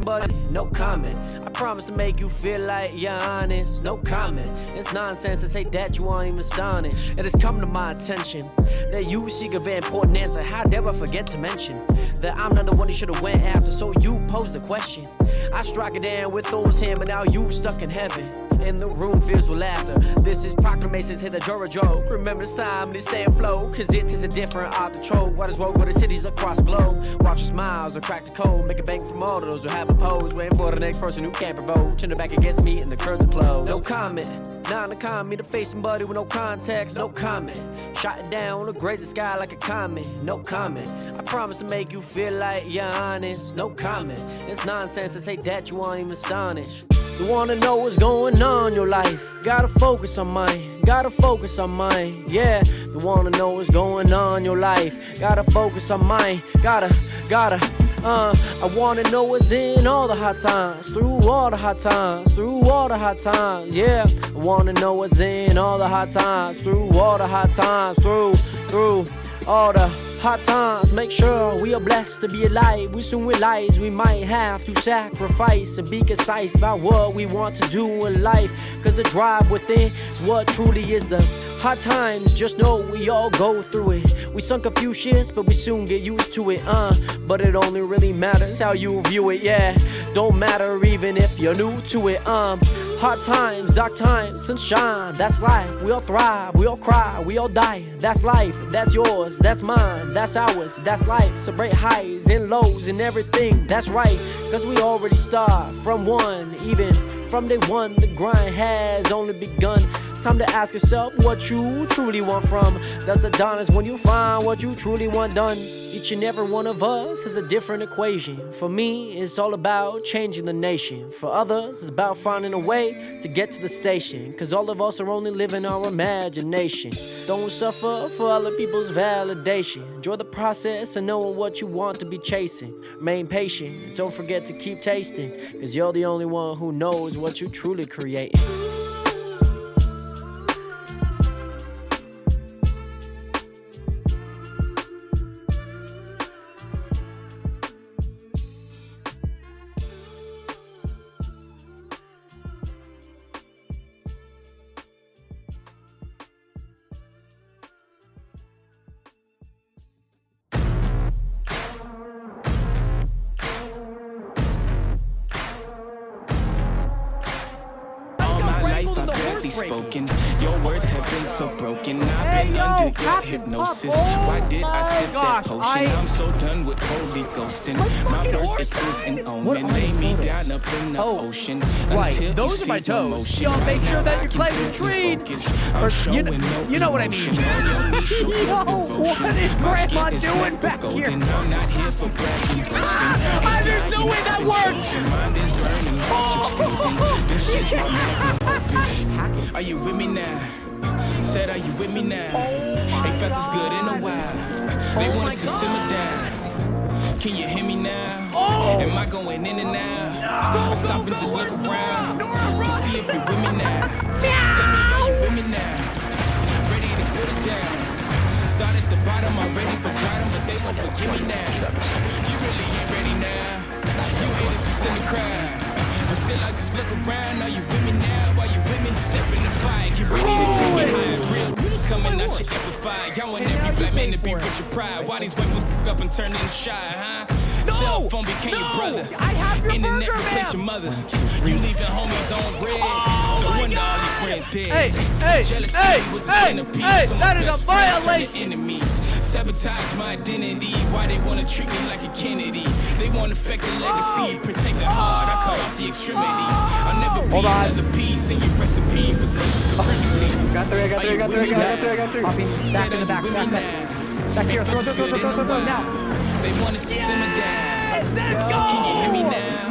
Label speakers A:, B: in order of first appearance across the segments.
A: somebody, no comment. I promise to make you feel like you're honest, no comment. It's nonsense to say that you aren't even astonished. It has come to my attention that you seek a very important answer. How dare I forget to mention that I'm not the one you should have went after, so you posed the question. I strike it down with those hands, but now you stuck in heaven. And the room fills with laughter. This is proclamations, hit a Jora joke. Remember this time, and stay in flow, cause it is a different art control. What is woke with the cities across the globe? Watch your smiles or crack the code. Make a bank from all of those who have a pose. Waiting for the next person who can't provoke. Turn it back against me and the curves are closed. No comment, not to comment me to face somebody with no context. No comment, shot it down on the graze sky like a comet. No comment, I promise to make you feel like you're honest. No comment, it's nonsense to say that you aren't even astonished. You wanna know what's going on in your life? Gotta focus on mine, gotta focus on mine, yeah. You wanna know what's going on in your life? Gotta focus on mine, gotta I wanna know what's in all the hot times, through all the hot times, through all the hot times, yeah. I wanna know what's in all the hot times, through all the hot times, through all the hot times. Make sure we are blessed to be alive. We soon realize we might have to sacrifice and be concise about what we want to do in life, cause the drive within is what truly is the hot times. Just know we all go through it. We sunk a few shits, but we soon get used to it, but it only really matters how you view it, yeah. Don't matter even if you're new to it, hot times, dark times, sunshine, that's life. We all thrive, we all cry, we all die. That's life, that's yours, that's mine, that's ours, that's life. Celebrate highs and lows and everything, that's right. Cause we already start from one, even from day one. The grind has only begun. Time to ask yourself what you truly want from. That's the dawn when you find what you truly want done. Each and every one of us has a different equation. For me, it's all about changing the nation. For others, it's about finding a way to get to the station. Cause all of us are only living our imagination. Don't suffer for other people's validation. Enjoy the process and knowing what you want to be chasing. Remain patient, don't forget to keep tasting. Cause you're the only one who knows what you truly creating.
B: Spoken. Your words have been so broken. I've been under your hypnosis. Why did I sip that potion? I'm so done with holy ghosting. My birth is an omen. Lay me down up in the ocean.
C: Right, those are my toes. Y'all make sure that you're climbing the tree. You know what I mean. Yo, what is Grandma doing back here?
B: I'm not here for bragging.
C: There's no way that works.
B: Are you with me now? Said, are you with me now? Ain't felt this good in a while. They want us to simmer down. Can you hear me now? Am I going in and out? I stop and just look around to see if you're with me now. Tell me, are you with me now? Ready to put it down. Start at the bottom, I'm ready for bottom, but they won't forgive me now. You really ain't ready now. You haters just in the crowd. But still I just look around. Are you with me now? Are you with me? Step in the fire, get ready to take me high. Real coming out your amplifier. Y'all want every black man to be rich and pride. Why these weapons up and turn into shy, huh? Cell phone became your brother.
C: I have your
B: Internet
C: burger,
B: replaced your mother. You leaving homies on red. No wonder all your friends dead. Jealousy was a centerpiece. So
C: that is
B: best
C: a
B: friends
C: violation.
B: turned to enemies. Sabotage my identity. Why they wanna treat me like a Kennedy? They wanna affect the legacy. Protect the heart, I cut off the extremities. I'll never be another piece in your recipe for social supremacy.
C: Got three. I'll be back in the back. Back here, throw now.
B: They want us to simmer down.
C: Let's go!
B: Can you hear me now?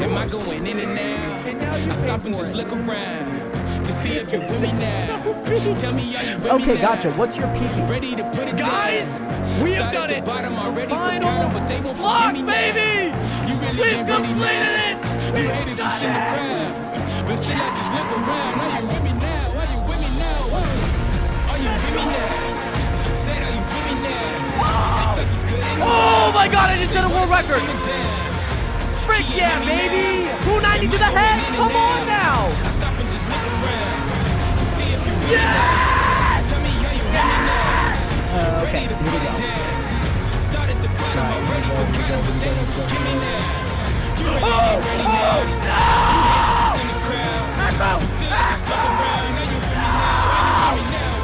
B: Am I going in and out? I stop and just look around to see if you're with me now. Tell me, are you with me now?
C: Okay, gotcha. What's your peepee?
B: Ready to put it
C: Guys,
B: down.
C: we have done it.
B: Bottom already
C: Final
B: forgot 'em, but they won't
C: block,
B: forgive me
C: baby.
B: now. You really
C: We've
B: ain't ready
C: completed
B: now.
C: it.
B: You haters just in the crowd. But still I just look around. Are you with me now? Are you with me now? Are you with me now? Said, are you with me now?
C: Oh my god, I just did a world record! Heck yeah, baby! 290 to the head! Come on now!
B: I stop and just look around to see if you really
C: Yes!
B: tell me how you really know.
C: Okay,
B: Ready to
C: here we
B: put it
C: go.
B: down. Started the fight, I'm already forgotten, but they won't forgive me now. You ain't ready now. You haters in the crowd. But still, I just look around. Now you with me now. Now you with me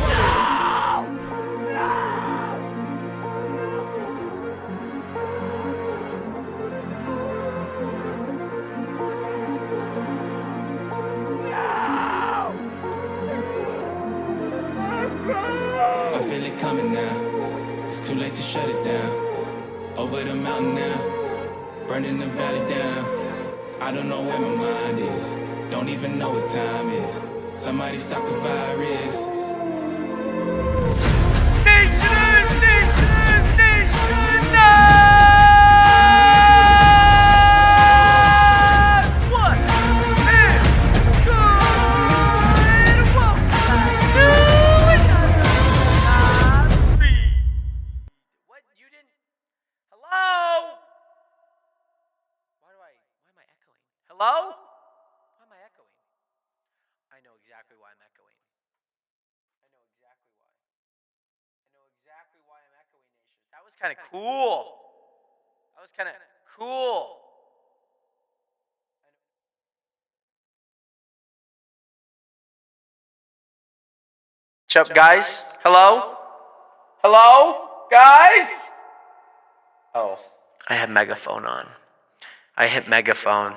B: now. I feel it coming now. It's too late to shut it down. Over the mountain now, burning the valley down. I don't know where my mind is. Don't even know what time is. Somebody stop the virus.
A: Hello? Why am I echoing? I know exactly why I'm echoing. I know exactly why. I know exactly why I'm echoing, Nation. That was kind of cool. That was kind of cool. What's up, guys? Hello? Hello? Guys? Oh, I had megaphone on. I hit megaphone.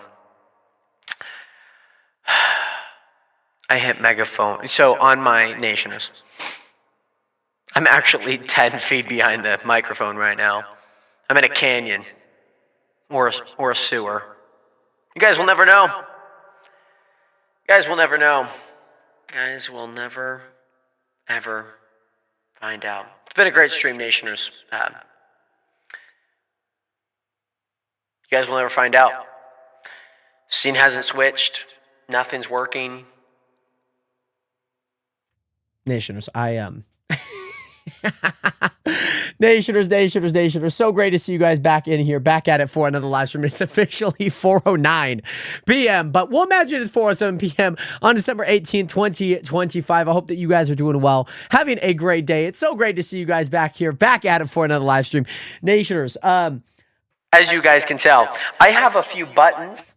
A: I hit megaphone. So on my Nationers, I'm actually 10 feet behind the microphone right now. I'm in a canyon or a sewer. You guys will never know. You guys will never know. You guys will never, ever find out. It's been a great stream, Nationers. You guys will never find out. Scene hasn't switched. Nothing's working. Nationers, Nationers, so great to see you guys back in here, back at it for another live stream. It's officially 4:09 p.m., but we'll imagine it's 4:07 p.m. on December 18th, 2025. I hope that you guys are doing well, having a great day. It's so great to see you guys back here, back at it for another live stream. Nationers, as you guys can tell, I have a few buttons.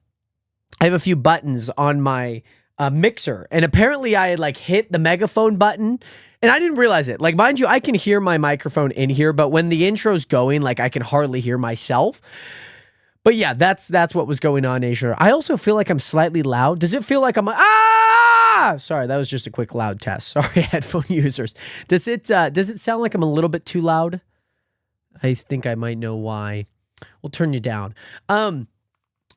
A: I have a few buttons on my mixer, and apparently I had hit the megaphone button, and I didn't realize it. Mind you, I can hear my microphone in here, but when the intro's going, I can hardly hear myself. But yeah, that's what was going on, Nation. I also feel like I'm slightly loud. Does it feel like I'm sorry, that was just a quick loud test. Sorry, headphone users. Does it sound like I'm a little bit too loud? I think I might know why. We'll turn you down.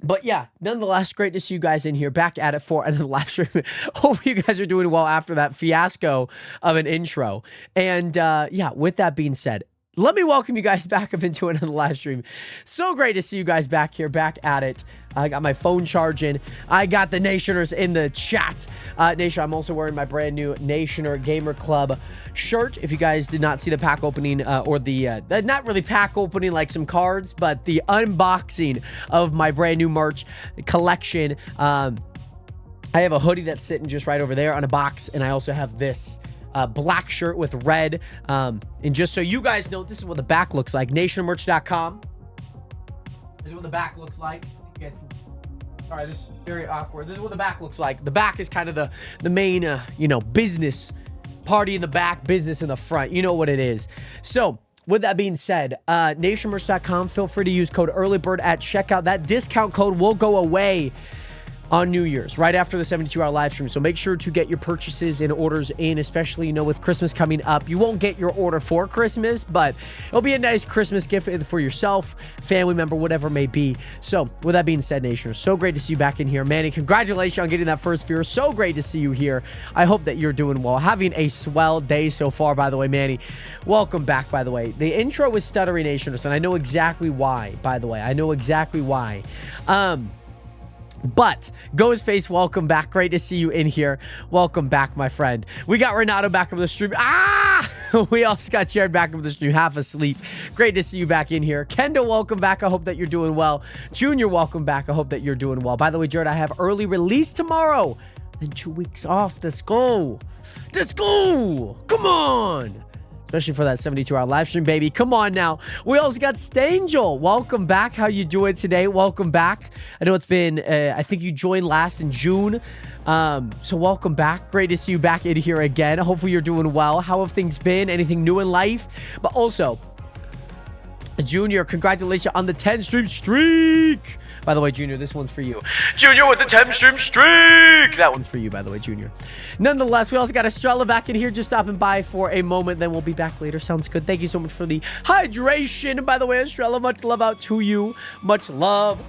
A: But yeah, nonetheless, great to see you guys in here, back at it for another live stream. Hope you guys are doing well after that fiasco of an intro. And yeah, with that being said, let me welcome you guys back up into another live stream. So great to see you guys back here, back at it. I got my phone charging. I got the Nationers in the chat. Nation, I'm also wearing my brand new Nationer Gamer Club shirt. If you guys did not see the pack opening or the, not really pack opening like some cards, but the unboxing of my brand new merch collection. I have a hoodie that's sitting just right over there on a box, and I also have this black shirt with red. And just so you guys know, this is what the back looks like. NationerMerch.com. This is what the back looks like. You guys can, sorry, this is very awkward. This is what the back looks like. The back is kind of the main, business. Party in the back, business in the front. You know what it is. So, with that being said, NationerMerch.com, feel free to use code EARLYBIRD at checkout. That discount code will go away on New Year's, right after the 72-hour live stream. So make sure to get your purchases and orders in, especially, with Christmas coming up. You won't get your order for Christmas, but it'll be a nice Christmas gift for yourself, family member, whatever it may be. So with that being said, Nation, so great to see you back in here. Manny, congratulations on getting that first viewer. So great to see you here. I hope that you're doing well. Having a swell day so far, by the way, Manny. Welcome back, by the way. The intro was stuttering, Nation, and I know exactly why, by the way. I know exactly why. But Ghostface, welcome back. Great to see you in here. Welcome back, my friend. We got Renato back on the stream.
C: We also got Jared back with the stream, half asleep. Great to see you back in here. Kendall, welcome back. I hope that you're doing well. Junior, welcome back. I hope that you're doing well. By the way, Jared, I have early release tomorrow. And 2 weeks off. Let's go. Let's go. Come on. Especially for that 72-hour live stream, baby. Come on now. We also got Stangel. Welcome back. How you doing today? Welcome back. I know it's been, I think you joined last in June. So welcome back. Great to see you back in here again. Hopefully you're doing well. How have things been? Anything new in life? But also, Junior, congratulations on the 10-stream streak. By the way, Junior, this one's for you. Junior with the 10-stream streak. That one's for you, by the way, Junior. Nonetheless, we also got Estrella back in here, just stopping by for a moment. Then we'll be back later. Sounds good. Thank you so much for the hydration. By the way, Estrella, much love out to you. Much love.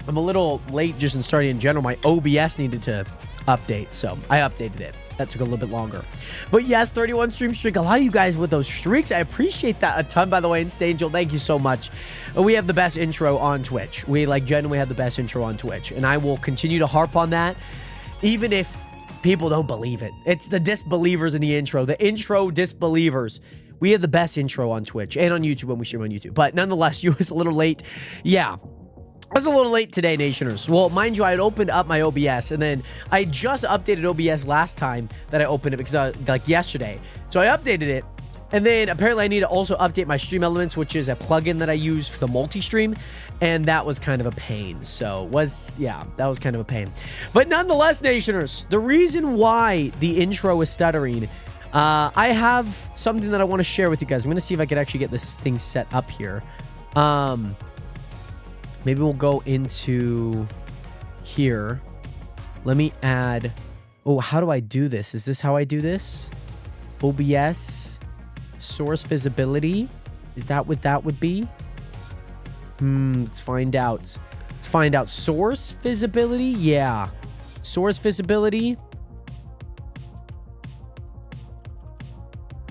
C: I'm a little late just in starting in general. My OBS needed to update, so I updated it. That took a little bit longer. But yes, 31 stream streak. A lot of you guys with those streaks. I appreciate that a ton, by the way. And Stangel, thank you so much. We have the best intro on Twitch. We genuinely have the best intro on Twitch. And I will continue to harp on that, even if people don't believe it. It's the disbelievers in the intro. The intro disbelievers. We have the best intro on Twitch and on YouTube when we stream on YouTube. But nonetheless, you was a little late. Yeah. I was a little late today, Nationers. Well, mind you, I had opened up my OBS, and then I just updated OBS last time that I opened it because like yesterday. So I updated it, and then apparently I need to also update my Stream Elements, which is a plugin that I use for the multi-stream, and that was kind of a pain. So that was kind of a pain. But nonetheless, Nationers, the reason why the intro is stuttering, I have something that I want to share with you guys. I'm going to see if I can actually get this thing set up here. Maybe we'll go into here. Let me add... Oh, how do I do this? Is this how I do this? OBS. Source visibility. Is that what that would be? Let's find out. Let's find out. Source visibility? Yeah. Source visibility.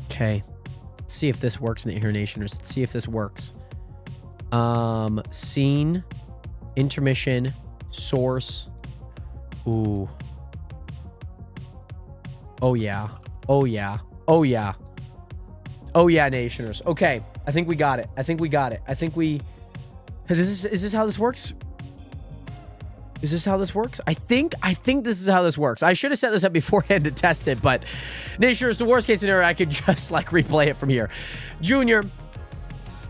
C: Okay. Let's see if this works in here, Nationers. Let's see if this works. Scene, intermission, source. Ooh. Oh yeah. Oh yeah. Oh yeah. Oh yeah, Nationers. Okay. I think we got it. I think we got it. I think we... Is this how this works? Is this how this works? I think this is how this works. I should have set this up beforehand to test it, but Nationers, the worst case scenario, I could just like replay it from here. Junior...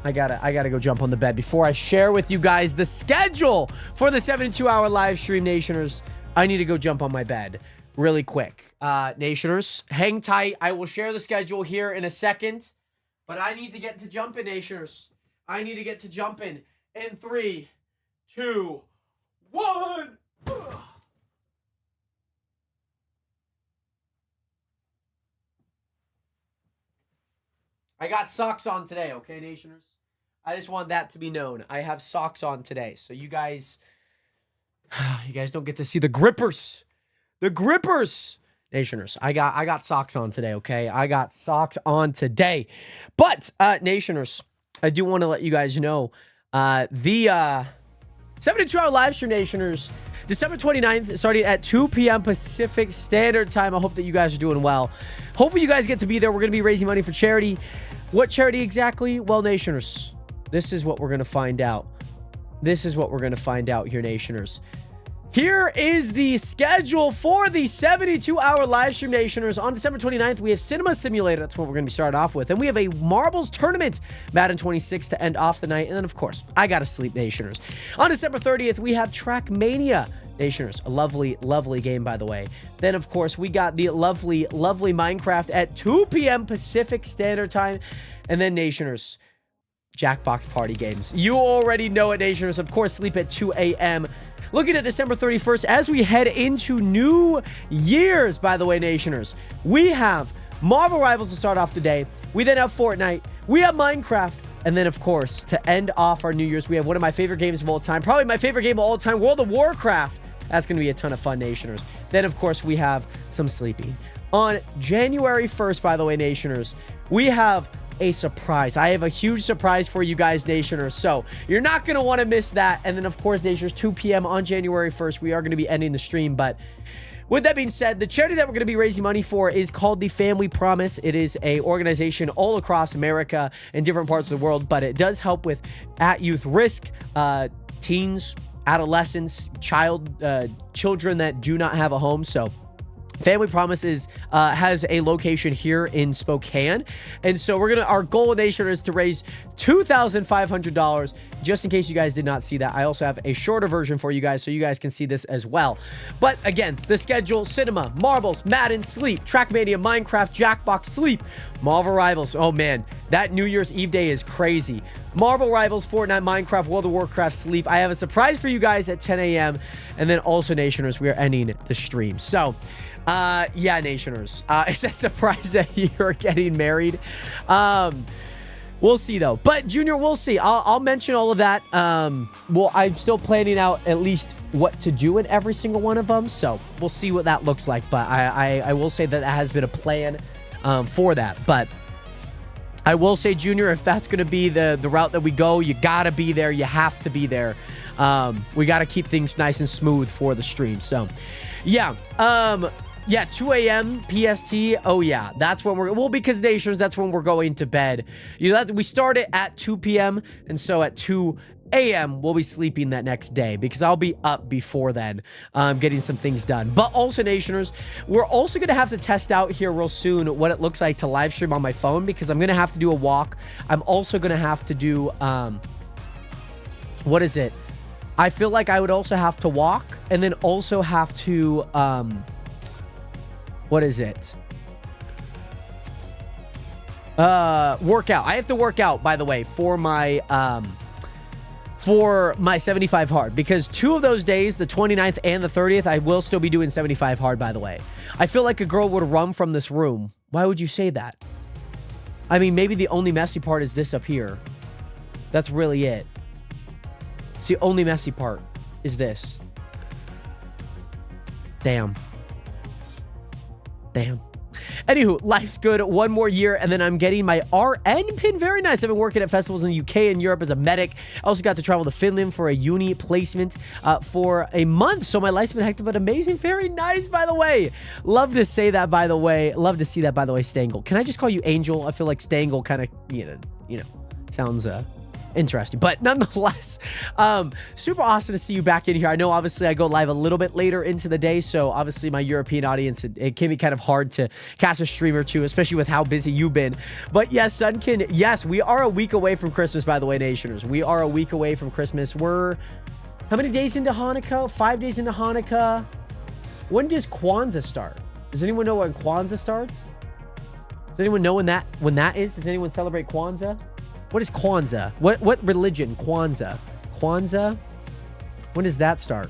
C: I gotta go jump on the bed before I share with you guys the schedule for the 72-hour live stream, Nationers. I need to go jump on my bed really quick. Nationers, hang tight. I will share the schedule here in a second, but I need to get to jumping, Nationers. I need to get to jumping in 3, 2, 1. I got socks on today, okay, Nationers? I just want that to be known. I have socks on today, so you guys don't get to see the grippers. The grippers. Nationers, I got socks on today, okay? I got socks on today. But, Nationers, I do want to let you guys know, the 72-hour live stream, Nationers, December 29th, starting at 2 p.m. Pacific Standard Time. I hope that you guys are doing well. Hopefully you guys get to be there. We're going to be raising money for charity. What charity exactly? Well, Nationers, this is what we're going to find out. This is what we're going to find out here, Nationers. Here is the schedule for the 72-hour live stream, Nationers. On December 29th, we have Cinema Simulator. That's what we're going to be starting off with. And we have a Marbles Tournament, Madden 26, to end off the night. And then, of course, I Gotta Sleep, Nationers. On December 30th, we have Trackmania, Nationers. A lovely, lovely game, by the way. Then, of course, we got the lovely, lovely Minecraft at 2 p.m. Pacific Standard Time. And then, Nationers, Jackbox Party games. You already know it, Nationers. Of course, sleep at 2 a.m. Looking at December 31st, as we head into New Year's, by the way, Nationers, we have Marvel Rivals to start off the day. We then have Fortnite. We have Minecraft. And then, of course, to end off our New Year's, we have one of my favorite games of all time. Probably my favorite game of all time, World of Warcraft. That's going to be a ton of fun, Nationers. Then, of course, we have some sleeping. On January 1st, by the way, Nationers, we have a surprise. I have a huge surprise for you guys, Nationers. So you're not going to want to miss that. And then, of course, Nationers, 2 p.m. on January 1st, we are going to be ending the stream. But with that being said, the charity that we're going to be raising money for is called the Family Promise. It is a organization all across America and different parts of the world, but it does help with at youth risk, teens, adolescents, children that do not have a home. So Family Promises has a location here in Spokane. And so our goal with Nation is to raise $2,500. Just in case you guys did not see that, I also have a shorter version for you guys so you guys can see this as well. But again, the schedule: Cinema, Marbles, Madden, Sleep, Trackmania, Minecraft, Jackbox, Sleep, Marvel Rivals. Oh man, that New Year's Eve day is crazy. Marvel Rivals, Fortnite, Minecraft, World of Warcraft, Sleep. I have a surprise for you guys at 10 a.m. And then also, Nationers, we are ending the stream. So, yeah, Nationers, it's a surprise that you're getting married. We'll see though, but Junior, we'll see. I'll mention all of that. Well, I'm still planning out at least what to do in every single one of them. So we'll see what that looks like. But I will say that has been a plan, for that. But I will say, Junior, if that's going to be the route that we go, you got to be there. You have to be there. We got to keep things nice and smooth for the stream. So yeah. Yeah, 2 a.m. PST. Oh, yeah. That's when because Nations, that's when we're going to bed. We start it at 2 p.m. And so at 2 a.m. we'll be sleeping that next day because I'll be up before then, getting some things done. But also, Nationers, we're also going to have to test out here real soon what it looks like to live stream on my phone because I'm going to have to do a walk. I'm also going to have to do, what is it? I feel like I would also have to walk and then also have to, what is it? Workout. I have to work out, by the way, for my 75 hard because 2 of those days, the 29th and the 30th, I will still be doing 75 hard, by the way. I feel like a girl would run from this room. Why would you say that? I mean, maybe the only messy part is this up here. That's really it. It's the only messy part is this. Damn. Anywho, life's good. 1 more year, and then I'm getting my RN pin. Very nice. I've been working at festivals in the UK and Europe as a medic. I also got to travel to Finland for a uni placement for a month. So my life's been hectic, but amazing. Very nice, by the way. Love to say that, by the way. Love to see that, by the way, Stangle. Can I just call you Angel? I feel like Stangle kind of, you know, sounds interesting, but nonetheless, super awesome to see you back in here. I know obviously I go live a little bit later into the day, so obviously my European audience, it can be kind of hard to catch a stream or two, especially with how busy you've been. But yes, Sunkin, yes, we are a week away from Christmas, by the way, Nationers. We are a week away from Christmas. We're how many days into Hanukkah? 5 days into Hanukkah. When does Kwanzaa start? Does anyone know when Kwanzaa starts? Does anyone know when that is? Does anyone celebrate Kwanzaa? What is Kwanzaa? What religion? Kwanzaa. Kwanzaa? When does that start?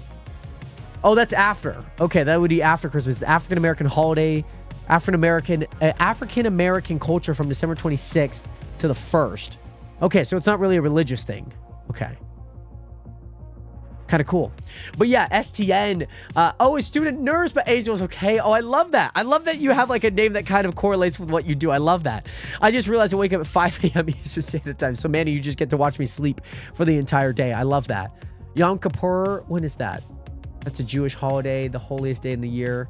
C: Oh, that's after. Okay, that would be after Christmas. African American holiday, African American culture from December 26th to the 1st. Okay, so it's not really a religious thing. Okay. Kind of cool. But yeah, STN. Oh, a student nurse, but Angel's okay. Oh, I love that. I love that you have like a name that kind of correlates with what you do. I love that. I just realized I wake up at 5 a.m. Eastern Standard Time. So, Manny, you just get to watch me sleep for the entire day. I love that. Yom Kippur, when is that? That's a Jewish holiday, the holiest day in the year.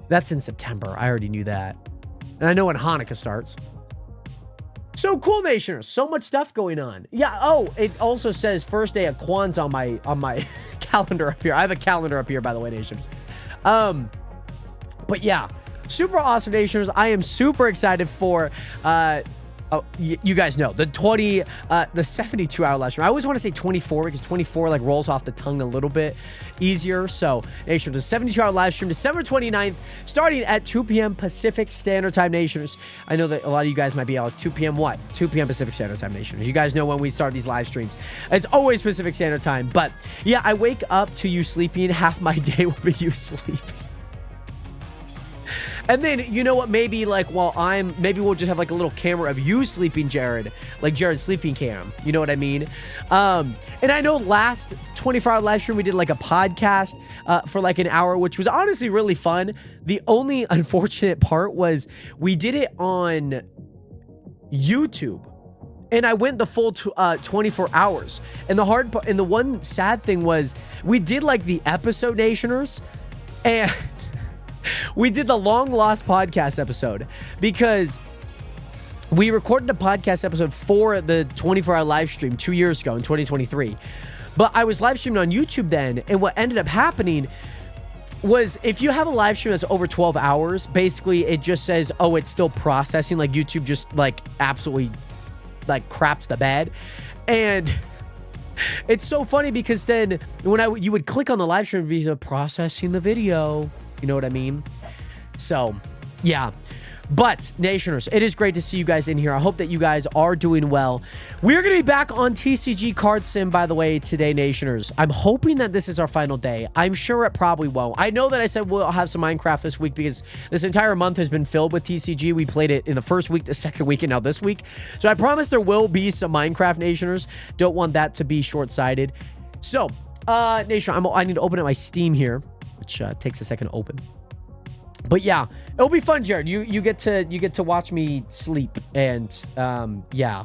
C: That's in September. I already knew that. And I know when Hanukkah starts. So cool, Nationers. So much stuff going on. Yeah. Oh, it also says first day of Kwanzaa on my calendar up here. I have a calendar up here, by the way, Nationers. But yeah, super awesome, Nationers. I am super excited for oh, you guys know the 72-hour live stream. I always want to say 24 because 24 like rolls off the tongue a little bit easier. So, Nation, the 72-hour live stream, December 29th, starting at 2 p.m. Pacific Standard Time, Nationers. I know that a lot of you guys might be all 2 p.m. what? 2 p.m. Pacific Standard Time, Nationers. You guys know when we start these live streams. It's always Pacific Standard Time. But yeah, I wake up to you sleeping. Half my day will be you sleeping. And then, you know what, maybe like maybe we'll just have like a little camera of you sleeping, Jared, like Jared's sleeping cam. You know what I mean? And I know last 24-hour live stream, we did like a podcast for like an hour, which was honestly really fun. The only unfortunate part was we did it on YouTube. And I went the full 24 hours. And the hard part, and the one sad thing was we did like the episode, Nationers, and We did the long lost podcast episode because we recorded a podcast episode for the 24-hour live stream 2 years ago in 2023. But I was live streaming on YouTube then, and what ended up happening was if you have a live stream that's over 12 hours, basically it just says, oh, it's still processing. Like YouTube just like absolutely like craps the bed. And it's so funny because then when you would click on the live stream, it'd be processing the video. You know what I mean? So, yeah. But, Nationers, it is great to see you guys in here. I hope that you guys are doing well. We're going to be back on TCG Card Sim, by the way, today, Nationers. I'm hoping that this is our final day. I'm sure it probably won't. I know that I said we'll have some Minecraft this week because this entire month has been filled with TCG. We played it in the first week, the second week, and now this week. So I promise there will be some Minecraft, Nationers. Don't want that to be short-sighted. So, Nation, I need to open up my Steam here, which takes a second to open. But yeah, it'll be fun, Jared. You get to watch me sleep, and yeah,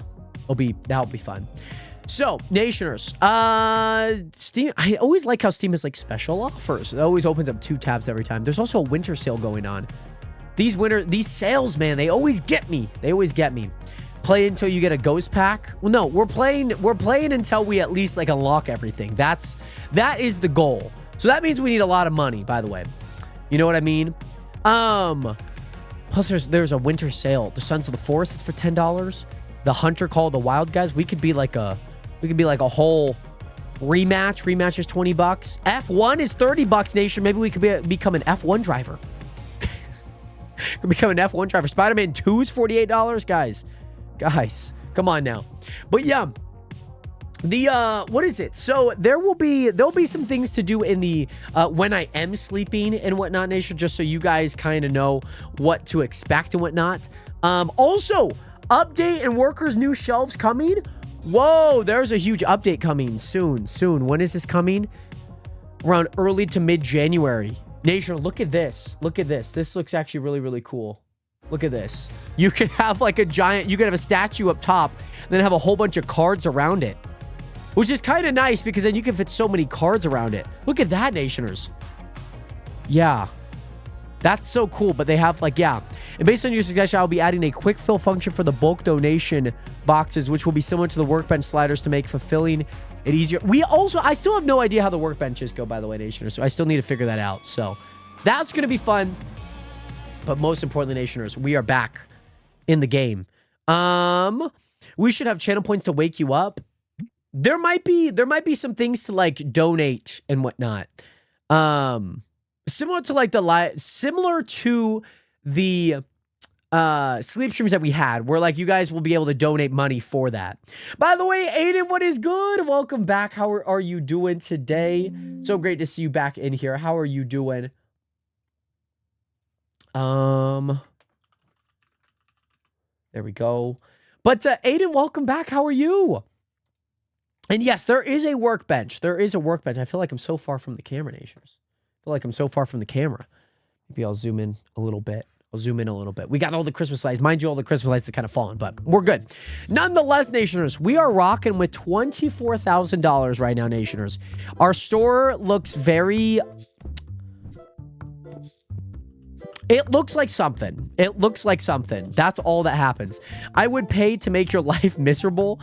C: that'll be fun. So, Nationers, Steam. I always like how Steam has like special offers. It always opens up 2 tabs every time. There's also a winter sale going on. These sales, man, they always get me. Play until you get a ghost pack. Well, no, we're playing until we at least like unlock everything. That is the goal. So that means we need a lot of money, by the way. You know what I mean? Plus there's a winter sale. The Sons of the Forest is for $10. The Hunter Call of the Wild Guys. We could be like a whole rematch. Rematch is $20. F1 is $30, Nation. Maybe we could become an F1 driver. Could become an F1 driver. Spider-Man 2 is $48, guys. Guys, come on now. But yeah, what is it? So there'll be some things to do in the when I am sleeping and whatnot, Nation, just so you guys kind of know what to expect and whatnot. Also, update and workers new shelves coming. Whoa, there's a huge update coming soon. When is this coming? Around early to mid-January. Nation, look at this. This looks actually really, really cool. Look at this. You can have like you can have a statue up top and then have a whole bunch of cards around it. Which is kind of nice because then you can fit so many cards around it. Look at that, Nationers. Yeah. That's so cool. But they have like, yeah. And based on your suggestion, I'll be adding a quick fill function for the bulk donation boxes, which will be similar to the workbench sliders to make fulfilling it easier. I still have no idea how the workbenches go, by the way, Nationers. So I still need to figure that out. So that's going to be fun. But most importantly, Nationers, we are back in the game. We should have channel points to wake you up. There might be some things to like donate and whatnot. Similar to the sleep streams that we had, where like you guys will be able to donate money for that. By the way, Aiden, what is good? Welcome back. How are you doing today? So great to see you back in here. How are you doing? There we go. But Aiden, welcome back. How are you? And yes, there is a workbench. I feel like I'm so far from the camera, Nations. Maybe I'll zoom in a little bit. We got all the Christmas lights. Mind you, all the Christmas lights are kind of falling, but we're good. Nonetheless, Nationers, we are rocking with $24,000 right now, Nationers. Our store looks very... It looks like something. That's all that happens. I would pay to make your life miserable.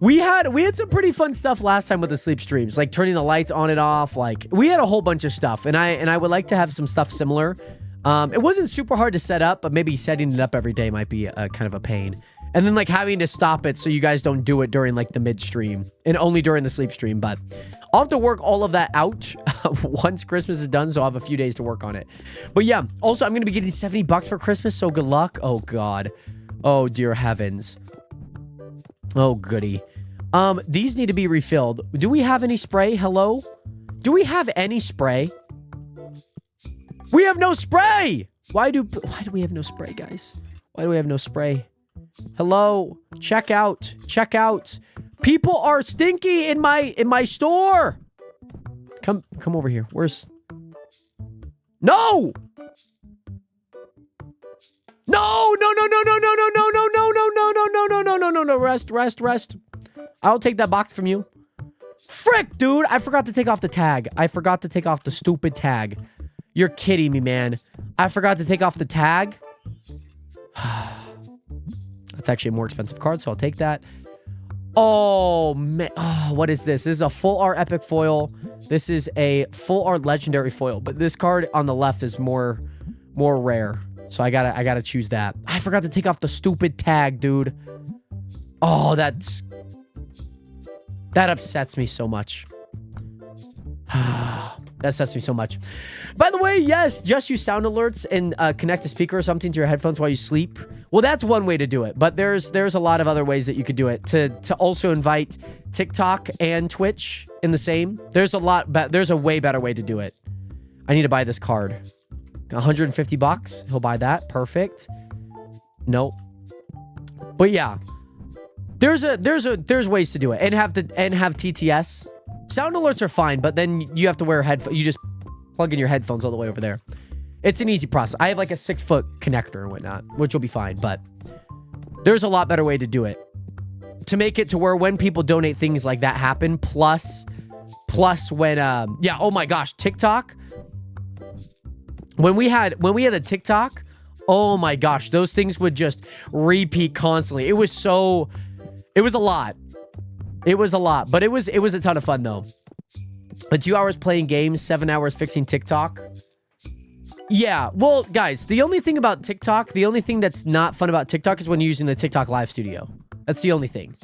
C: We had some pretty fun stuff last time with the sleep streams, like turning the lights on and off. Like we had a whole bunch of stuff, and I would like to have some stuff similar. It wasn't super hard to set up, but maybe setting it up every day might be a kind of a pain. And then like having to stop it so you guys don't do it during like the midstream and only during the sleep stream. But I'll have to work all of that out once Christmas is done, so I'll have a few days to work on it. But yeah, also I'm going to be getting $70 for Christmas, so good luck. Oh God. Oh dear heavens. Oh goody. These need to be refilled. Do we have any spray? Hello? Do we have any spray? We have no spray! Why do we have no spray, guys? Why do we have no spray? Hello? Check out. People are stinky in my store. Come over here. Where's... No! No. Rest. I'll take that box from you. Frick, dude. I forgot to take off the tag. I forgot to take off the stupid tag. You're kidding me, man. I forgot to take off the tag. That's actually a more expensive card, so I'll take that. Oh, man. Oh, what is this? This is a full art epic foil. This is a full art legendary foil, but this card on the left is more rare. So I gotta choose that. I forgot to take off the stupid tag, dude. Oh, that upsets me so much. That upsets me so much. By the way, yes, just use sound alerts and connect a speaker or something to your headphones while you sleep. Well, that's one way to do it, but there's a lot of other ways that you could do it. To also invite TikTok and Twitch in the same. There's a way better way to do it. I need to buy this card. 150 bucks. He'll buy that. Perfect. Nope. But yeah, there's ways to do it and have TTS. Sound alerts are fine, but then you have to wear headphones. You just plug in your headphones all the way over there. It's an easy process. I have like a 6-foot connector and whatnot, which will be fine, but there's a lot better way to do it. To make it to where when people donate, things like that happen, plus when, yeah, oh my gosh, TikTok. When we had a TikTok, oh my gosh, those things would just repeat constantly. It was a lot. It was a lot, but it was a ton of fun though. 2 hours playing games, 7 hours fixing TikTok. Yeah, well, guys, the only thing about TikTok, the only thing that's not fun about TikTok is when you're using the TikTok Live Studio. That's the only thing.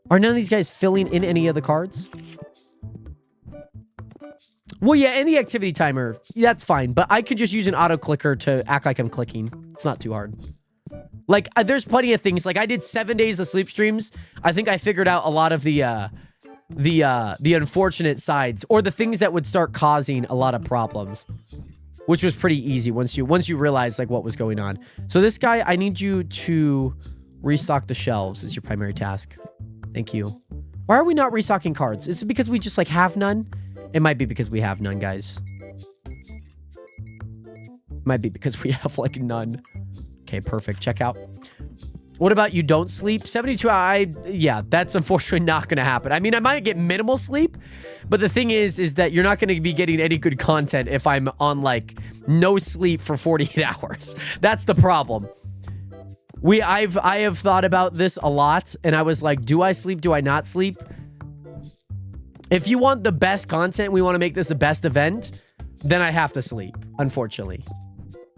C: Are none of these guys filling in any of the cards? Well, yeah, and the activity timer, that's fine. But I could just use an auto clicker to act like I'm clicking. It's not too hard. Like, there's plenty of things. Like, I did 7 days of sleep streams. I think I figured out a lot of the unfortunate sides or the things that would start causing a lot of problems, which was pretty easy once you realize like what was going on. So this guy, I need you to restock the shelves as your primary task. Thank you. Why are we not restocking cards? Is it because we just like have none? It might be because we have none, guys. Might be because we have like none. Okay, perfect. Check out. What about you don't sleep? 72 hours. Yeah, that's unfortunately not going to happen. I mean, I might get minimal sleep, but the thing is that you're not going to be getting any good content if I'm on like no sleep for 48 hours. That's the problem. I have thought about this a lot, and I was like, do I sleep? Do I not sleep? If you want the best content, we want to make this the best event, then I have to sleep, unfortunately.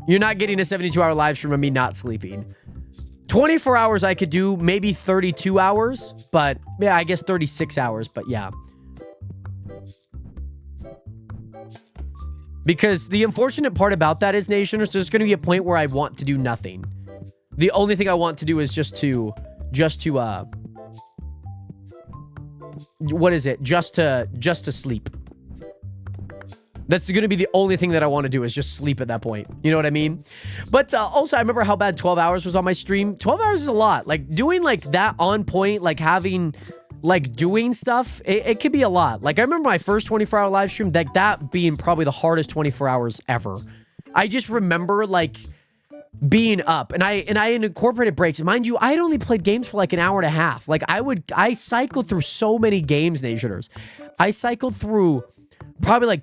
C: You're not getting a 72-hour live stream of me not sleeping. 24 hours I could do, maybe 32 hours, but yeah, I guess 36 hours, but yeah. Because the unfortunate part about that is, Nationers, there's going to be a point where I want to do nothing. The only thing I want to do is just to sleep. That's going to be the only thing that I want to do is just sleep at that point. You know what I mean? But also, I remember how bad 12 hours was on my stream. 12 hours is a lot. Like, doing, like, that on point, like, having, like, doing stuff, it could be a lot. Like, I remember my first 24-hour live stream, like, that being probably the hardest 24 hours ever. I just remember, like, being up. And I incorporated breaks. Mind you, I had only played games for, like, an hour and a half. Like, I cycled through so many games, Nationers. I cycled through probably, like,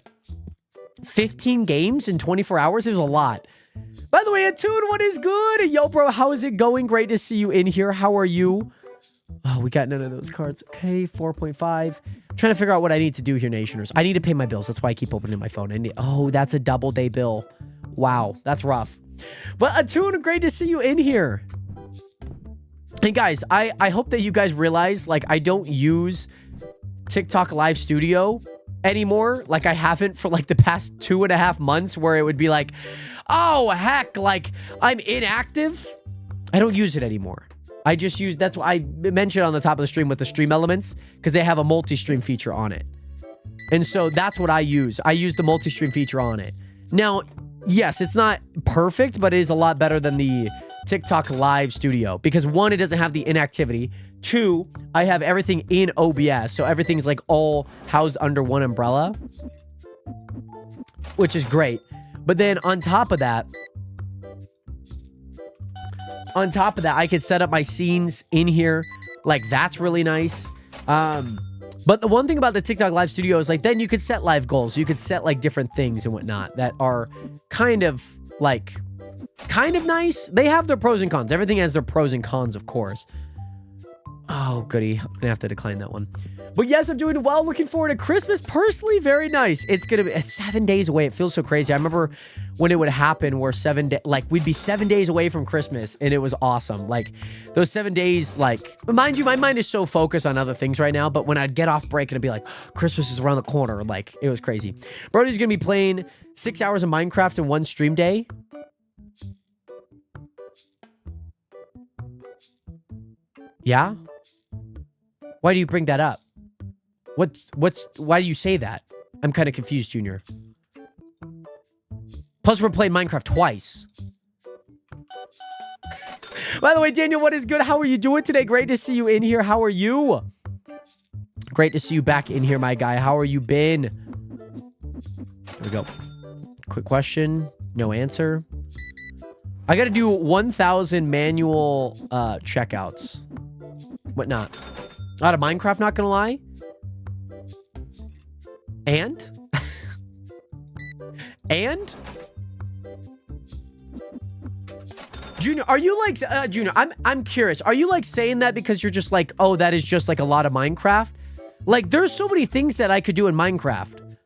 C: 15 games in 24 hours. It was a lot. By the way, Attune, what is good? Yo, bro, how is it going? Great to see you in here. How are you? Oh, we got none of those cards. Okay, 4.5. I'm trying to figure out what I need to do here, Nationers. I need to pay my bills. That's why I keep opening my phone. Oh, that's a double day bill. Wow, that's rough. But Attune, great to see you in here. And guys, I hope that you guys realize, like, I don't use TikTok Live Studio anymore. Like, I haven't for like the past 2.5 months, where it would be like, oh heck, like I'm inactive. I don't use it anymore. I just use, that's what I mentioned on the top of the stream with the stream elements, because they have a multi-stream feature on it. And so that's what I use. I use the multi-stream feature on it. Now, yes, it's not perfect, but it is a lot better than the TikTok Live Studio, because 1, it doesn't have the inactivity. 2, I have everything in OBS, so everything's like all housed under one umbrella, which is great. But then on top of that, I could set up my scenes in here. Like, that's really nice. But the one thing about the TikTok live studio is like then you could set live goals. You could set like different things and whatnot that are kind of nice. They have their pros and cons. Everything has their pros and cons, of course. Oh, goody. I'm gonna have to decline that one. But yes, I'm doing well. Looking forward to Christmas. Personally, very nice. It's gonna be 7 days away. It feels so crazy. I remember when it would happen where we'd be 7 days away from Christmas, and it was awesome. Like those 7 days, like, mind you, my mind is so focused on other things right now, but when I'd get off break and it'd be like, Christmas is around the corner, like it was crazy. Brody's gonna be playing 6 hours of Minecraft in one stream day. Yeah? Why do you bring that up? Why do you say that? I'm kind of confused, Junior. Plus, we're playing Minecraft twice. By the way, Daniel, what is good? How are you doing today? Great to see you in here. How are you? Great to see you back in here, my guy. How are you been? Here we go. Quick question. No answer. I got to do 1,000 manual checkouts. Whatnot. Out of Minecraft, not gonna lie. And? And? Junior, are you like, Junior, I'm curious. Are you like saying that because you're just like, oh, that is just like a lot of Minecraft? Like, there's so many things that I could do in Minecraft.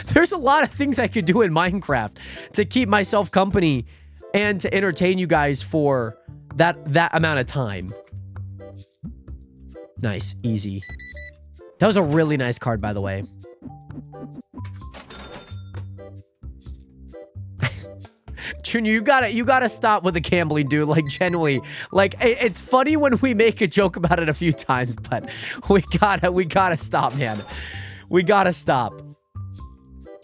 C: There's a lot of things I could do in Minecraft to keep myself company and to entertain you guys for that amount of time. Nice, easy. That was a really nice card, by the way. Junior, you gotta stop with the gambling, dude. Like, genuinely, like it's funny when we make a joke about it a few times, but we gotta stop, man. We gotta stop.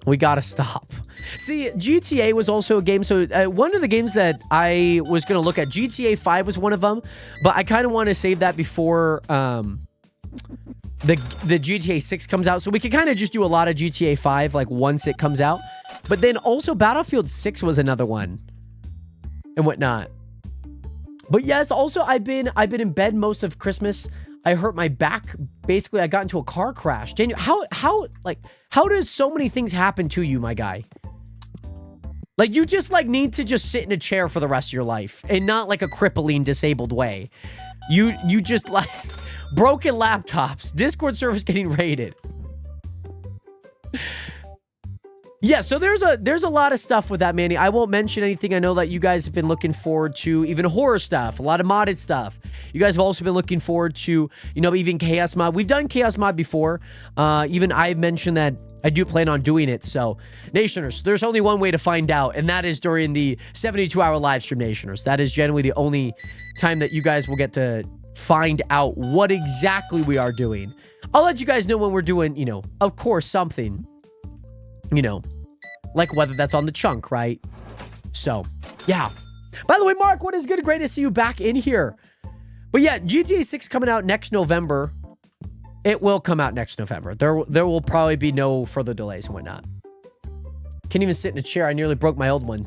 C: We gotta stop. See, GTA was also a game. So one of the games that I was going to look at, GTA 5 was one of them. But I kind of want to save that before the GTA 6 comes out. So we could kind of just do a lot of GTA 5 like once it comes out. But then also Battlefield 6 was another one. And whatnot. But yes, also I've been in bed most of Christmas. I hurt my back. Basically, I got into a car crash. Daniel, how does so many things happen to you, my guy? Like, you just, like, need to just sit in a chair for the rest of your life. And not, like, a crippling, disabled way. You just, like... broken laptops. Discord servers getting raided. Yeah, so there's a lot of stuff with that, Manny. I won't mention anything. I know that you guys have been looking forward to even horror stuff, a lot of modded stuff. You guys have also been looking forward to, you know, even Chaos Mod. We've done Chaos Mod before. Even I've mentioned that I do plan on doing it. So, Nationers, there's only one way to find out, and that is during the 72-hour live stream, Nationers. That is generally the only time that you guys will get to find out what exactly we are doing. I'll let you guys know when we're doing, you know, of course, something. You know, like whether that's on the chunk, right? So, yeah. By the way, Mark, what is good? Great to see you back in here. But yeah, GTA 6 coming out next November. It will come out next November. There will probably be no further delays and whatnot. Can't even sit in a chair. I nearly broke my old one.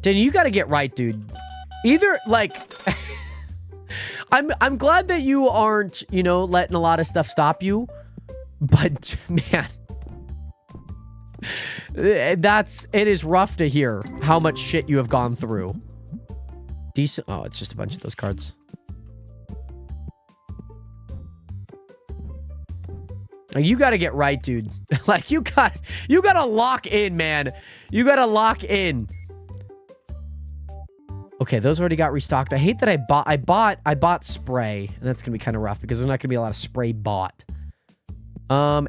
C: Daniel, you got to get right, dude. Either, like... I'm glad that you aren't, you know, letting a lot of stuff stop you. But, man... it is rough to hear how much shit you have gone through. Decent. Oh, it's just a bunch of those cards. You gotta get right, dude. Like, you gotta lock in, man. You gotta lock in. Okay, those already got restocked. I hate that I bought spray, and that's gonna be kind of rough because there's not gonna be a lot of spray bought.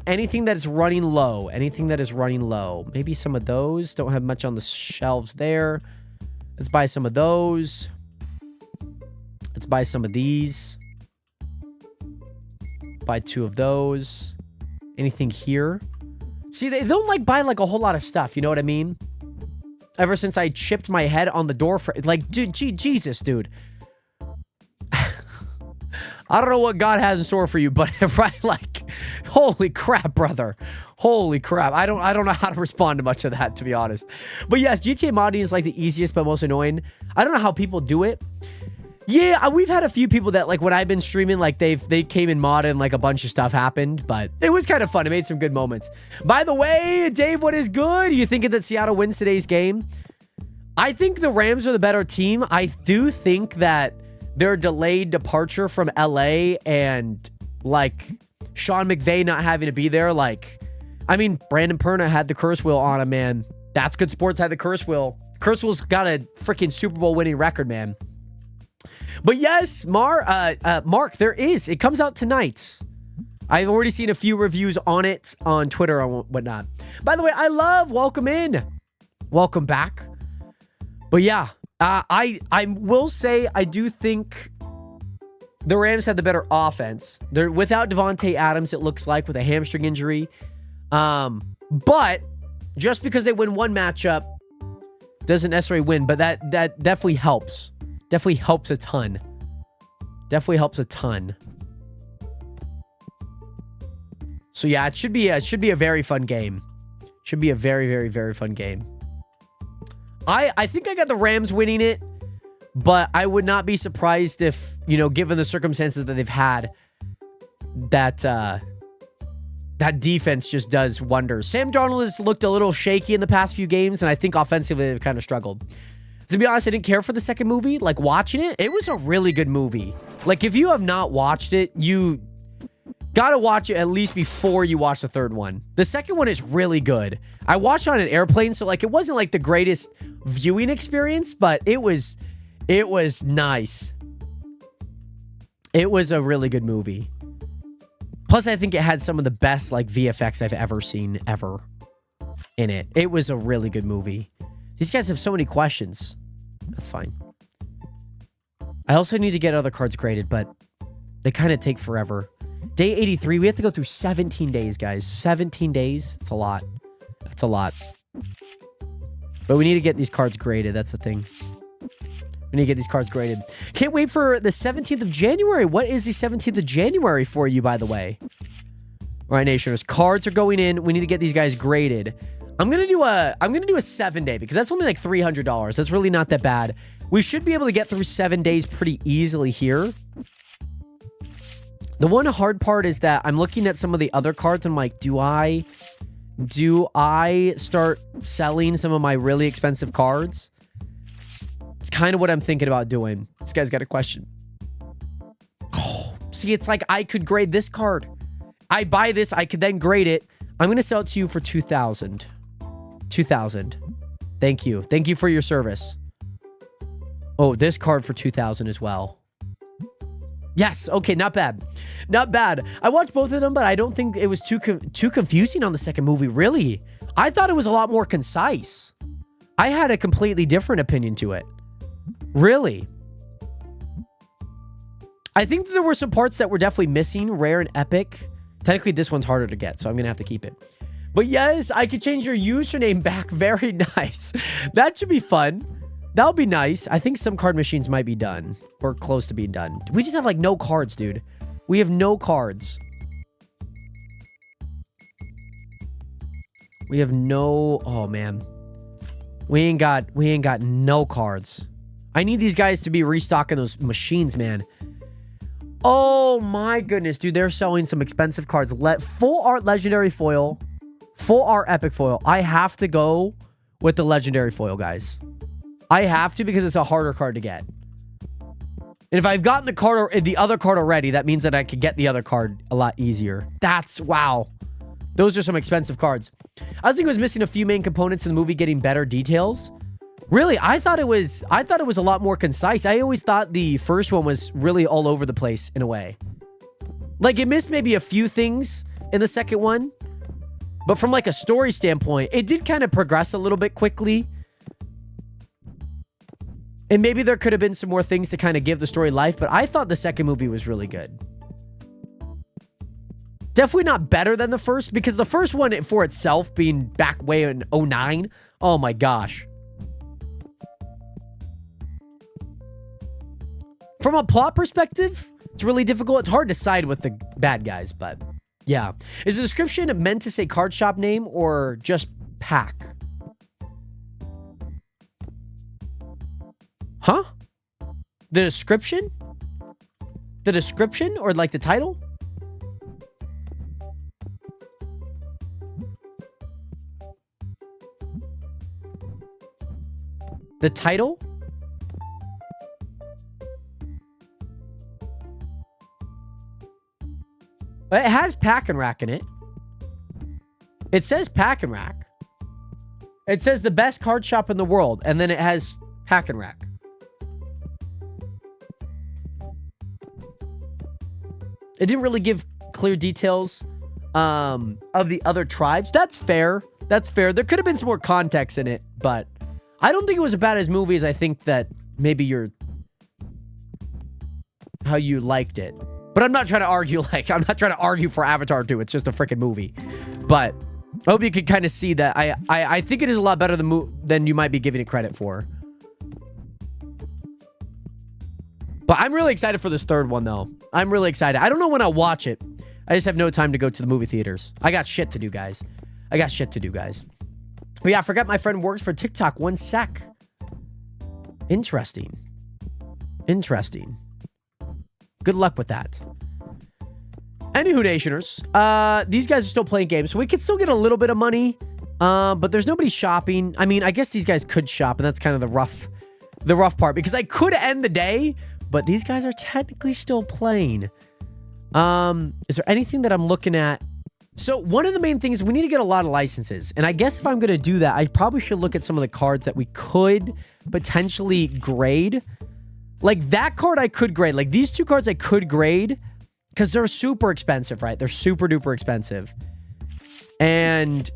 C: Anything that is running low. Anything that is running low. Maybe some of those. Don't have much on the shelves there. Let's buy some of those. Let's buy some of these. Buy 2 of those. Anything here? See, they don't like buy like a whole lot of stuff. You know what I mean? Ever since I chipped my head on the door for... Like, dude, Jesus, dude. I don't know what God has in store for you, but right, like, holy crap, brother. Holy crap. I don't know how to respond to much of that, to be honest. But yes, GTA modding is like the easiest but most annoying. I don't know how people do it. Yeah, we've had a few people that, like, when I've been streaming, like, they came in mod and, like, a bunch of stuff happened, but it was kind of fun. It made some good moments. By the way, Dave, what is good? You thinking that Seattle wins today's game? I think the Rams are the better team. I do think that their delayed departure from LA and, like, Sean McVay not having to be there, like, I mean, Brandon Perna had the curse wheel on him, man. That's Good Sports had the curse wheel. Curse wheel's got a freaking Super Bowl winning record, man. But yes, Mark, there is. It comes out tonight. I've already seen a few reviews on it on Twitter and whatnot. By the way, welcome in. Welcome back. But yeah, I will say I do think the Rams had the better offense. They're without Devontae Adams, it looks like, with a hamstring injury. But just because they win one matchup doesn't necessarily win, but that definitely helps. Definitely helps a ton. Definitely helps a ton. So yeah, it should be a very fun game. Should be a very, very, very fun game. I think I got the Rams winning it, but I would not be surprised if, you know, given the circumstances that they've had, that defense just does wonders. Sam Darnold has looked a little shaky in the past few games, and I think offensively they've kind of struggled. To be honest, I didn't care for the second movie. Like, watching it, it was a really good movie. Like, if you have not watched it, you gotta watch it at least before you watch the third one. The second one is really good. I watched it on an airplane, so, like, it wasn't, like, the greatest viewing experience, but it was nice. It was a really good movie. Plus, I think it had some of the best, like, VFX I've ever seen, ever, in it. It was a really good movie. These guys have so many questions. That's fine. I also need to get other cards graded, but they kind of take forever. Day 83, we have to go through 17 days, guys. 17 days? It's a lot. That's a lot. But we need to get these cards graded. That's the thing. We need to get these cards graded. Can't wait for the 17th of January. What is the 17th of January for you, by the way? All right, Nationers. Cards are going in. We need to get these guys graded. I'm gonna do a 7-day because that's only like $300. That's really not that bad. We should be able to get through 7 days pretty easily here. The one hard part is that I'm looking at some of the other cards. I'm like, do I start selling some of my really expensive cards? It's kind of what I'm thinking about doing. This guy's got a question. Oh, see, it's like I could grade this card. I buy this, I could then grade it. I'm gonna sell it to you for $2,000. 2,000. Thank you. Thank you for your service. Oh, this card for 2,000 as well. Yes. Okay. Not bad. Not bad. I watched both of them, but I don't think it was too confusing on the second movie. Really, I thought it was a lot more concise. I had a completely different opinion to it. Really. I think there were some parts that were definitely missing, rare and epic. Technically, this one's harder to get, so I'm gonna have to keep it. But yes, I could change your username back. Very nice. That should be fun. That'll be nice. I think some card machines might be done. Or close to being done. We just have, like, no cards, dude. We have no cards. We have no... Oh, man. We ain't got no cards. I need these guys to be restocking those machines, man. Oh, my goodness, dude. They're selling some expensive cards. Full art legendary foil. Full art epic foil. I have to go with the legendary foil, guys. I have to because it's a harder card to get. And if I've gotten the other card already, that means that I could get the other card a lot easier. That's... Wow. Those are some expensive cards. I was thinking it was missing a few main components in the movie getting better details. Really, I thought it was a lot more concise. I always thought the first one was really all over the place in a way. Like, it missed maybe a few things in the second one. But from, like, a story standpoint, it did kind of progress a little bit quickly. And maybe there could have been some more things to kind of give the story life, but I thought the second movie was really good. Definitely not better than the first, because the first one for itself being back way in 2009, oh my gosh. From a plot perspective, it's really difficult. It's hard to side with the bad guys, but yeah. Is the description meant to say card shop name or just pack? Huh? The description? The description or like the title? The title? It has Pack and Rack in it. It says Pack and Rack. It says the best card shop in the world, and then it has Pack and Rack. It didn't really give clear details of the other tribes. That's fair. That's fair. There could have been some more context in it, but I don't think it was as bad as movie as I think that maybe how you liked it. But I'm not trying to argue, I'm not trying to argue for Avatar 2. It's just a freaking movie. But I hope you can kind of see that I think it is a lot better than you might be giving it credit for. But I'm really excited for this third one, though. I'm really excited. I don't know when I'll watch it. I just have no time to go to the movie theaters. I got shit to do, guys. But yeah, I forgot my friend works for TikTok. 1 sec. Interesting. Good luck with that. Anywho, Nationers, these guys are still playing games, so we could still get a little bit of money, but there's nobody shopping. I mean, I guess these guys could shop, and that's kind of the rough part, because I could end the day, but these guys are technically still playing. Is there anything that I'm looking at? So one of the main things, we need to get a lot of licenses, and I guess if I'm going to do that, I probably should look at some of the cards that we could potentially grade. Like that card I could grade. Like these 2 cards I could grade because they're super expensive, right? They're super duper expensive. And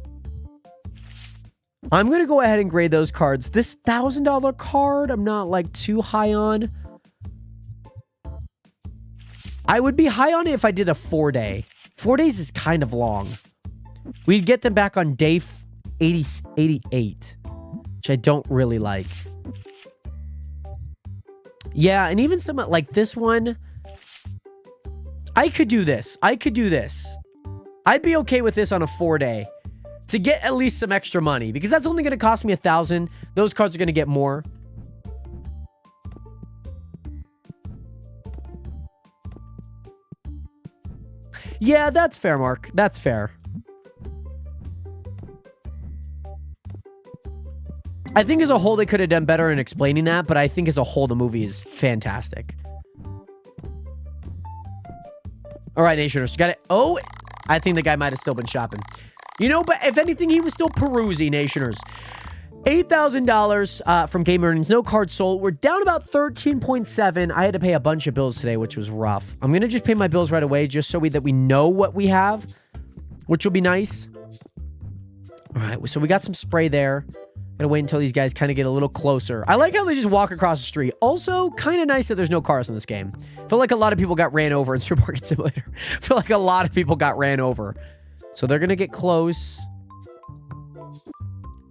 C: I'm going to go ahead and grade those cards. This $1,000 card, I'm not like too high on. I would be high on it if I did a 4-day. 4 days is kind of long. We'd get them back on day 88, which I don't really like. Yeah, and even some like this one, I could do this. I'd be okay with this on a 4-day to get at least some extra money because that's only going to cost me $1,000. Those cards are going to get more. Yeah, that's fair, Mark. That's fair. I think as a whole, they could have done better in explaining that, but I think as a whole, the movie is fantastic. All right, Nationers, got it. Oh, I think the guy might have still been shopping. You know, but if anything, he was still perusing, Nationers. $8,000 from game earnings. No cards sold. We're down about 13.7. I had to pay a bunch of bills today, which was rough. I'm going to just pay my bills right away just so that we know what we have, which will be nice. All right, so we got some spray there. Gotta wait until these guys kind of get a little closer. I like how they just walk across the street. Also, kind of nice that there's no cars in this game. I feel like a lot of people got ran over in Supermarket Simulator. I feel like a lot of people got ran over. So they're gonna get close.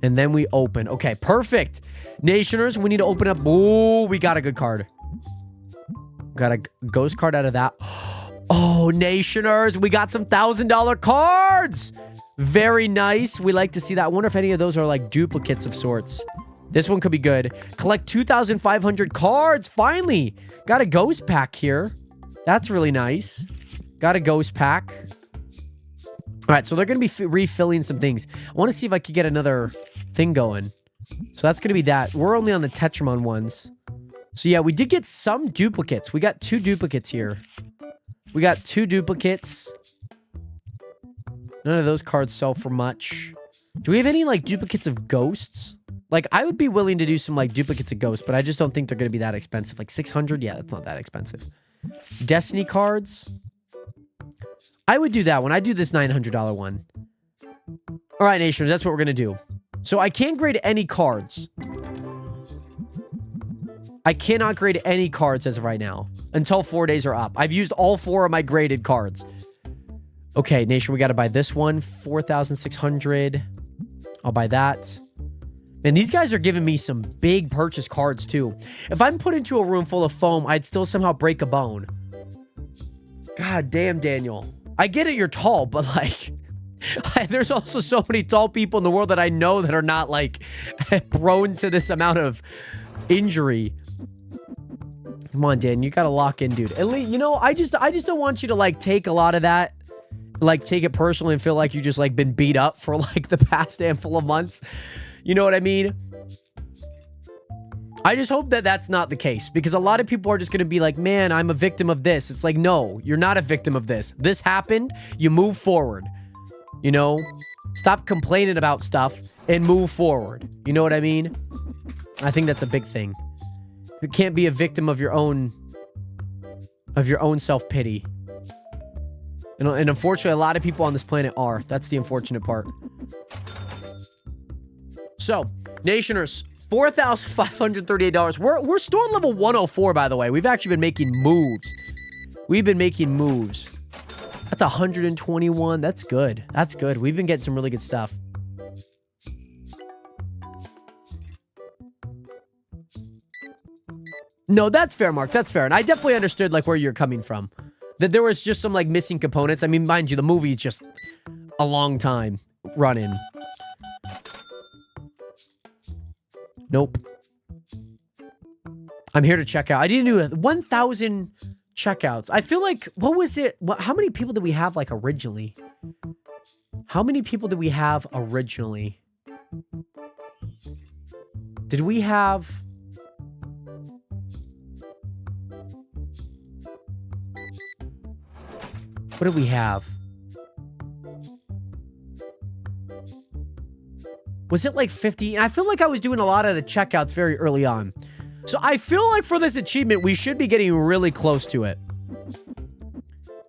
C: And then we open. Okay, perfect. Nationers, we need to open up. Ooh, we got a good card. Got a ghost card out of that. Oh, Nationers, we got some $1,000 cards. Very nice. We like to see that. I wonder if any of those are like duplicates of sorts. This one could be good. Collect 2,500 cards. Finally. Got a ghost pack here. That's really nice. Got a ghost pack. All right, so they're going to be refilling some things. I want to see if I could get another thing going. So that's going to be that. We're only on the Tetramon ones. So yeah, we did get some duplicates. We got 2 duplicates here. We got 2 duplicates. None of those cards sell for much. Do we have any, like, duplicates of ghosts? Like, I would be willing to do some, like, duplicates of ghosts, but I just don't think they're going to be that expensive. Like, 600? Yeah, that's not that expensive. Destiny cards? I would do that one. I'd do this $900 one. All right, Nationers, that's what we're going to do. So I can't grade any cards. I cannot grade any cards as of right now until 4 days are up. I've used all 4 of my graded cards. Okay, Nation, we got to buy this one. 4,600. I'll buy that. And these guys are giving me some big purchase cards, too. If I'm put into a room full of foam, I'd still somehow break a bone. God damn, Daniel. I get it, you're tall, but, like, there's also so many tall people in the world that I know that are not, like, prone to this amount of injury. Come on, Dan. You gotta lock in, dude. At least, you know, I just don't want you to like take a lot of that, like take it personally and feel like you just like been beat up for like the past handful of months. You know what I mean? I just hope that that's not the case, because a lot of people are just gonna be like, man, I'm a victim of this. It's like, no, you're not a victim of this. This happened. You move forward. You know, stop complaining about stuff and move forward. You know what I mean? I think that's a big thing. You can't be a victim of your own self-pity. And unfortunately, a lot of people on this planet are. That's the unfortunate part. So, Nationers, $4,538. We're store level 104, by the way. We've actually been making moves. We've been making moves. That's 121. That's good. That's good. We've been getting some really good stuff. No, that's fair, Mark. That's fair. And I definitely understood, like, where you're coming from. That there was just some, like, missing components. I mean, mind you, the movie is just a long time running. Nope. I'm here to check out. I didn't do 1,000 checkouts. I feel like, what was it? How many people did we have, like, originally? How many people did we have originally? Did we have... What did we have? Was it like 50? I feel like I was doing a lot of the checkouts very early on. So I feel like for this achievement, we should be getting really close to it.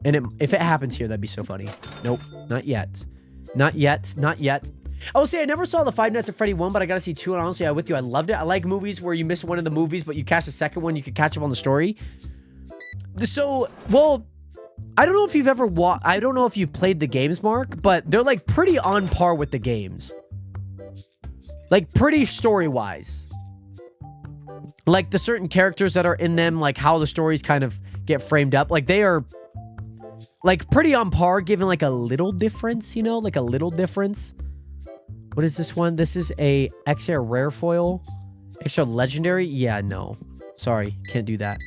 C: And if it happens here, that'd be so funny. Nope, not yet. Not yet, not yet. I will say I never saw the Five Nights at Freddy 1, but I gotta see 2, and honestly, I'm with you. I loved it. I like movies where you miss one of the movies, but you catch the second one, you can catch up on the story. So, well... I don't know if you've ever I don't know if you've played the games, Mark, but they're like pretty on par with the games. Like pretty story-wise. Like the certain characters that are in them, like how the stories kind of get framed up. Like they are like pretty on par, given like a little difference, you know, like a little difference. What is this one? This is a XR rare foil. Extra legendary? Yeah, no. Sorry, can't do that.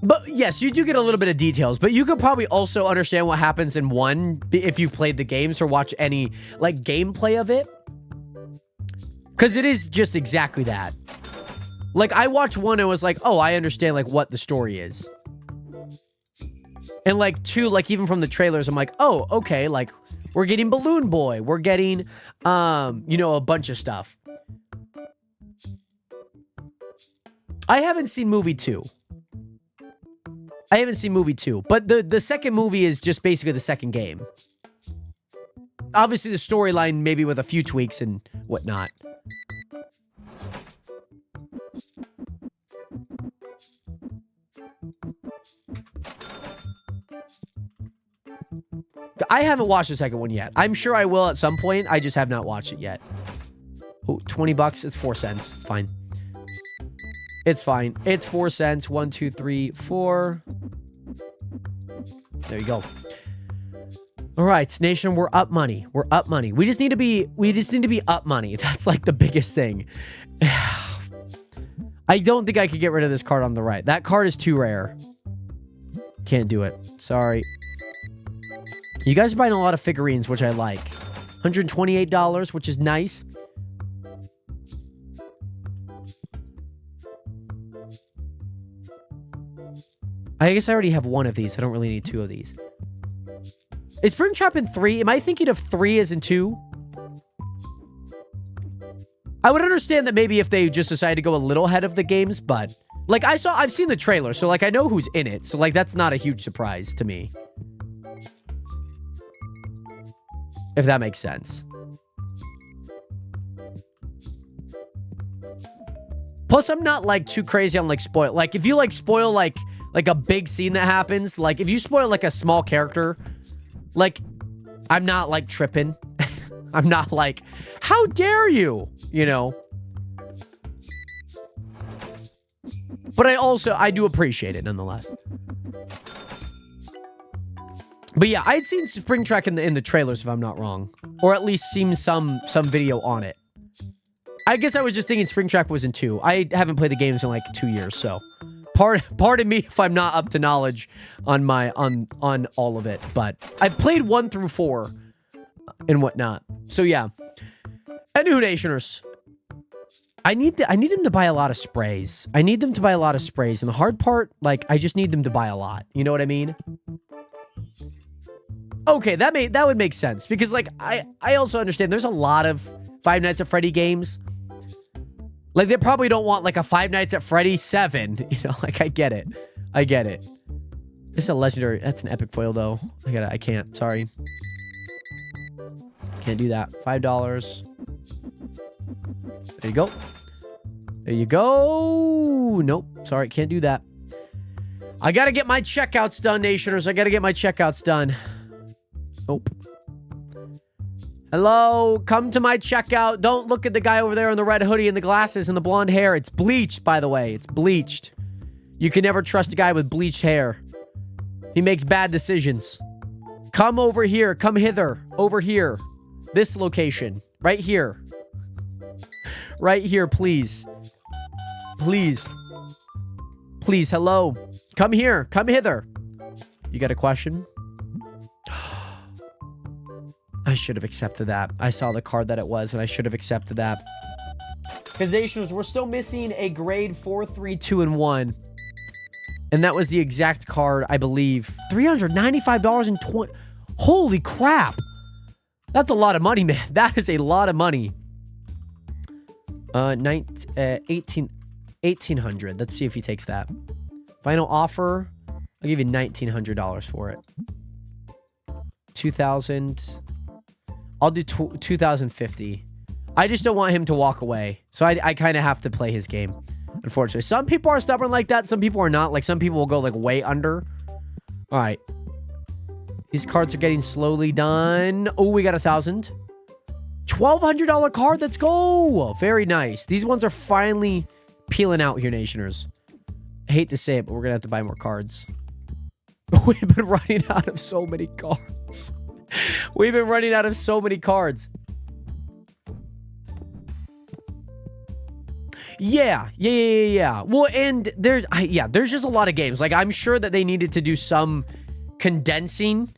C: But yes, you do get a little bit of details, but you could probably also understand what happens in 1 if you played the games or watch any like gameplay of it. Because it is just exactly that. Like I watched 1 and was like, oh, I understand like what the story is. And like 2, like even from the trailers, I'm like, oh, okay, like we're getting Balloon Boy. We're getting, you know, a bunch of stuff. I haven't seen movie 2. I haven't seen movie 2, but the second movie is just basically the second game. Obviously, the storyline maybe with a few tweaks and whatnot. I haven't watched the second one yet. I'm sure I will at some point. I just have not watched it yet. Oh, $20. It's 4 cents. It's fine. It's fine. It's 4 cents. 1, 2, 3, 4. There you go. All right, Nation, we're up money. We're up money. We just need to be up money. That's like the biggest thing. I don't think I could get rid of this card on the right. That card is too rare. Can't do it. Sorry. You guys are buying a lot of figurines, which I like. $128, which is nice. I guess I already have 1 of these. I don't really need 2 of these. Is Springtrap in 3? Am I thinking of 3 as in 2? I would understand that maybe if they just decided to go a little ahead of the games, but like I've seen the trailer, so like I know who's in it. So like that's not a huge surprise to me. If that makes sense. Plus, I'm not like too crazy on like spoil. Like if you like spoil like a big scene that happens, like if you spoil like a small character, like I'm not like tripping. I'm not like, how dare you, you know? But I do appreciate it nonetheless. But yeah, I had seen Springtrap in the trailers if I'm not wrong, or at least seen some video on it. I guess I was just thinking Springtrap was in 2. I haven't played the games in like 2 years, so pardon me if I'm not up to knowledge on on all of it. But I've played 1 through 4 and whatnot. So yeah. Anywho, Nationers, I need them to buy a lot of sprays. I need them to buy a lot of sprays, and the hard part, like, I just need them to buy a lot. You know what I mean? Okay, that would make sense because, like, I also understand there's a lot of Five Nights at Freddy games. Like, they probably don't want like a Five Nights at Freddy 7. You know, like, I get it. This is a legendary. That's an epic foil though. I can't. Sorry. Can't do that. $5. There you go. There you go. Nope. Sorry, can't do that. I gotta get my checkouts done, Nationers. I gotta get my checkouts done. Nope. Hello, come to my checkout. Don't look at the guy over there in the red hoodie and the glasses and the blonde hair. It's bleached, by the way. It's bleached. You can never trust a guy with bleached hair. He makes bad decisions. Come over here. Come hither. Over here. This location. Right here. Right here, please. Please. Please, hello. Come here. Come hither. You got a question? I should have accepted that. I saw the card that it was, and I should have accepted that. Because, Nationers, we're still missing a grade 4, 3, 2, and 1. And that was the exact card, I believe. $395.20. Holy crap. That's a lot of money, man. That is a lot of money. 1800. Let's see if he takes that. Final offer. I'll give you $1,900 for it. 2,000. I'll do 2,050. I just don't want him to walk away. So I kind of have to play his game. Unfortunately. Some people are stubborn like that. Some people are not. Like, some people will go, like, way under. All right. These cards are getting slowly done. Oh, we got 1,000. $1,200 card. Let's go. Very nice. These ones are finally peeling out here, Nationers. I hate to say it, but we're going to have to buy more cards. We've been running out of so many cards. We've been running out of so many cards. Yeah. Well, and there's just a lot of games. Like, I'm sure that they needed to do some condensing.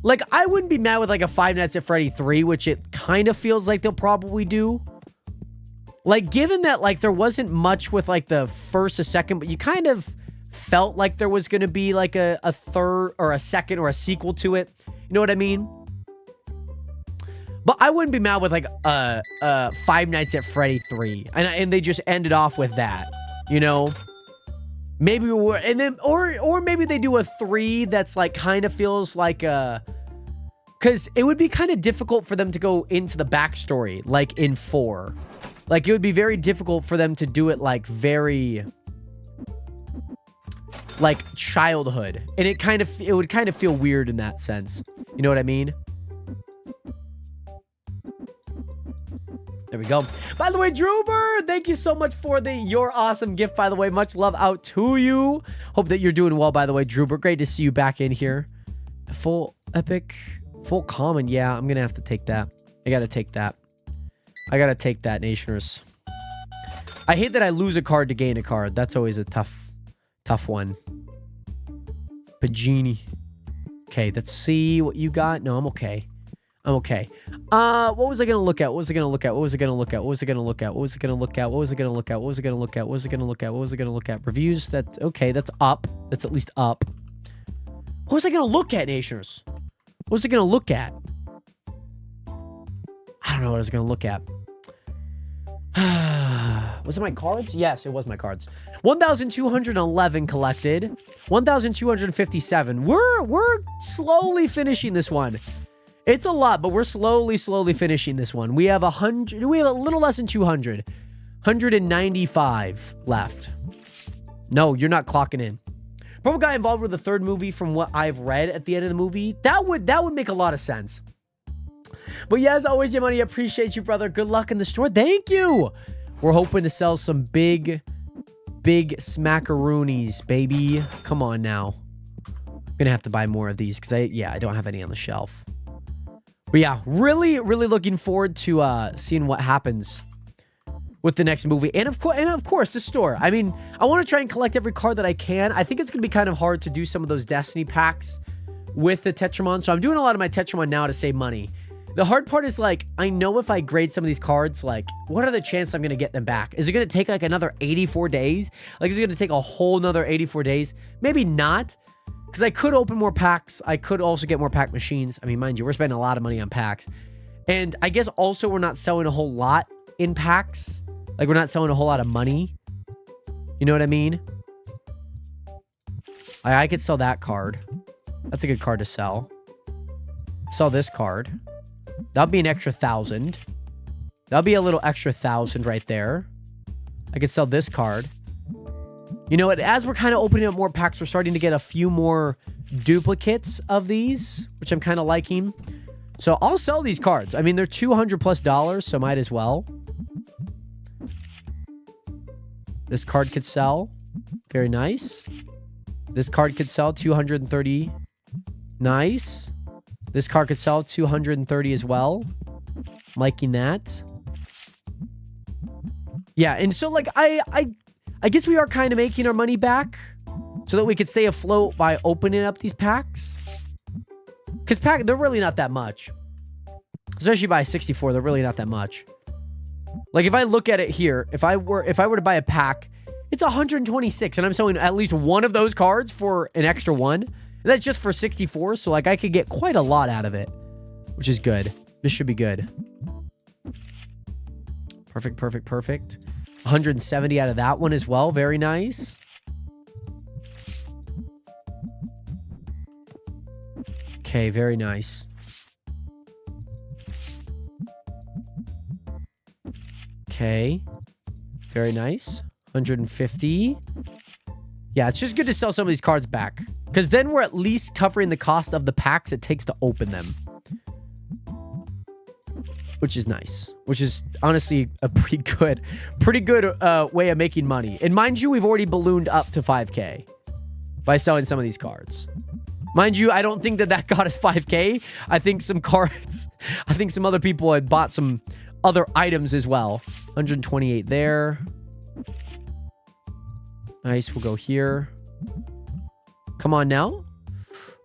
C: Like, I wouldn't be mad with, like, a Five Nights at Freddy 3, which it kind of feels like they'll probably do. Like, given that, like, there wasn't much with, like, the first, a second, but you kind of felt like there was going to be, like, a third or a second or a sequel to it. You know what I mean? But I wouldn't be mad with, like, Five Nights at Freddy 3. And they just ended off with that, you know? Maybe we're, and then, or maybe they do a 3 that's, like, kind of feels like a, because it would be kind of difficult for them to go into the backstory, like, in 4. Like, it would be very difficult for them to do it, like, very, like, childhood. And it would kind of feel weird in that sense. You know what I mean? There we go. By the way, Droober, thank you so much for your awesome gift, by the way. Much love out to you. Hope that you're doing well, by the way, Droober. Great to see you back in here. Full epic, full common. Yeah, I'm going to have to take that. I got to take that. Nationers. I hate that I lose a card to gain a card. That's always a tough one. Pagini. Okay, let's see what you got. No, I'm okay. What was I gonna look at? Reviews, that's okay, that's up. That's at least up. What was I gonna look at, Nationers? What was I gonna look at? I don't know what I was gonna look at. Was it my cards? Yes, it was my cards. 1,211 collected. 1,257. We're slowly finishing this one. It's a lot, but we're slowly finishing this one. We have a little less than 200. 195 left. No, you're not clocking in. Purple guy involved with the third movie from what I've read at the end of the movie. That would make a lot of sense. But yeah, as always, your money, appreciate you, brother. Good luck in the store. Thank you. We're hoping to sell some big smackaroonies, baby. Come on now. I'm gonna have to buy more of these because I don't have any on the shelf. But yeah, really looking forward to seeing what happens with the next movie. And of course, the store. I mean, I want to try and collect every card that I can. I think it's going to be kind of hard to do some of those Destiny packs with the Tetramon. So I'm doing a lot of my Tetramon now to save money. The hard part is, like, I know if I grade some of these cards, like, what are the chances I'm going to get them back? Is it going to take, like, another 84 days? Like, is it going to take a whole nother 84 days? Maybe not. Because I could open more packs. I could also get more pack machines. I mean, mind you, we're spending a lot of money on packs. And I guess also we're not selling a whole lot in packs. Like, we're not selling a whole lot of money. You know what I mean? I could sell that card. That's a good card to sell. Sell this card. That'll be an extra 1,000. That'll be a little extra 1,000 right there. I could sell this card. You know what? As we're kind of opening up more packs, we're starting to get a few more duplicates of these, which I'm kind of liking. So I'll sell these cards. I mean, they're $200+, so might as well. This card could sell. Very nice. This card could sell 230. Nice. This card could sell 230 as well. I'm liking that. Yeah, and so, like, I guess we are kind of making our money back so that we could stay afloat by opening up these packs. Because they're really not that much. Especially by 64, they're really not that much. Like, if I look at it here, if I were to buy a pack, it's 126, and I'm selling at least one of those cards for an extra one. And that's just for 64, so, like, I could get quite a lot out of it, which is good. This should be good. Perfect, perfect, perfect. 170 out of that one as well. Very nice. Okay, very nice. Okay. Very nice. 150. Yeah, it's just good to sell some of these cards back. Because then we're at least covering the cost of the packs it takes to open them. Which is nice. Which is honestly a pretty good way of making money. And mind you, we've already ballooned up to 5K by selling some of these cards. Mind you, I don't think that got us 5K. I think some cards, I think some other people had bought some other items as well. 128 there. Nice, we'll go here. Come on now.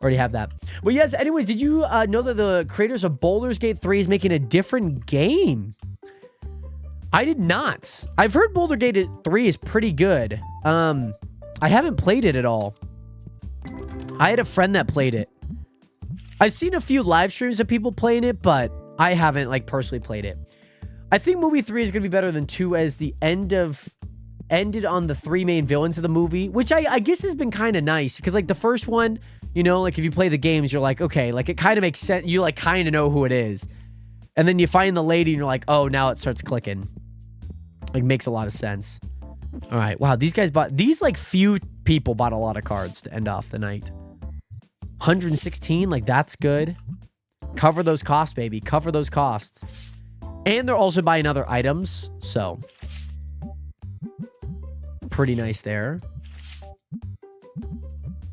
C: Already have that. But yes, anyways, did you know that the creators of Baldur's Gate 3 is making a different game? I did not. I've heard Baldur's Gate 3 is pretty good. I haven't played it at all. I had a friend that played it. I've seen a few live streams of people playing it, but I haven't, like, personally played it. I think movie 3 is going to be better than 2 as the ended on the 3 main villains of the movie, which I guess has been kind of nice because, like, the first one, you know, like, if you play the games, you're like, okay, like, it kind of makes sense. You, like, kind of know who it is. And then you find the lady and you're like, oh, now it starts clicking. Like, makes a lot of sense. All right. Wow. These guys bought, these, like, few people bought a lot of cards to end off the night. 116. Like, that's good. Cover those costs, baby. Cover those costs. And they're also buying other items. So pretty nice there.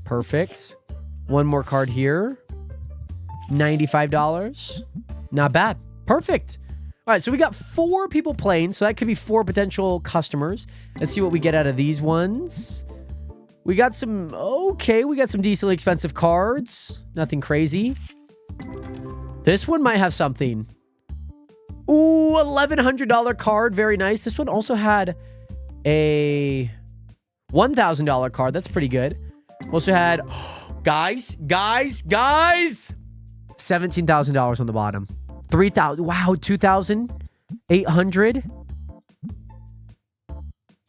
C: Perfect. One more card here. $95. Not bad. Perfect. All right, so we got 4 people playing, so that could be 4 potential customers. Let's see what we get out of these ones. We got some, okay, we got some decently expensive cards. Nothing crazy. This one might have something. Ooh, $1,100 card. Very nice. This one also had a $1,000 card. That's pretty good. Also had, guys, $17,000 on the bottom. 3,000. Wow, 2,800.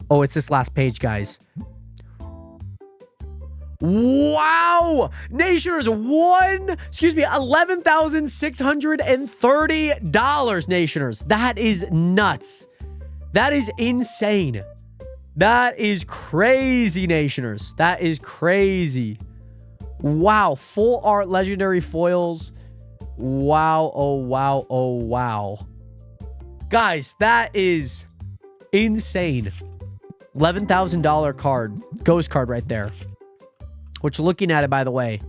C: Oh, it's this last page, guys. Wow! Nationers, $11,630, Nationers. That is nuts. That is insane. That is crazy, Nationers. That is crazy. Wow. Full art legendary foils. Wow. Oh, wow. Oh, wow. Guys, that is insane. $11,000 card. Ghost card right there. Which, looking at it, by the way,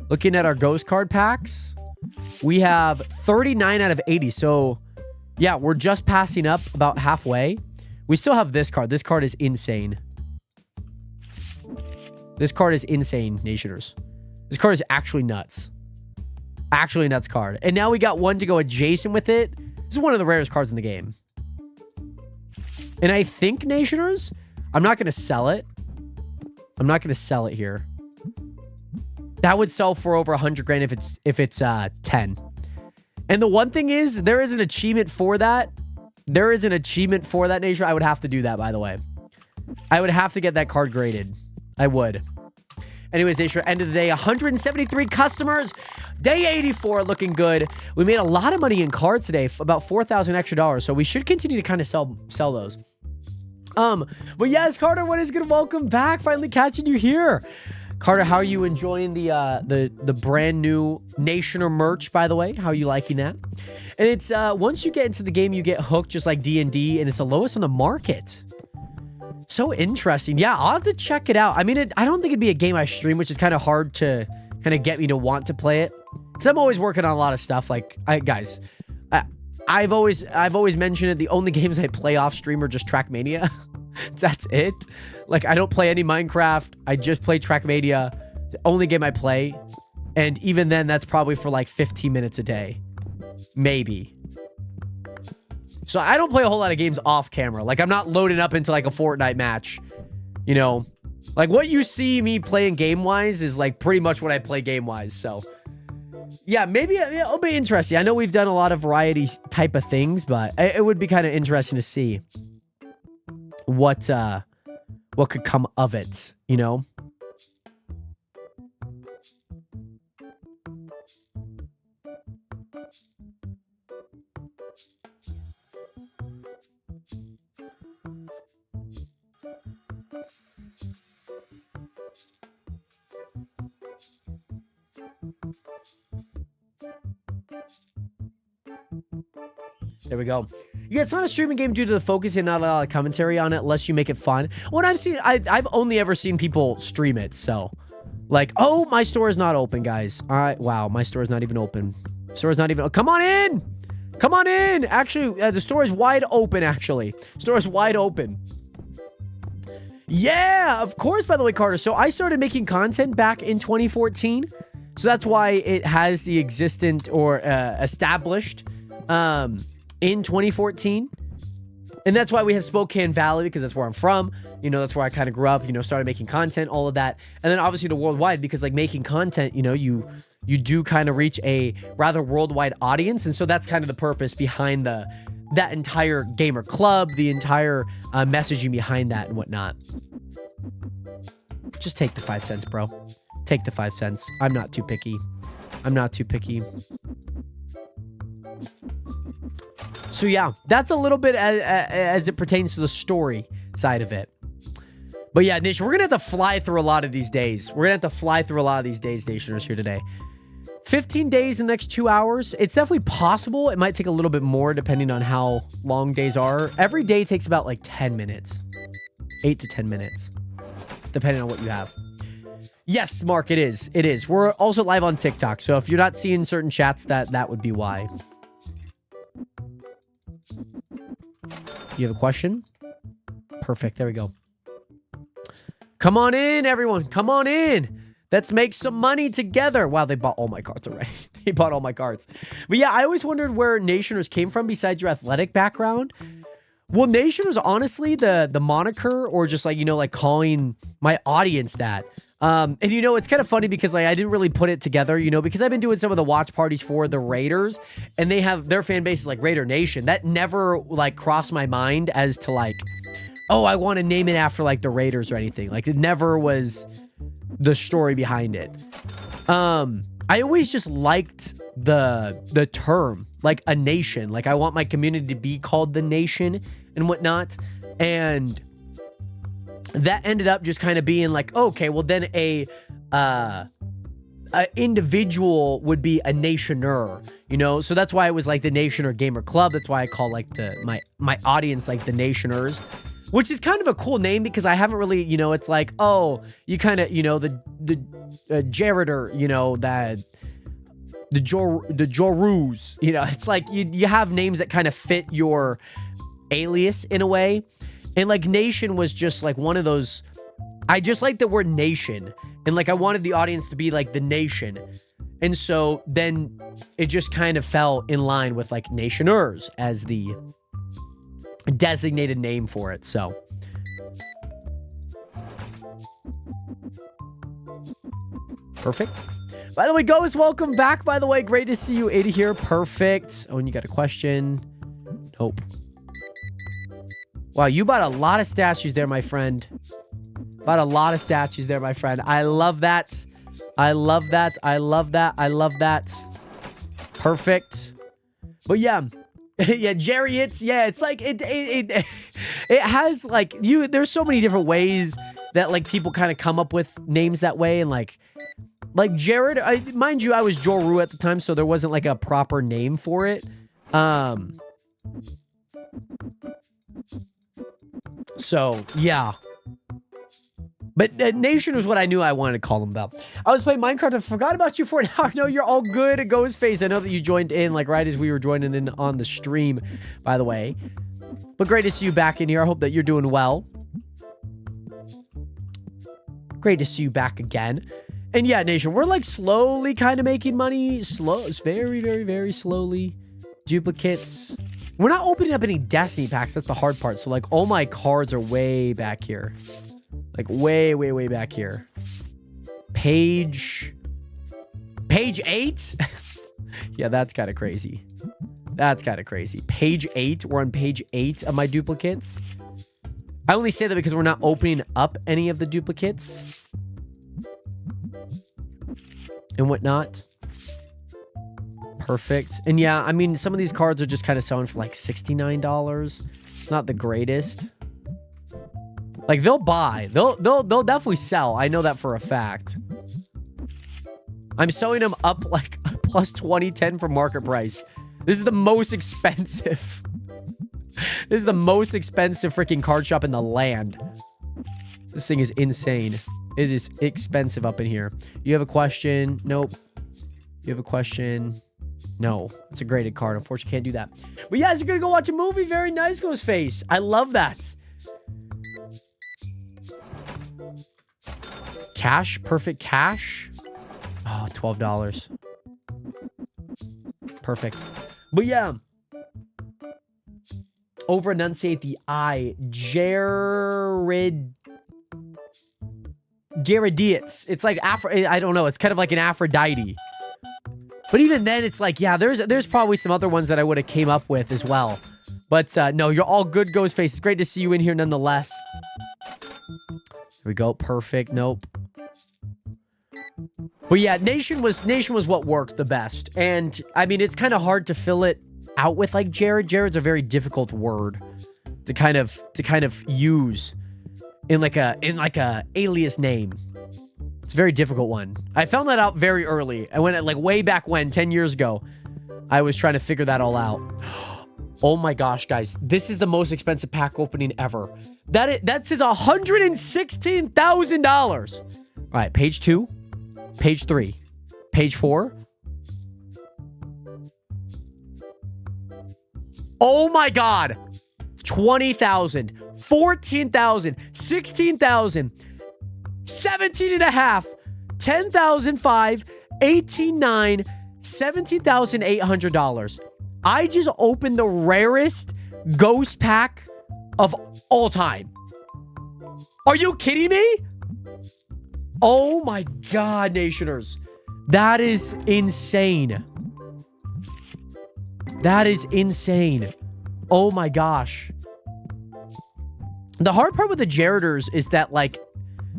C: looking at our ghost card packs, we have 39 out of 80. So, yeah, we're just passing up about halfway. We still have this card. This card is insane. This card is insane, Nationers. This card is actually nuts. Actually nuts card. And now we got one to go adjacent with it. This is one of the rarest cards in the game. And I think, Nationers, I'm not going to sell it. I'm not going to sell it here. That would sell for over 100 grand if it's 10. And the one thing is, there is an achievement for that. There is an achievement for that, Nation. I would have to do that, by the way. I would have to get that card graded. I would. Anyways, Nation, end of the day, 173 customers. Day 84 looking good. We made a lot of money in cards today, about $4,000 extra. So we should continue to kind of sell those. But yes, Carter, what is good? Welcome back. Finally catching you here. Carter, how are you enjoying the brand new Nationer merch, by the way? How are you liking that? And it's once you get into the game, you get hooked just like D&D, and it's the lowest on the market. So interesting. Yeah, I'll have to check it out. I mean, I don't think it'd be a game I stream, which is kind of hard to kind of get me to want to play it. Because I'm always working on a lot of stuff. Like, guys, I've always mentioned it. The only games I play off stream are just Trackmania. That's it. Like, I don't play any Minecraft. I just play Trackmania. The only game I play. And even then, that's probably for like 15 minutes a day. Maybe. So I don't play a whole lot of games off camera. Like, I'm not loading up into like a Fortnite match. You know? Like, what you see me playing game-wise is like pretty much what I play game-wise. So, yeah, maybe it'll be interesting. I know we've done a lot of variety type of things, but it would be kind of interesting to see what could come of it, you know? There we go. Yeah, it's not a streaming game due to the focus and not a lot of commentary on it unless you make it fun. What I've seen, I've only ever seen people stream it, so. Like, oh, my store is not open, guys. All right, wow, my store is not even open. Store is not even, come on in! Come on in! Actually, the store is wide open, actually. Store is wide open. Yeah, of course, by the way, Carter. So I started making content back in 2014. So that's why it has the existent or established in 2014. And that's why we have Spokane Valley, because that's where I'm from. You know, that's where I kind of grew up, you know, started making content, all of that. And then obviously the worldwide, because like making content, you know, you do kind of reach a rather worldwide audience. And so that's kind of the purpose behind that entire gamer club, the entire messaging behind that and whatnot. Just take the 5 cents, bro. Take the 5 cents. I'm not too picky. I'm not too picky. So yeah, that's a little bit as it pertains to the story side of it. But yeah, Nation, we're going to have to fly through a lot of these days. We're going to have to fly through a lot of these days, Nationers, here today. 15 days in the next 2 hours. It's definitely possible. It might take a little bit more depending on how long days are. Every day takes about like 10 minutes. 8 to 10 minutes. Depending on what you have. Yes, Mark, it is. It is. We're also live on TikTok. So if you're not seeing certain chats, that would be why. You have a question? Perfect. There we go. Come on in, everyone. Come on in. Let's make some money together. Wow, they bought all my cards already. They bought all my cards. But yeah, I always wondered where Nationers came from besides your athletic background. Well, Nationers, honestly, the moniker or just like, you know, like calling my audience that. And you know, it's kind of funny because like I didn't really put it together, you know, because I've been doing some of the watch parties for the Raiders and they have their fan base is like Raider Nation. That never like crossed my mind as to like, oh, I want to name it after like the Raiders or anything. Like it never was the story behind it. I always just liked the term like a nation. Like I want my community to be called the nation and whatnot. And that ended up just kind of being like, okay, well then a individual would be a nationer, you know? So that's why it was like the Nationer Gamer Club. That's why I call like my audience like the Nationers, which is kind of a cool name because I haven't really, you know, it's like, oh, you kind of, you know, the Jarider, you know, the Jorus, you know, it's like you have names that kind of fit your alias in a way. And like nation was just like one of those. I just like the word nation. And like I wanted the audience to be like the nation. And so then it just kind of fell in line with like nationers as the designated name for it. So perfect. By the way, Ghost, welcome back. By the way, great to see you. 80 here. Perfect. Oh, and you got a question? Nope. Wow, you bought a lot of statues there, my friend. Bought a lot of statues there, my friend. I love that. I love that. I love that. I love that. Perfect. But yeah. Yeah, Jerry, it's like it has like there's so many different ways that like people kind of come up with names that way, and like Jared, mind you, I was Joru at the time, so there wasn't like a proper name for it. So yeah. But Nation was what I knew I wanted to call him about. I was playing Minecraft and forgot about you for an hour. No, you're all good. Ghostface, I know that you joined in like right as we were joining in on the stream, by the way. But great to see you back in here. I hope that you're doing well. Great to see you back again. And yeah, Nation, we're like slowly kind of making money. It's very, very, very slowly. Duplicates. We're not opening up any Destiny packs. That's the hard part. So like all my cards are way back here. Like way, way, way back here. Page 8? Yeah, that's kind of crazy. That's kind of crazy. Page 8. We're on page 8 of my duplicates. I only say that because we're not opening up any of the duplicates and whatnot. Perfect. And yeah, I mean, some of these cards are just kind of selling for like $69. It's not the greatest. Like they'll buy, they'll definitely sell. I know that for a fact. I'm selling them up like plus 2010 for market price. This is the most expensive. This is the most expensive freaking card shop in the land. This thing is insane. It is expensive up in here. You have a question? Nope. You have a question? No. It's a graded card. Unfortunately, can't do that. But yeah, you're gonna go watch a movie. Very nice, Ghostface. I love that. Cash? Perfect cash? Oh, $12. Perfect. But yeah. Over enunciate the I. Jaredites. It's like I don't know. It's kind of like an Aphrodite. But even then, it's like, yeah, there's probably some other ones that I would have came up with as well. But no, you're all good, Ghostface. It's great to see you in here nonetheless. Here we go. Perfect. Nope. But yeah, Nation was what worked the best. And I mean, it's kind of hard to fill it out with like Jared. Jared's a very difficult word to kind of use in like a alias name. It's a very difficult one. I found that out very early. I went like way back when, 10 years ago. I was trying to figure that all out. Oh my gosh, guys. This is the most expensive pack opening ever. That says $116,000. All right, page 2, page 3, page 4. Oh my God. 20,000, 14,000, 16,000, 17.5, 10,005, 18,9, $17,800. I just opened the rarest ghost pack of all time. Are you kidding me? Oh my God, Nationers. That is insane. That is insane. Oh my gosh. The hard part with the Jareders is that like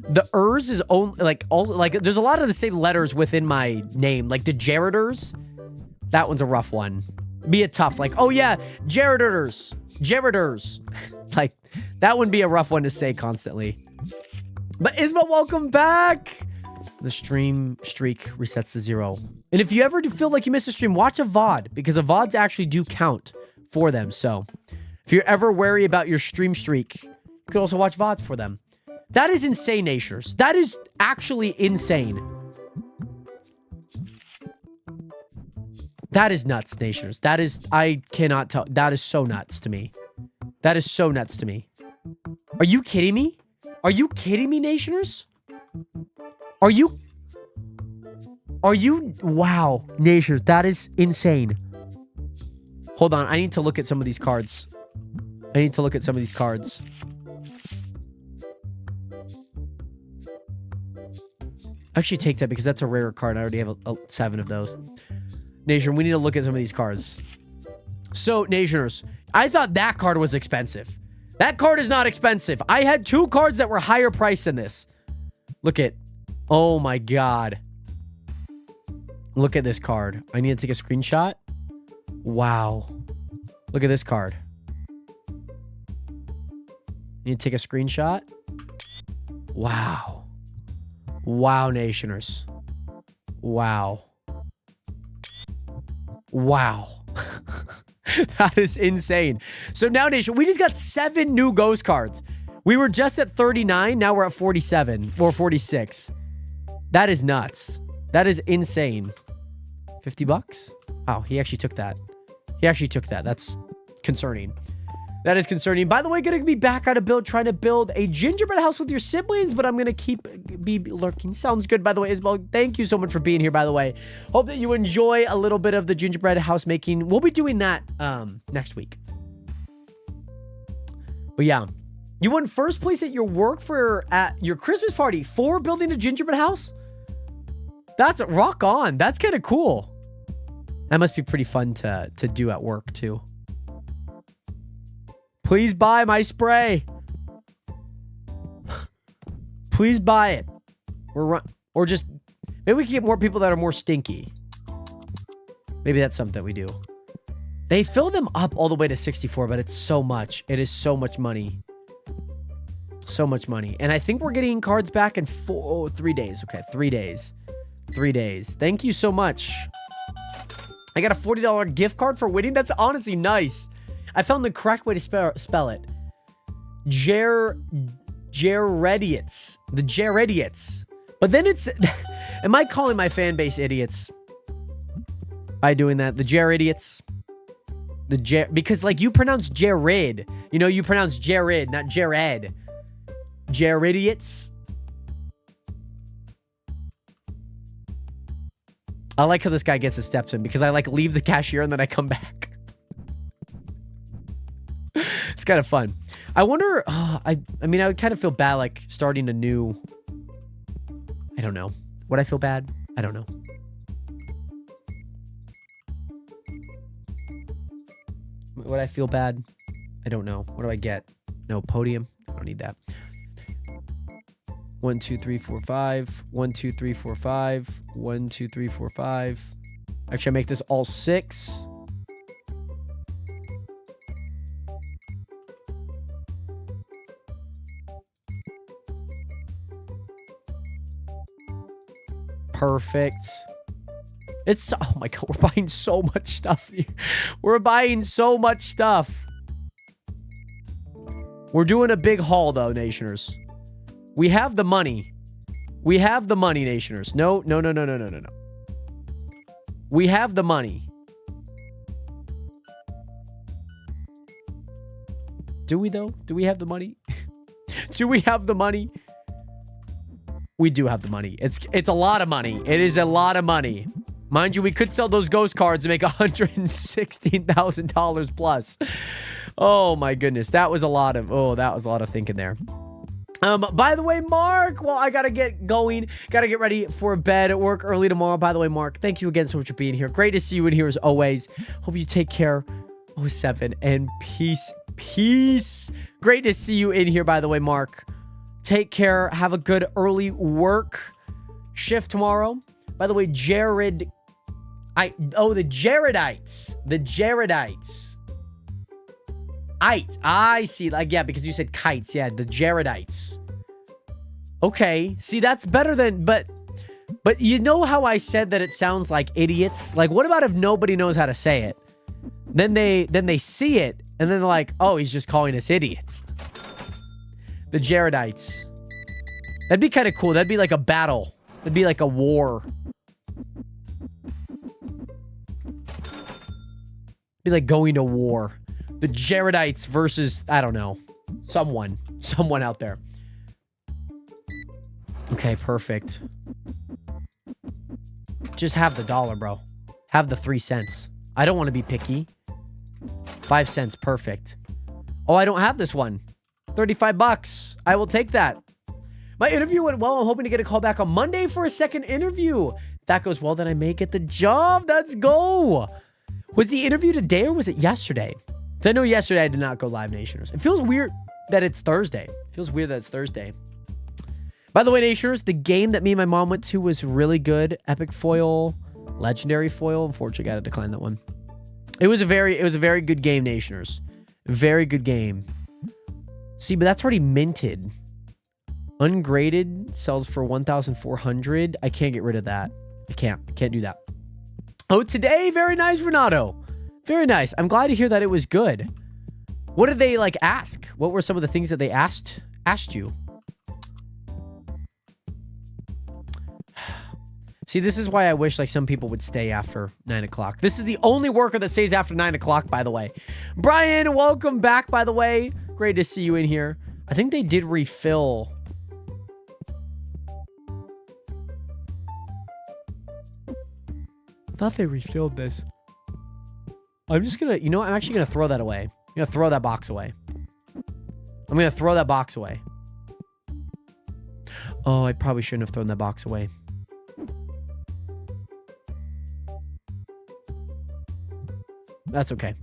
C: the ers is only like also like there's a lot of the same letters within my name. Like the Jareders, that one's a rough one. Be a tough like, oh yeah, Jareders. Like that would be a rough one to say constantly. But Isma, welcome back. The stream streak resets to 0. And if you ever do feel like you missed a stream, watch a VOD because the VODs actually do count for them. So if you're ever wary about your stream streak, you could also watch VODs for them. That is insane, Nashers. That is actually insane. That is nuts, Nashers. That is, I cannot tell. That is so nuts to me. That is so nuts to me. Are you kidding me? Are you kidding me, Nationers? Are you... Wow, Nationers, that is insane. Hold on, I need to look at some of these cards. Actually, take that because that's a rare card. I already have 7 of those. Nation, we need to look at some of these cards. So, Nationers, I thought that card was expensive. That card is not expensive. I had 2 cards that were higher priced than this. Look at... Oh, my God. Look at this card. I need to take a screenshot. Wow. Look at this card. Need to take a screenshot. Wow. Wow, Nationers. Wow. Wow. That is insane. So now, Nation, we just got 7 new ghost cards. We were just at 39. Now we're at 47 or 46. That is nuts. That is insane. 50 bucks? Oh, he actually took that. That's concerning. That is concerning. By the way, gonna be back on a build, trying to build a gingerbread house with your siblings, but I'm gonna be lurking. Sounds good, by the way, Isabel. Thank you so much for being here, by the way. Hope that you enjoy a little bit of the gingerbread house making. We'll be doing that next week. But yeah, you won first place at your work at your Christmas party for building a gingerbread house? That's rock on. That's kind of cool. That must be pretty fun to do at work too. Please buy my spray. Please buy it. Or just maybe we can get more people that are more stinky. Maybe that's something that we do. They fill them up all the way to 64, but it's so much. It is so much money. So much money. And I think we're getting cards back in 3 days. Okay, 3 days. 3 days. Thank you so much. I got a $40 gift card for winning. That's honestly nice. I found the correct way to spell it. Jarediots. The Jarediots. But then it's... Am I calling my fan base idiots by doing that? The Jarediots. Because, like, you pronounce Jared. You know, you pronounce Jared, not Jared. Jarediots. I like how this guy gets his steps in because I, like, leave the cashier and then I come back. It's kind of fun. I wonder, I mean, I would kind of feel bad, like, starting a new... I don't know. Would I feel bad? I don't know. Would I feel bad? I don't know. What do I get? No, podium. I don't need that. 1, 2, 3, 4, 5. 1, 2, 3, 4, 5. 1, 2, 3, 4, 5. Actually, I make this all 6. Perfect. It's... Oh my god, we're buying so much stuff here. We're buying so much stuff. We're doing a big haul, though, Nationers. We have the money. We have the money, Nationers. No. We have the money. Do we, though? Do we have the money? Do we have the money? We do have the money. It's a lot of money. It is a lot of money. Mind you, we could sell those ghost cards and make $116,000 plus. Oh my goodness. That was a lot of thinking there. By the way, Mark, well, I gotta get going. Gotta get ready for bed at work early tomorrow. By the way, Mark, thank you again so much for being here. Great to see you in here as always. Hope you take care. 07 and peace. Great to see you in here, by the way, Mark. Take care. Have a good early work shift tomorrow. By the way, the Jaredites. The Jaredites. I see. Like, yeah, because you said kites. Yeah, the Jaredites. Okay. See, that's better than... But you know how I said that it sounds like idiots? Like, what about if nobody knows how to say it? Then they see it, and then they're like, oh, he's just calling us idiots. The Jaredites. That'd be kind of cool. That'd be like a battle. That'd be like a war. Be like going to war. The Jaredites versus, I don't know, someone. Someone out there. Okay, perfect. Just have the dollar, bro. Have the 3 cents. I don't want to be picky. 5 cents, perfect. Oh, I don't have this one. 35 bucks. I will take that. My interview went well. I'm hoping to get a call back on Monday for a second interview. If that goes well, then I may get the job. Let's go. Was the interview today or was it yesterday? Because I know yesterday I did not go live, Nationers. It feels weird that it's Thursday. It feels weird that it's Thursday. By the way, Nationers, the game that me and my mom went to was really good. Epic foil, legendary foil. Unfortunately, I got to decline that one. It was a very good game, Nationers. Very good game. See, but that's already minted. Ungraded sells for 1,400. I can't get rid of that. I can't do that. Oh, today, very nice, Renato. Very nice. I'm glad to hear that it was good. What did they like ask? What were some of the things that they asked you? See, this is why I wish like some people would stay after 9 o'clock. This is the only worker that stays after 9 o'clock, by the way. Brian, welcome back, by the way. Great to see you in here. I think they did refill. I thought they refilled this. I'm just gonna, you know what? I'm actually gonna throw that away. I'm gonna throw that box away. I'm gonna throw that box away. Oh, I probably shouldn't have thrown that box away. That's okay.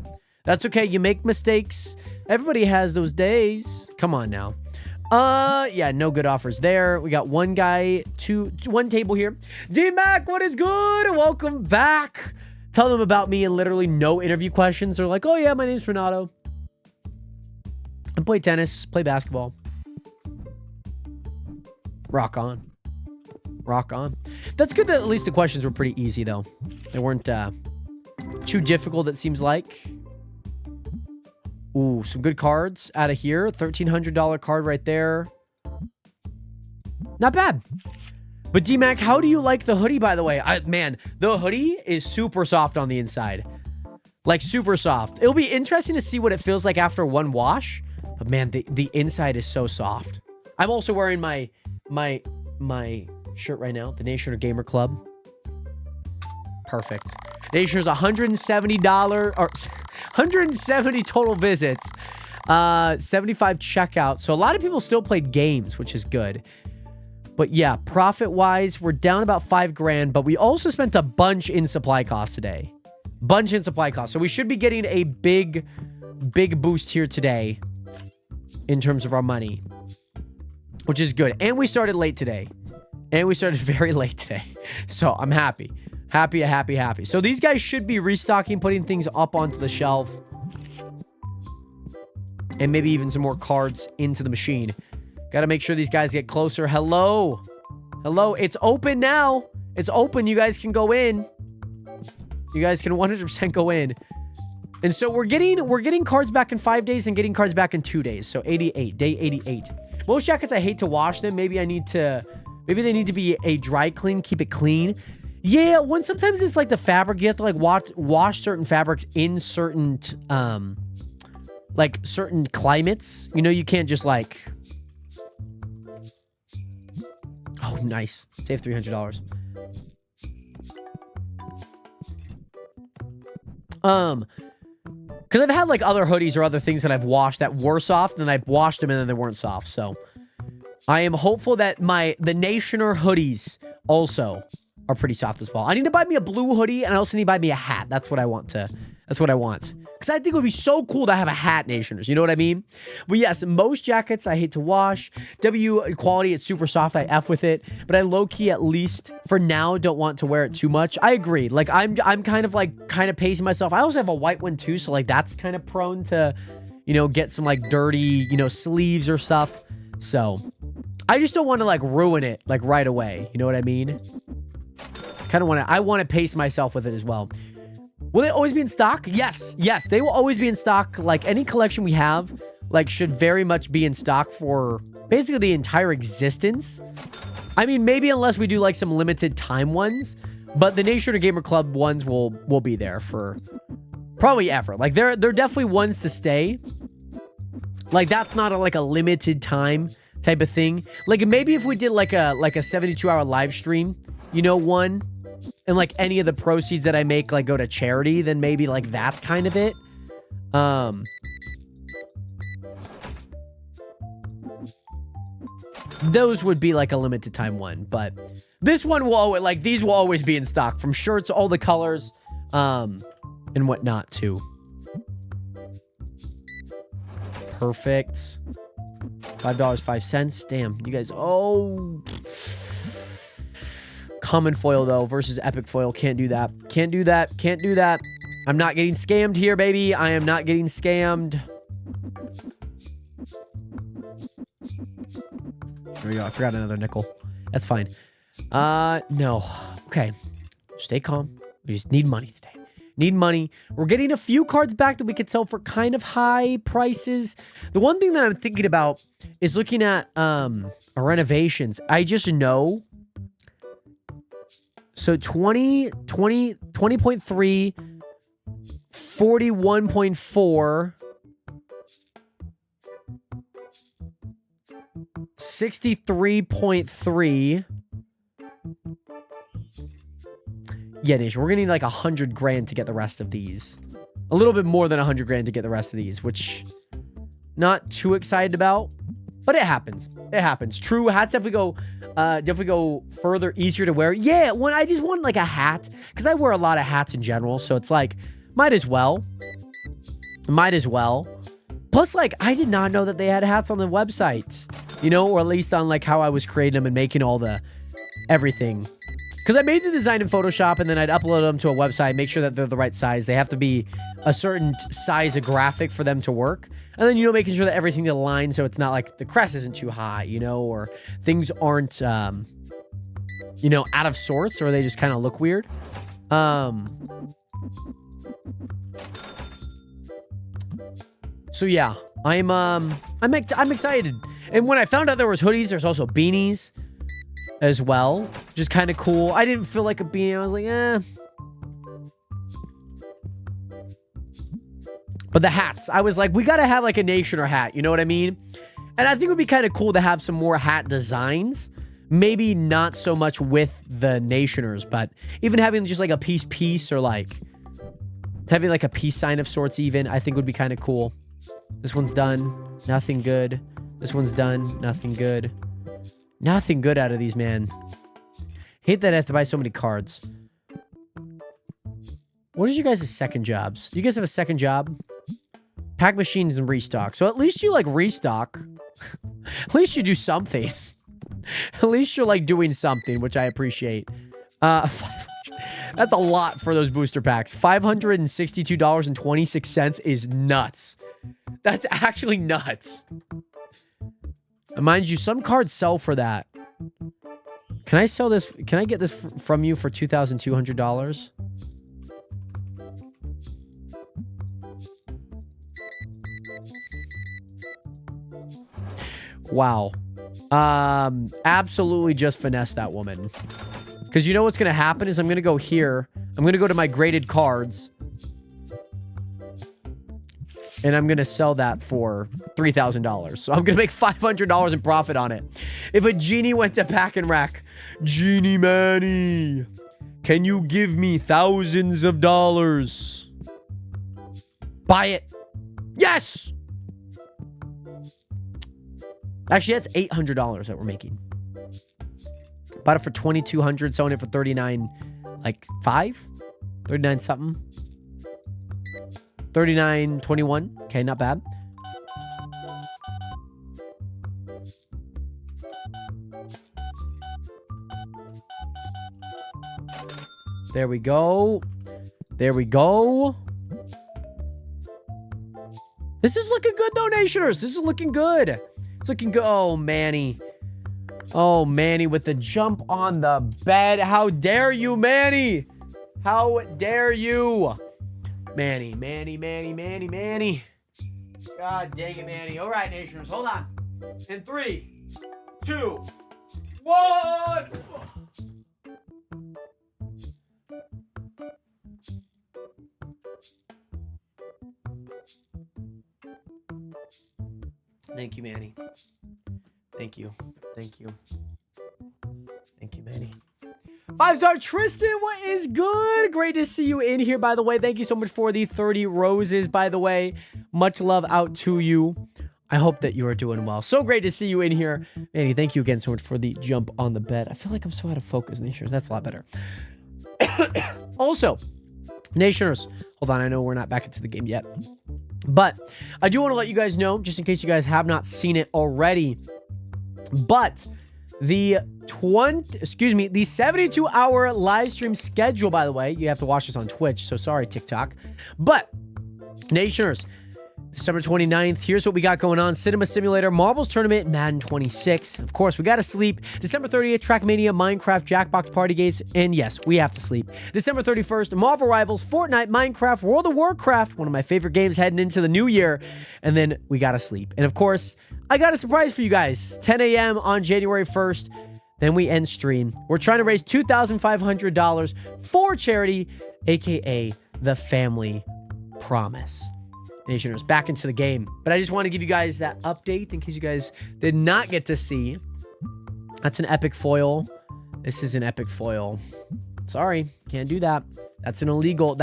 C: That's okay. You make mistakes. Everybody has those days. Come on now. Yeah, no good offers there. We got one guy, one table here. D-Mac, what is good? Welcome back. Tell them about me and literally no interview questions. They're like, oh yeah, my name's Renato. I play tennis, play basketball. Rock on. Rock on. That's good that at least the questions were pretty easy though. They weren't too difficult, it seems like. Ooh, some good cards out of here. $1,300 card right there. Not bad. But D-Mac, how do you like the hoodie, by the way? Man, the hoodie is super soft on the inside. Like, super soft. It'll be interesting to see what it feels like after one wash. But man, the inside is so soft. I'm also wearing my shirt right now. The Nationer Gamer Club. Perfect. Nationer's $170 or 170 total visits. 75 checkout. So a lot of people still played games, which is good. But yeah, profit-wise, we're down about $5,000, but we also spent a bunch in supply costs today. Bunch in supply costs. So we should be getting a big boost here today in terms of our money, which is good. And we started late today. And we started very late today. So I'm happy. Happy. So these guys should be restocking, putting things up onto the shelf. And maybe even some more cards into the machine. Got to make sure these guys get closer. Hello. It's open now. It's open. You guys can go in. You guys can 100% go in. And so we're getting cards back in 5 days and getting cards back in 2 days. So 88, day 88. Most jackets, I hate to wash them. Maybe they need to be a dry clean, keep it clean. Yeah, when sometimes it's like the fabric, you have to like wash certain fabrics in certain like certain climates. You know, you can't just like. Oh, nice. Save $300. Because I've had like other hoodies or other things that I've washed that were soft, and I've washed them and then they weren't soft. So I am hopeful that the Nationer hoodies also are pretty soft as well. I need to buy me a blue hoodie, and I also need to buy me a hat. That's what I want. Because I think it would be so cool to have a hat, Nationers. You know what I mean? But yes, most jackets I hate to wash. W quality, it's super soft. I F with it. But I low-key, at least for now, don't want to wear it too much. I agree. Like, I'm kind of pacing myself. I also have a white one, too. So, like, that's kind of prone to, you know, get some, like, dirty, you know, sleeves or stuff. So, I just don't want to, like, ruin it, like, right away. You know what I mean? I want to pace myself with it as well. Will they always be in stock? Yes, they will always be in stock. Like any collection we have, like should very much be in stock for basically the entire existence. I mean, maybe unless we do like some limited time ones, but the Nationer Gamer Club ones will be there for probably ever. Like they're definitely ones to stay. Like, that's not like a limited time type of thing. Like, maybe if we did like a 72-hour live stream, you know, one, and like any of the proceeds that I make like go to charity, then maybe like that's kind of it. Those would be like a limited time one, but this one will always, like, these will always be in stock, from shirts, all the colors, and whatnot too. Perfect. $5.05. Damn, you guys. Oh, common foil though versus epic foil. Can't do that. Can't do that. Can't do that. I'm not getting scammed here, baby. I am not getting scammed. There we go. I forgot another nickel. That's fine. No. Okay. Stay calm. We just need money today. Need money. We're getting a few cards back that we could sell for kind of high prices. The one thing that I'm thinking about is looking at renovations. I just know. So 20.3, 41.4, 63.3. Yeah, Nation, we're gonna need like 100 grand to get the rest of these. A little bit more than 100 grand to get the rest of these, which not too excited about, but it happens. It happens. True, hats definitely go further, easier to wear. Yeah, when I just want like a hat, because I wear a lot of hats in general, so it's like, might as well. Might as well. Plus, like, I did not know that they had hats on the website, you know, or at least on like how I was creating them and making all the everything. Because I made the design in Photoshop and then I'd upload them to a website, make sure that they're the right size. They have to be a certain size of graphic for them to work. And then, you know, making sure that everything aligns so it's not like the crest isn't too high, you know, or things aren't, you know, out of sorts, or they just kind of look weird. So yeah, I'm excited. And when I found out there was hoodies, there's also beanies as well. Just kind of cool. I didn't feel like a beanie. I was like, eh. But the hats, I was like, we gotta have like a Nationer hat, you know what I mean? And I think it would be kind of cool to have some more hat designs. Maybe not so much with the Nationers, but even having just like a peace, or like having like a peace sign of sorts even, I think would be kind of cool. This one's done. Nothing good. This one's done. Nothing good. Nothing good out of these, man. Hate that I have to buy so many cards. What is you guys' second jobs? Do you guys have a second job? Pack machines and restock. So at least you like restock. At least you do something. At least you're like doing something, which I appreciate. 500. That's a lot for those booster packs. $562.26 is nuts. That's actually nuts. And mind you, some cards sell for that. Can I sell this? Can I get this from you for $2,200? Wow. Absolutely just finesse that woman. Because you know what's going to happen is I'm going to go here. I'm going to go to my graded cards. And I'm going to sell that for $3,000. So I'm going to make $500 in profit on it. If a genie went to Pack and Rack, Genie Manny, can you give me thousands of dollars? Buy it. Yes! Actually, that's $800 that we're making. Bought it for $2,200, selling it for $39, like 39 something. 39.21. Okay, not bad. There we go. There we go. This is looking good, though, Nationers. This is looking good. It's looking good. Oh, Manny. Oh, Manny with the jump on the bed. How dare you, Manny? How dare you? Manny. God dang it, Manny. All right, Nationers, hold on. In 3, 2, 1. Thank you, Manny. Thank you. Thank you. Thank you, Manny. 5-star Tristan, what is good? Great to see you in here, by the way. Thank you so much for the 30 roses, by the way. Much love out to you. I hope that you are doing well. So great to see you in here. Manny, thank you again so much for the jump on the bed. I feel like I'm so out of focus, Nationers. That's a lot better. Also, Nationers, hold on. I know we're not back into the game yet. But I do want to let you guys know, just in case you guys have not seen it already, but the 72-hour live stream schedule, by the way, you have to watch this on Twitch, so sorry, TikTok. But, Nationers, December 29th, here's what we got going on. Cinema Simulator, Marbles Tournament, Madden 26. Of course, we got to sleep. December 30th, Trackmania, Minecraft, Jackbox Party Games, and yes, we have to sleep. December 31st, Marvel Rivals, Fortnite, Minecraft, World of Warcraft, one of my favorite games heading into the new year, and then we got to sleep. And of course, I got a surprise for you guys. 10 a.m. on January 1st, then we end stream. We're trying to raise $2,500 for charity, aka the Family Promise. Nationers, back into the game. But I just want to give you guys that update in case you guys did not get to see. That's an epic foil. This is an epic foil. Sorry, can't do that. That's an illegal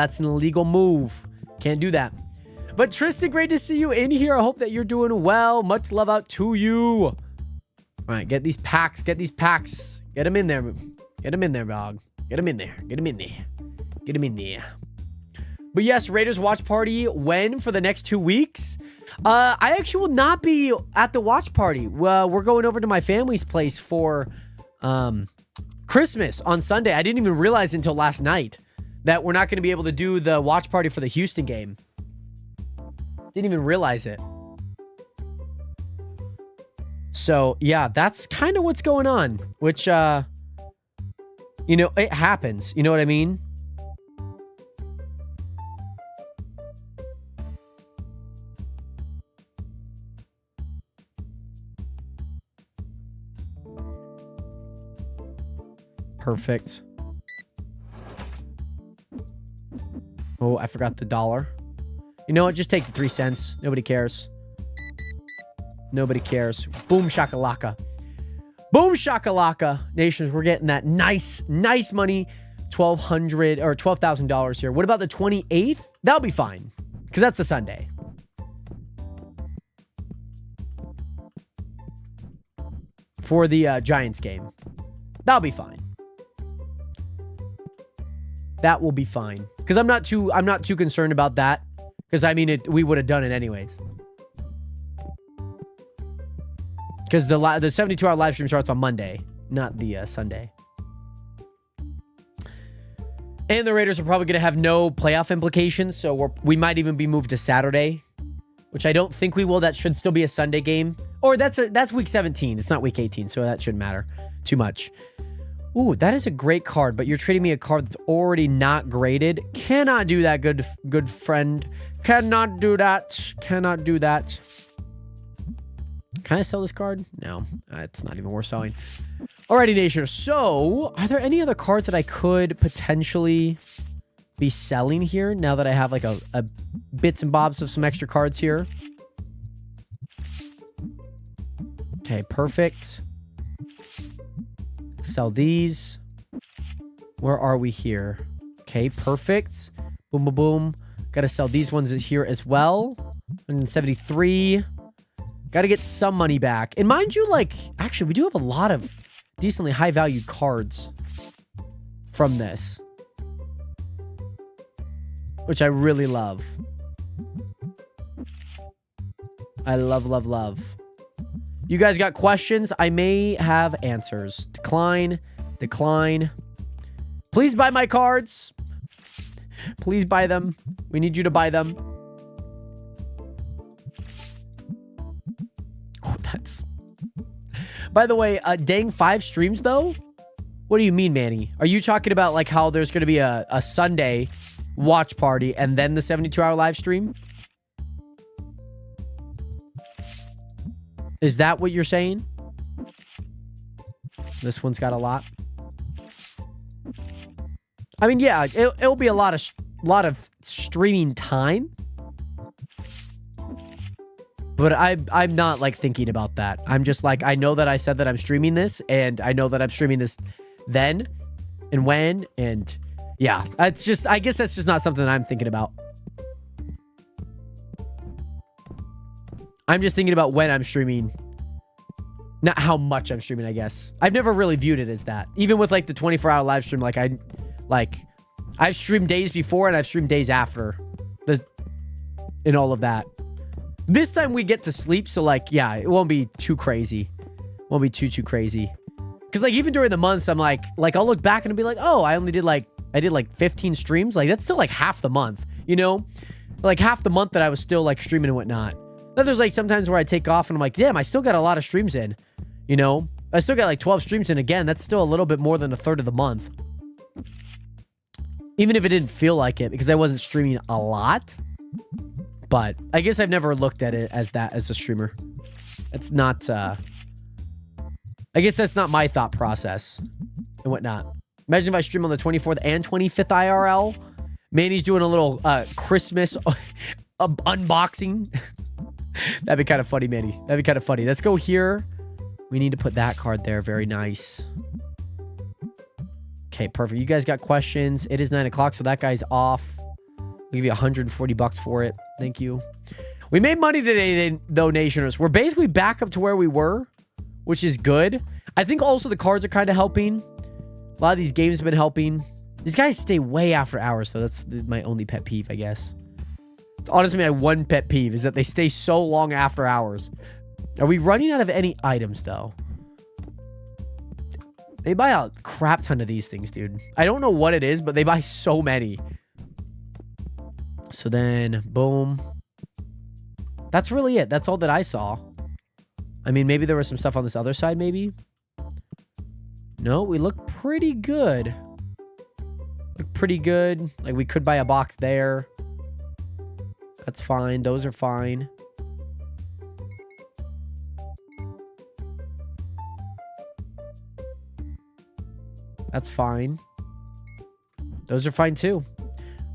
C: move. Can't do that. But Tristan, great to see you in here. I hope that you're doing well. Much love out to you. All right, get these packs. Get these packs. Get them in there. Get them in there, dog. Get them in there. Get them in there. Get them in there. But yes, Raiders watch party when for the next 2 weeks? I actually will not be at the watch party. We're going over to my family's place for Christmas on Sunday. I didn't even realize until last night that we're not going to be able to do the watch party for the Houston game. Didn't even realize it. So, yeah, that's kind of what's going on. Which, you know, it happens. You know what I mean? Perfect. Oh, I forgot the dollar. You know what? Just take the 3 cents. Nobody cares. Nobody cares. Boom shakalaka. Boom shakalaka. Nations, we're getting that nice money. $1,200 or $12,000 here. What about the 28th? That'll be fine. Because that's a Sunday. For the Giants game. That'll be fine. That will be fine. Because I'm not too concerned about that. Because I mean we would have done it anyways. Because the 72-hour live stream starts on Monday, not the Sunday. And the Raiders are probably going to have no playoff implications, so we might even be moved to Saturday, which I don't think we will. That should still be a Sunday game. Or that's week 17. It's not week 18, so that shouldn't matter too much. Ooh, that is a great card, but you're trading me a card that's already not graded. Cannot do that, good friend. Cannot do that. Cannot do that. Can I sell this card? No, it's not even worth selling. Alrighty, Nation. So, are there any other cards that I could potentially be selling here now that I have like a bits and bobs of some extra cards here? Okay, perfect. Sell these. Where are we here? Okay, perfect. Boom, boom, boom. Got to sell these ones here as well. 173. Got to get some money back. And mind you, like, actually, we do have a lot of decently high-valued cards from this, which I really love. I love, love, love. You guys got questions? I may have answers. Decline. Decline. Please buy my cards. Please buy them. We need you to buy them. Oh, that's... By the way, dang 5 streams, though? What do you mean, Manny? Are you talking about, like, how there's going to be a Sunday watch party and then the 72-hour live stream? Is that what you're saying? This one's got a lot. I mean, yeah, it'll be a lot of streaming time. But I'm not like thinking about that. I'm just like, I know that I said that I'm streaming this, and I know that I'm streaming this then and when, and yeah, it's just, I guess that's just not something that I'm thinking about. I'm just thinking about when I'm streaming, not how much I'm streaming, I guess. I've never really viewed it as that. Even with like the 24-hour live stream, I've streamed days before and I've streamed days after and all of that. This time we get to sleep, so like, yeah, it won't be too crazy. Won't be too crazy. Because like even during the months, I'm like I'll look back and I'll be like, oh, I did like 15 streams. Like that's still like half the month, you know? Like half the month that I was still like streaming and whatnot. Then there's like sometimes where I take off and I'm like, damn, I still got a lot of streams in, you know? I still got like 12 streams in. Again, that's still a little bit more than a third of the month. Even if it didn't feel like it, because I wasn't streaming a lot. But I guess I've never looked at it as that as a streamer. It's not, I guess that's not my thought process and whatnot. Imagine if I stream on the 24th and 25th IRL. Manny's doing a little Christmas unboxing. That'd be kind of funny, Manny. That'd be kind of funny. Let's go here. We need to put that card there. Very nice. Okay, perfect. You guys got questions. It is 9 o'clock, so that guy's off. I'll give you $140 for it. Thank you. We made money today, though, Nationers. We're basically back up to where we were, which is good. I think also the cards are kind of helping. A lot of these games have been helping. These guys stay way after hours, though. That's my only pet peeve, I guess. It's honestly my one pet peeve is that they stay so long after hours. Are we running out of any items, though? They buy a crap ton of these things, dude. I don't know what it is, but they buy so many. So then, boom. That's really it. That's all that I saw. I mean, maybe there was some stuff on this other side, maybe. No, we look pretty good. Look pretty good. Like, we could buy a box there. That's fine. Those are fine. That's fine. Those are fine, too.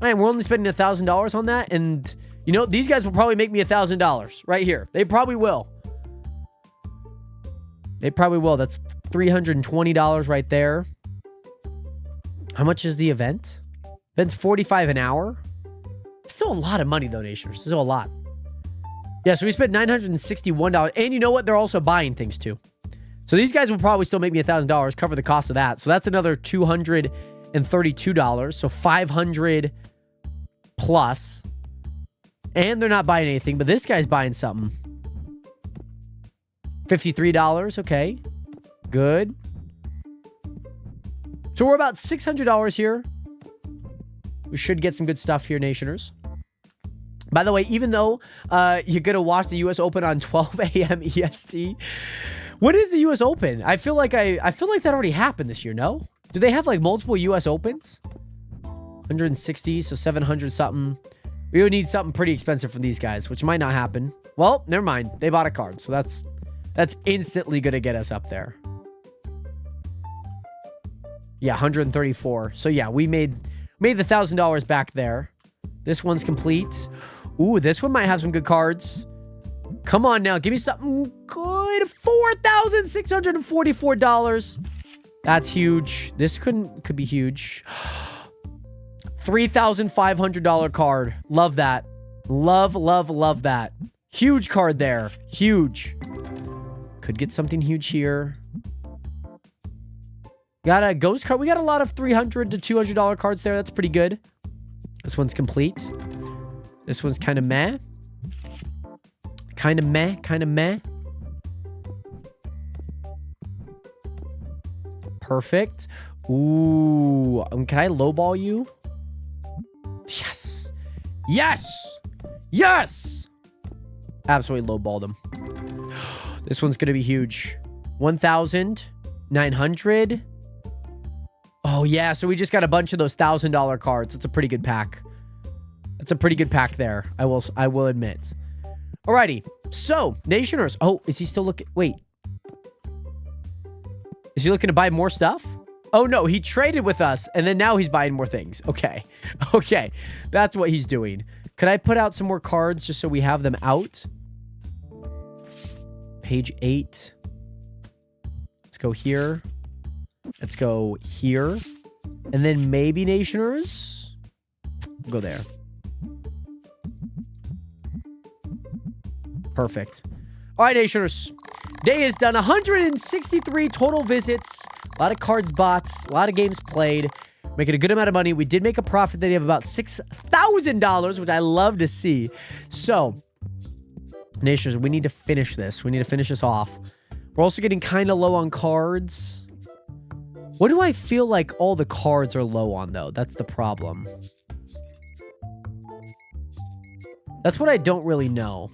C: Man, we're only spending $1,000 on that, and you know these guys will probably make me $1,000 right here. They probably will. They probably will. That's $320 right there. How much is the event? Event's $45 an hour. Still a lot of money, though, Nationers. Still a lot. Yeah, so we spent $961, and you know what? They're also buying things too. So these guys will probably still make me $1,000, cover the cost of that. So that's another $232. So $500 plus. And they're not buying anything, but this guy's buying something. $53. Okay. Good. So we're about $600 here. We should get some good stuff here, Nationers. By the way, even though you're going to watch the US Open on 12 a.m. EST, what is the US Open? I feel like that already happened this year, no? Do they have like multiple US Opens? 160, so 700 something. We would need something pretty expensive from these guys, which might not happen. Well, never mind. They bought a card, so that's instantly going to get us up there. Yeah, 134. So yeah, we made the $1,000 back there. This one's complete. Ooh, this one might have some good cards. Come on now, give me something good. $4,644. That's huge. This could be huge. $3,500 card. Love that. Love that. Huge card there. Huge. Could get something huge here. Got a ghost card. We got a lot of $300 to $200 cards there. That's pretty good. This one's complete. This one's kind of meh. Kind of meh. Perfect. Ooh. Can I lowball you? Yes. Absolutely lowballed him. This one's going to be huge. 1,900. Oh, yeah. So we just got a bunch of those $1,000 cards. It's a pretty good pack. That's a pretty good pack there. I will admit. Alrighty. So, Nationers. Oh, is he still looking? Wait. Is he looking to buy more stuff? Oh, no. He traded with us, and then now he's buying more things. Okay. Okay. That's what he's doing. Could I put out some more cards just so we have them out? page 8. Let's go here. Let's go here. And then maybe Nationers. Go there. Perfect. All right, Nationers. Day is done. 163 total visits. A lot of cards bots. A lot of games played. Making a good amount of money. We did make a profit that of about $6,000, which I love to see. So, Nationers, we need to finish this. We need to finish this off. We're also getting kind of low on cards. What do I feel like all the cards are low on, though? That's the problem. That's what I don't really know.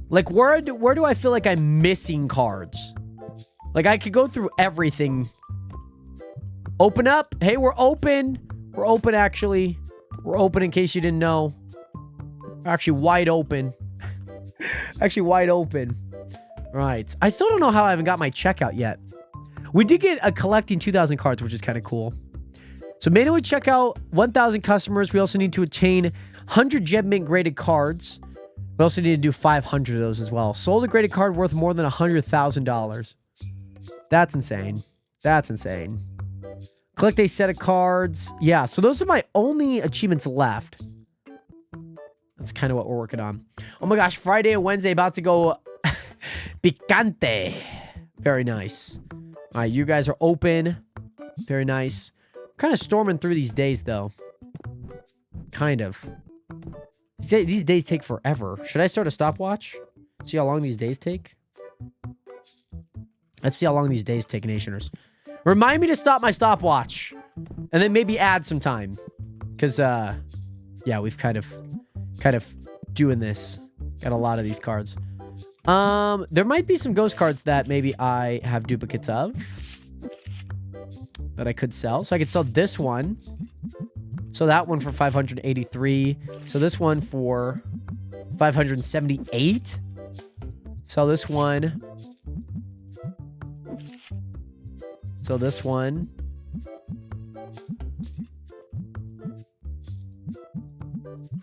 C: Like, where do I feel like I'm missing cards? Like, I could go through everything. Open up. Hey, we're open. We're open, actually. We're open in case you didn't know. Actually, wide open. Actually, wide open. Right. I still don't know how I haven't got my checkout yet. We did get a collecting 2,000 cards, which is kind of cool. So manually check out 1,000 customers. We also need to attain 100 Gem Mint graded cards. We also need to do 500 of those as well. Sold a graded card worth more than $100,000. That's insane. That's insane. Collect a set of cards. Yeah, so those are my only achievements left. That's kind of what we're working on. Oh my gosh, Friday and Wednesday about to go picante. Very nice. All right, you guys are open. Very nice. Kind of storming through these days, though. Kind of. These days take forever. Should I start a stopwatch? See how long these days take? Let's see how long these days take, Nationers. Remind me to stop my stopwatch. And then maybe add some time. Because, yeah, we've kind of doing this. Got a lot of these cards. There might be some ghost cards that maybe I have duplicates of. That I could sell. So I could sell this one. So that one for 583. So this one for 578. Sell this one. So this one.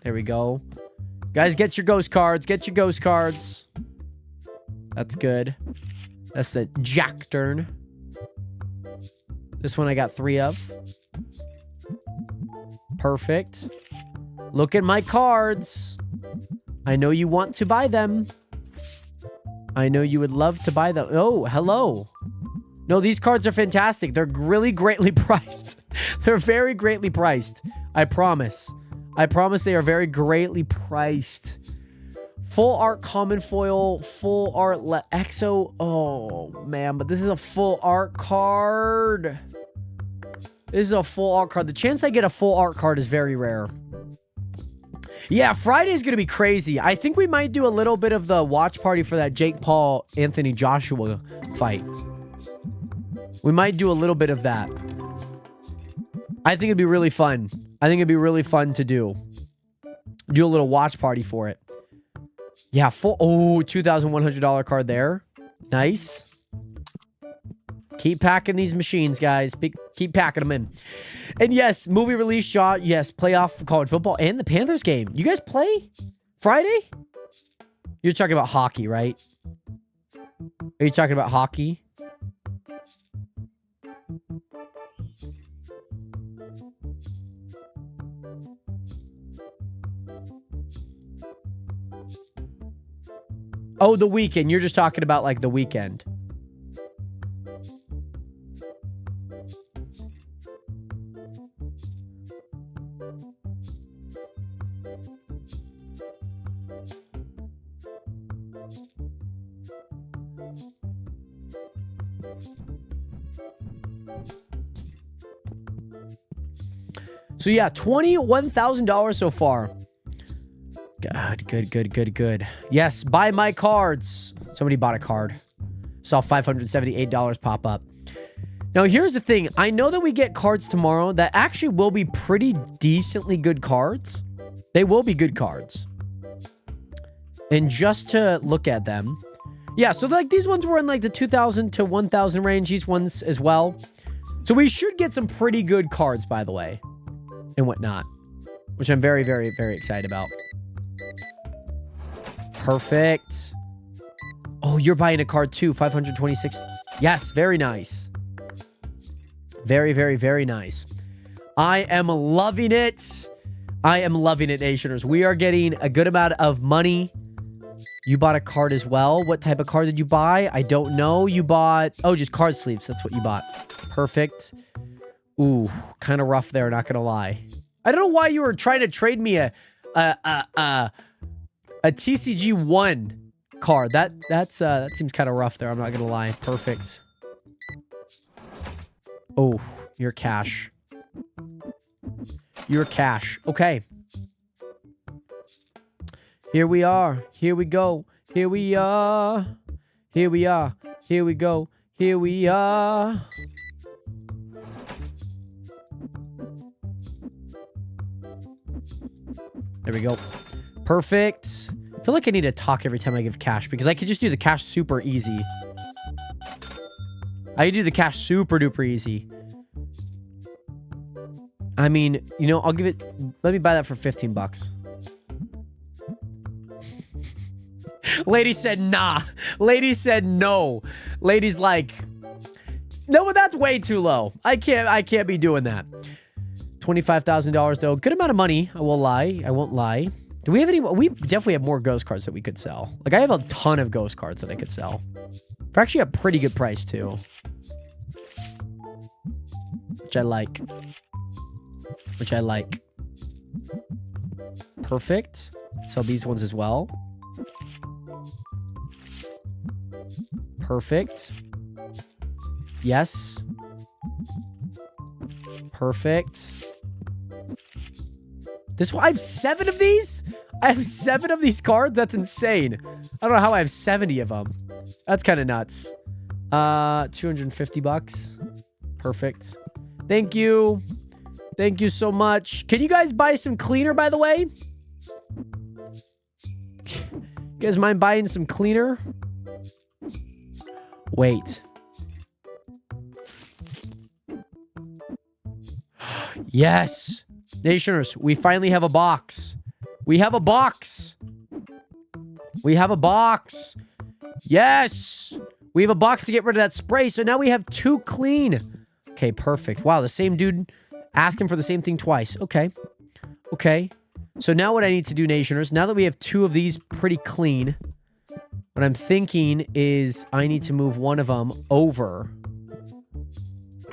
C: There we go. Guys, get your ghost cards. Get your ghost cards. That's good. That's the Jack turn. This one I got 3 of. Perfect. Look at my cards. I know you want to buy them. I know you would love to buy them. Oh, hello. No, these cards are fantastic. They're really greatly priced. They're very greatly priced. I promise. I promise they are very greatly priced. Full art common foil, full art exo. Oh, man, but this is a full art card. This is a full art card. The chance I get a full art card is very rare. Yeah, Friday is going to be crazy. I think we might do a little bit of the watch party for that Jake Paul, Anthony Joshua fight. We might do a little bit of that. I think it'd be really fun. I think it'd be really fun to do. Do a little watch party for it. Yeah, full. Oh, $2,100 card there. Nice. Keep packing these machines, guys. Keep packing them in. And yes, movie release shot. Yes, playoff college football and the Panthers game. You guys play Friday? You're talking about hockey, right? Are you talking about hockey? Oh, the weekend. You're just talking about like the weekend. So yeah, $21,000 so far. God, good. Yes, buy my cards. Somebody bought a card. Saw $578 pop up. Now, here's the thing. I know that we get cards tomorrow that actually will be pretty decently good cards. They will be good cards. And just to look at them. Yeah, so like these ones were in like the 2,000 to 1,000 range. These ones as well. So we should get some pretty good cards, by the way. And whatnot. Which I'm very, very, very excited about. Perfect. Oh, you're buying a card too. 526. Yes, very nice. Very, very, very nice. I am loving it. I am loving it, Nationers. We are getting a good amount of money. You bought a card as well. What type of card did you buy? I don't know. You bought... Oh, just card sleeves. That's what you bought. Perfect. Ooh, kind of rough there, not gonna lie. I don't know why you were trying to trade me a TCG1 card. That seems kind of rough there. I'm not gonna lie. Perfect. Oh, you're cash. You're cash. Okay. Here we are. Here we go. Here we are. Here we are. Here we go. Here we are. There we go. Perfect. I feel like I need to talk every time I give cash because I could just do the cash super easy. I could do the cash super duper easy. I mean, you know, I'll give it... Let me buy that for 15 bucks. Lady said nah. Lady said no. Lady's like... No, but that's way too low. I can't be doing that. $25,000 though. Good amount of money. I won't lie. Do we have any... We definitely have more ghost cards that we could sell. Like, I have a ton of ghost cards that I could sell. For actually a pretty good price too. Which I like. Perfect. Sell these ones as well. Perfect. Yes. Perfect. I have 7 of these? I have 7 of these cards? That's insane. I don't know how I have 70 of them. That's kind of nuts. 250 bucks. Perfect. Thank you. Thank you so much. Can you guys buy some cleaner, by the way? You guys mind buying some cleaner? Wait. Yes. Nationers, we finally have a box. We have a box. We have a box. Yes. We have a box to get rid of that spray. So now we have 2 clean. Okay, perfect. Wow, the same dude asking for the same thing twice. Okay. Okay. So now what I need to do, Nationers, now that we have 2 of these pretty clean, what I'm thinking is I need to move one of them over.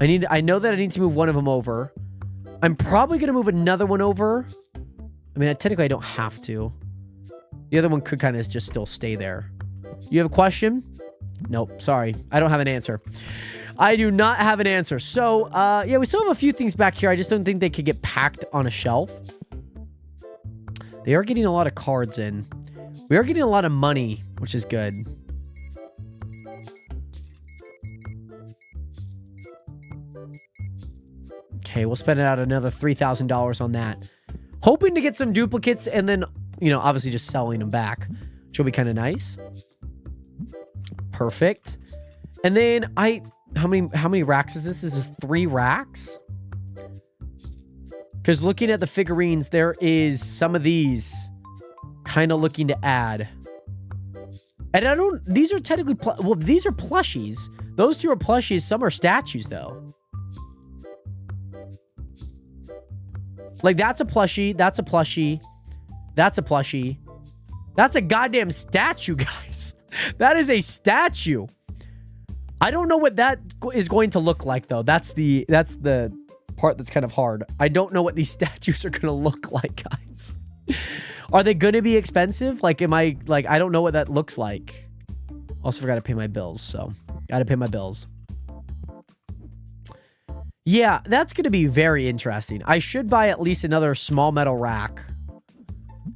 C: I know that I need to move one of them over. I'm probably going to move another one over. I mean, technically I don't have to. The other one could kind of just still stay there. You have a question? Nope. Sorry. I don't have an answer. I do not have an answer. So, yeah, we still have a few things back here. I just don't think they could get packed on a shelf. They are getting a lot of cards in. We are getting a lot of money, which is good. Okay, we'll spend out another $3,000 on that. Hoping to get some duplicates and then, you know, obviously just selling them back, which will be kind of nice. Perfect. And then how many racks is this? This is 3 racks. Because looking at the figurines, there is some of these kind of looking to add. And these are technically, well, these are plushies. Those 2 are plushies. Some are statues though. Like, that's a plushie. That's a plushie. That's a plushie. That's a goddamn statue, guys. That is a statue. I don't know what that is going to look like, though. That's the part that's kind of hard. I don't know what these statues are going to look like, guys. Are they going to be expensive? Like, I don't know what that looks like. Also forgot to pay my bills, so got to pay my bills. Yeah, that's going to be very interesting. I should buy at least another small metal rack.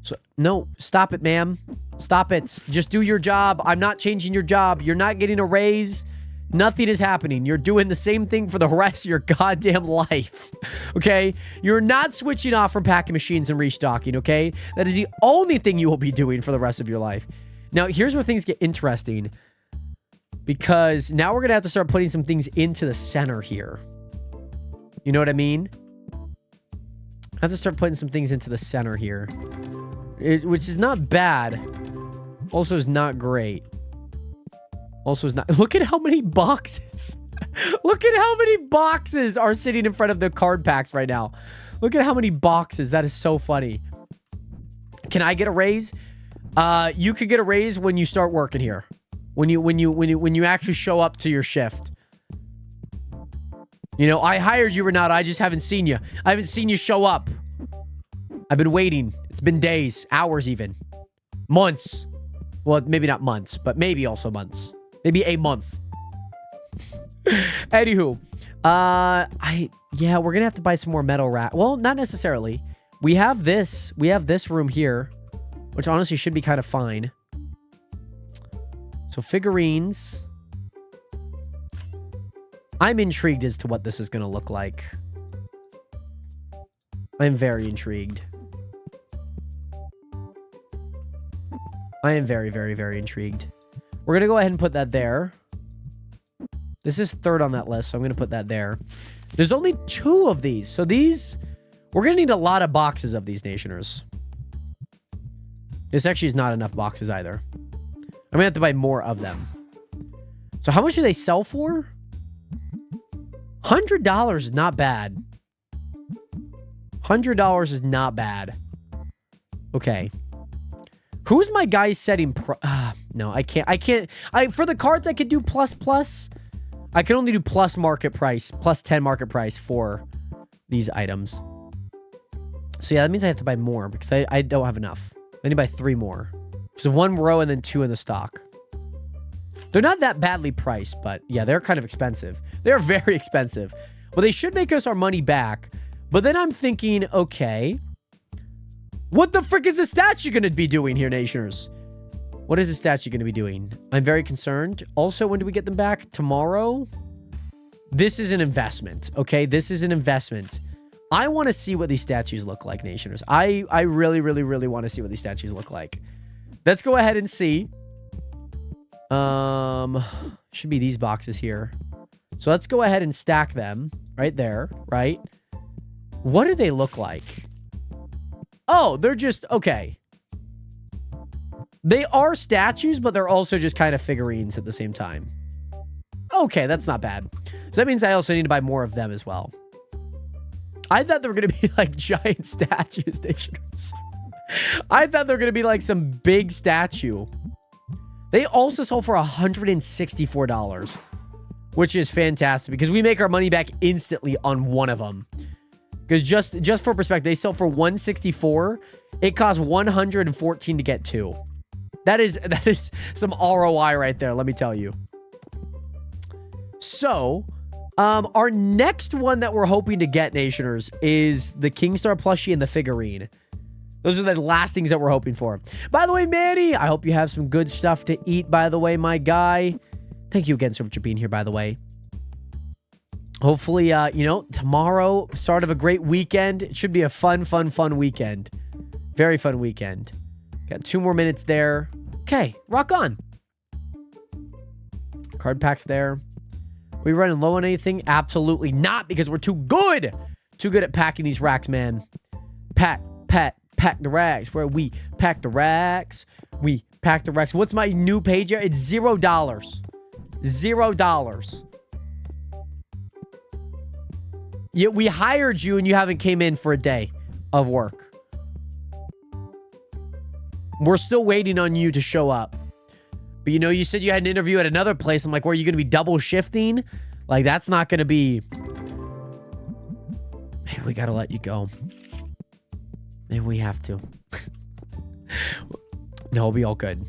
C: So, no, stop it, ma'am. Stop it. Just do your job. I'm not changing your job. You're not getting a raise. Nothing is happening. You're doing the same thing for the rest of your goddamn life. Okay? You're not switching off from packing machines and restocking, okay? That is the only thing you will be doing for the rest of your life. Now, here's where things get interesting. Because now we're going to have to start putting some things into the center here. You know what I mean? I have to start putting some things into the center here. Which is not bad. Also is not great. Also is not. Look at how many boxes. Look at how many boxes are sitting in front of the card packs right now. Look at how many boxes. That is so funny. Can I get a raise? You could get a raise when you start working here. When you actually show up to your shift. You know, I hired you, Renato. I just haven't seen you. I haven't seen you show up. I've been waiting. It's been days, hours even. Months. Well, maybe not months, but maybe also months. Maybe a month. Anywho, yeah, we're gonna have to buy some more metal rack. Well, not necessarily. We have this room here, which honestly should be kind of fine. So figurines. I'm intrigued as to what this is gonna look like. I'm very intrigued. I am very, very, very intrigued. We're gonna go ahead and put that there. This is third on that list, so I'm gonna put that there. There's only 2 of these, so these... We're gonna need a lot of boxes of these Nationers. This actually is not enough boxes either. I'm gonna have to buy more of them. So how much do they sell for? $100 is not bad. $100 is not bad. Okay. Who's my guy setting no, I can't. For the cards, I could do plus. I can only do plus market price, plus 10 market price for these items. So yeah, that means I have to buy more because I don't have enough. I need to buy 3 more. So 1 row and then 2 in the stock. They're not that badly priced, but yeah, they're kind of expensive. They're very expensive. Well, they should make us our money back. But then I'm thinking, okay, what the frick is the statue going to be doing here, Nationers? What is the statue going to be doing? I'm very concerned. Also, when do we get them back? Tomorrow? This is an investment, okay? This is an investment. I want to see what these statues look like, Nationers. I really, really, really want to see what these statues look like. Let's go ahead and see. Should be these boxes here. So let's go ahead and stack them right there, right? What do they look like? Oh, they're just, okay. They are statues, but they're also just kind of figurines at the same time. Okay, that's not bad. So that means I also need to buy more of them as well. I thought they were going to be like giant statues, Nationers. I thought they were going to be like some big statue. They also sold for $164, which is fantastic because we make our money back instantly on one of them. Because just for perspective, they sell for $164. It costs $114 to get 2. That is some ROI right there, let me tell you. So, our next one that we're hoping to get, Nationers, is the Kingstar plushie and the figurine. Those are the last things that we're hoping for. By the way, Manny, I hope you have some good stuff to eat, by the way, my guy. Thank you again so much for being here, by the way. Hopefully, you know, tomorrow, start of a great weekend. It should be a fun weekend. Very fun weekend. Got 2 more minutes there. Okay, rock on. Card packs there. We running low on anything? Absolutely not, because we're too good. Too good at packing these racks, man. Pack the racks. Where we pack the racks. We pack the racks. What's my new page here? It's $0. $0. Yeah, we hired you and you haven't came in for a day of work. We're still waiting on you to show up. But you know, you said you had an interview at another place. I'm like, where are you going to be double shifting? Like, that's not going to be... Maybe we got to let you go. Maybe we have to. No, it'll be all good.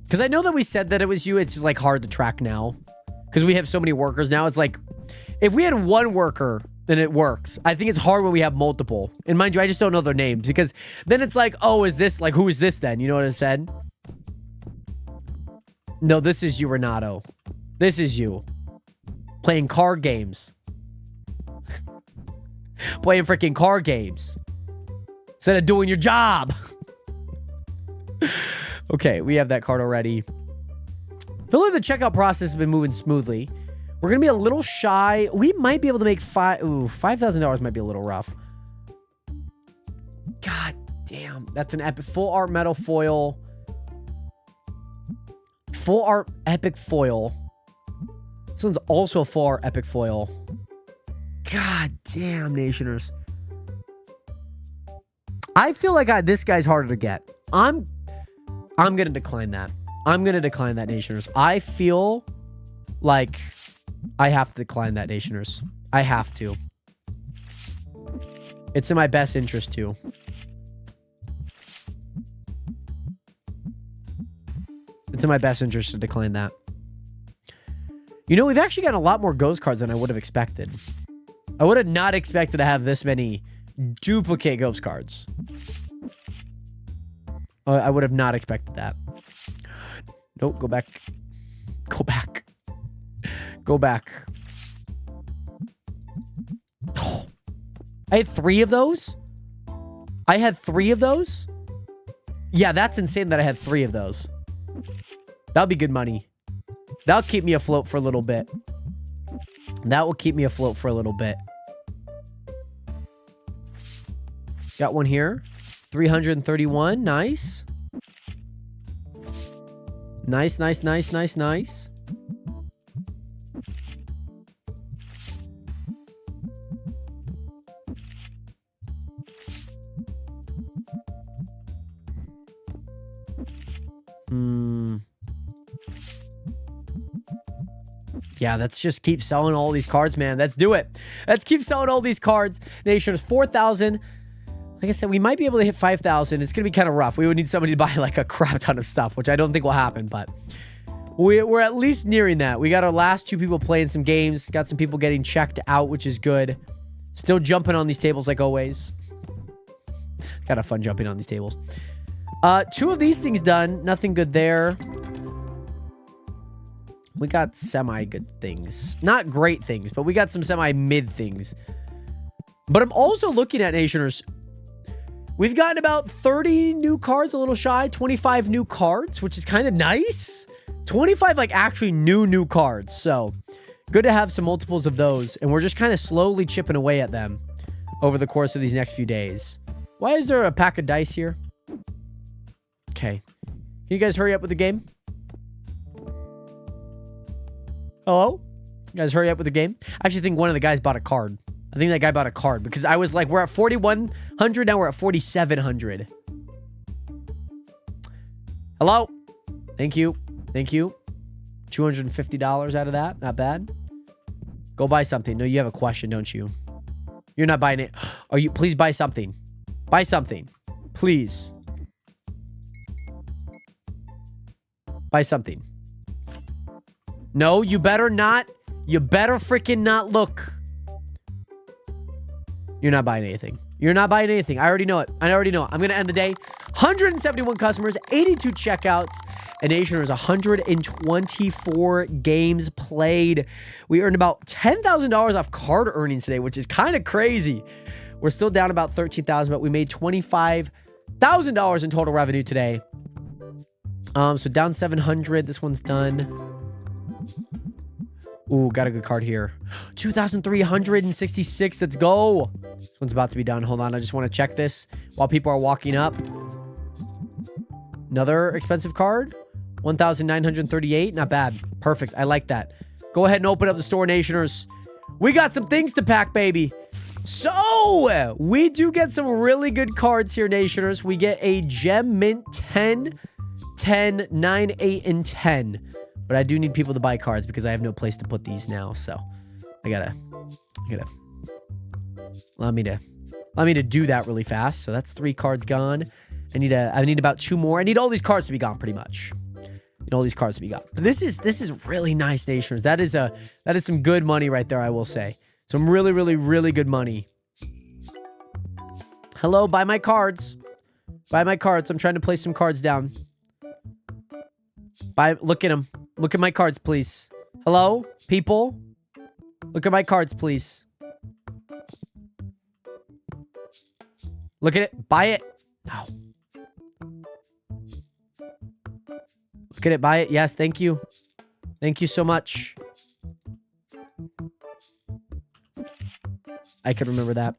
C: Because I know that we said that it was you. It's just like hard to track now. Because we have so many workers now. It's like, if we had 1 worker, then it works. I think it's hard when we have multiple. And mind you, I just don't know their names. Because then it's like, oh, is this, like, who is this then? You know what I said? No, this is you, Renato. This is you. Playing card games. Playing freaking card games. Instead of doing your job. Okay, we have that card already. Feel like the checkout process has been moving smoothly. We're going to be a little shy. We might be able to make $5,000 might be a little rough. God damn. That's an epic full art metal foil. full art epic foil. This one's also a full art epic foil. God damn, Nationers. I feel like this guy's harder to get. I'm gonna decline that. I'm gonna decline that, Nationers. I feel like I have to decline that, Nationers. I have to. It's in my best interest to. It's in my best interest to decline that. You know, we've actually gotten a lot more ghost cards than I would have expected. I would have not expected to have this many duplicate ghost cards. I would have not expected that. Nope, go back. Go back. Go back. Oh, I had 3 of those? I had 3 of those? Yeah, that's insane that I had 3 of those. That'll be good money. That'll keep me afloat for a little bit. That will keep me afloat for a little bit. Got one here. 331. Nice. Nice, nice, nice, nice, nice. Yeah, let's just keep selling all these cards, man. Let's do it. Let's keep selling all these cards. Nationers, 4,000. Like I said, we might be able to hit 5,000. It's going to be kind of rough. We would need somebody to buy like a crap ton of stuff, which I don't think will happen, but we're at least nearing that. We got our last 2 people playing some games. Got some people getting checked out, which is good. Still jumping on these tables like always. Kind of fun jumping on these tables. 2 of these things done. Nothing good there. We got semi-good things. Not great things, but we got some semi-mid things. But I'm also looking at Nationers. We've gotten about 30 new cards, a little shy. 25 new cards, which is kind of nice. 25, like, actually new cards. So, good to have some multiples of those. And we're just kind of slowly chipping away at them over the course of these next few days. Why is there a pack of dice here? Okay. Can you guys hurry up with the game? Hello? You guys hurry up with the game? I actually think one of the guys bought a card. I think that guy bought a card because I was like, we're at 4,100. Now we're at 4,700. Hello? Thank you. Thank you. $250 out of that. Not bad. Go buy something. No, you have a question, don't you? You're not buying it. Are you? Please buy something. Buy something. Please. Buy something. No, you better not. You better freaking not look. You're not buying anything. You're not buying anything. I already know it. I already know it. I'm going to end the day. 171 customers, 82 checkouts, and Nationers 124 games played. We earned about $10,000 off card earnings today, which is kind of crazy. We're still down about $13,000, but we made $25,000 in total revenue today. So down 700. This one's done. Ooh, got a good card here. 2,366. Let's go. This one's about to be done. Hold on. I just want to check this while people are walking up. Another expensive card. 1,938. Not bad. Perfect. I like that. Go ahead and open up the store, Nationers. We got some things to pack, baby. So, we do get some really good cards here, Nationers. We get a Gem Mint 10, 10, 9, 8, and 10. But I do need people to buy cards because I have no place to put these now. So I gotta allow me to do that really fast. So that's 3 cards gone. I need about 2 more. I need all these cards to be gone pretty much. Need all these cards to be gone. But this is really nice, Nationers. That is some good money right there, I will say. Some really, really, really good money. Hello, buy my cards. Buy my cards. I'm trying to place some cards down. Look at them. Look at my cards, please. Hello, people? Look at my cards, please. Look at it. Buy it. No. Look at it. Buy it. Yes, thank you. Thank you so much. I could remember that.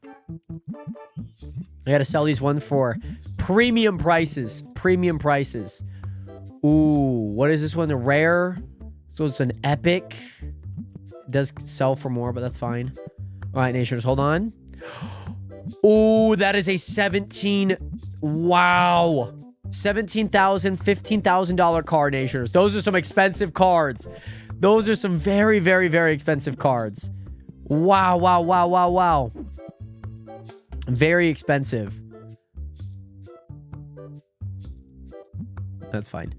C: I gotta sell these ones for premium prices. Premium prices. Ooh, what is this one? The rare. So it's an epic. It does sell for more, but that's fine. All right, Nationers, hold on. Ooh, that is a 17. Wow. $17,000, $15,000 card, Nationers. Those are some expensive cards. Those are some very, very, very expensive cards. Wow, wow, wow, wow, wow. Very expensive. That's fine.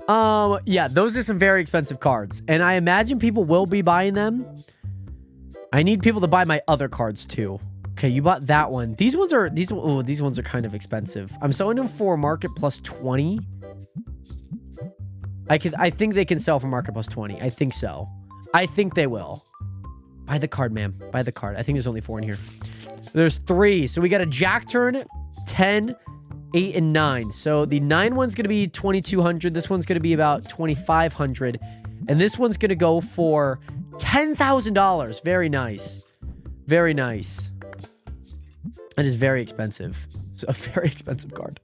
C: Yeah, those are some very expensive cards. And I imagine people will be buying them. I need people to buy my other cards too. Okay, you bought that one. These ones are kind of expensive. I'm selling them for market plus 20. I think they can sell for market plus 20. I think so. I think they will. Buy the card, ma'am. Buy the card. I think there's only 4 in here. There's 3. So we got a jack turn, 10, 8, and 9. So the 9 one's going to be 2,200. This one's going to be about 2,500. And this one's going to go for $10,000. Very nice. Very nice. It is very expensive. It's a very expensive card.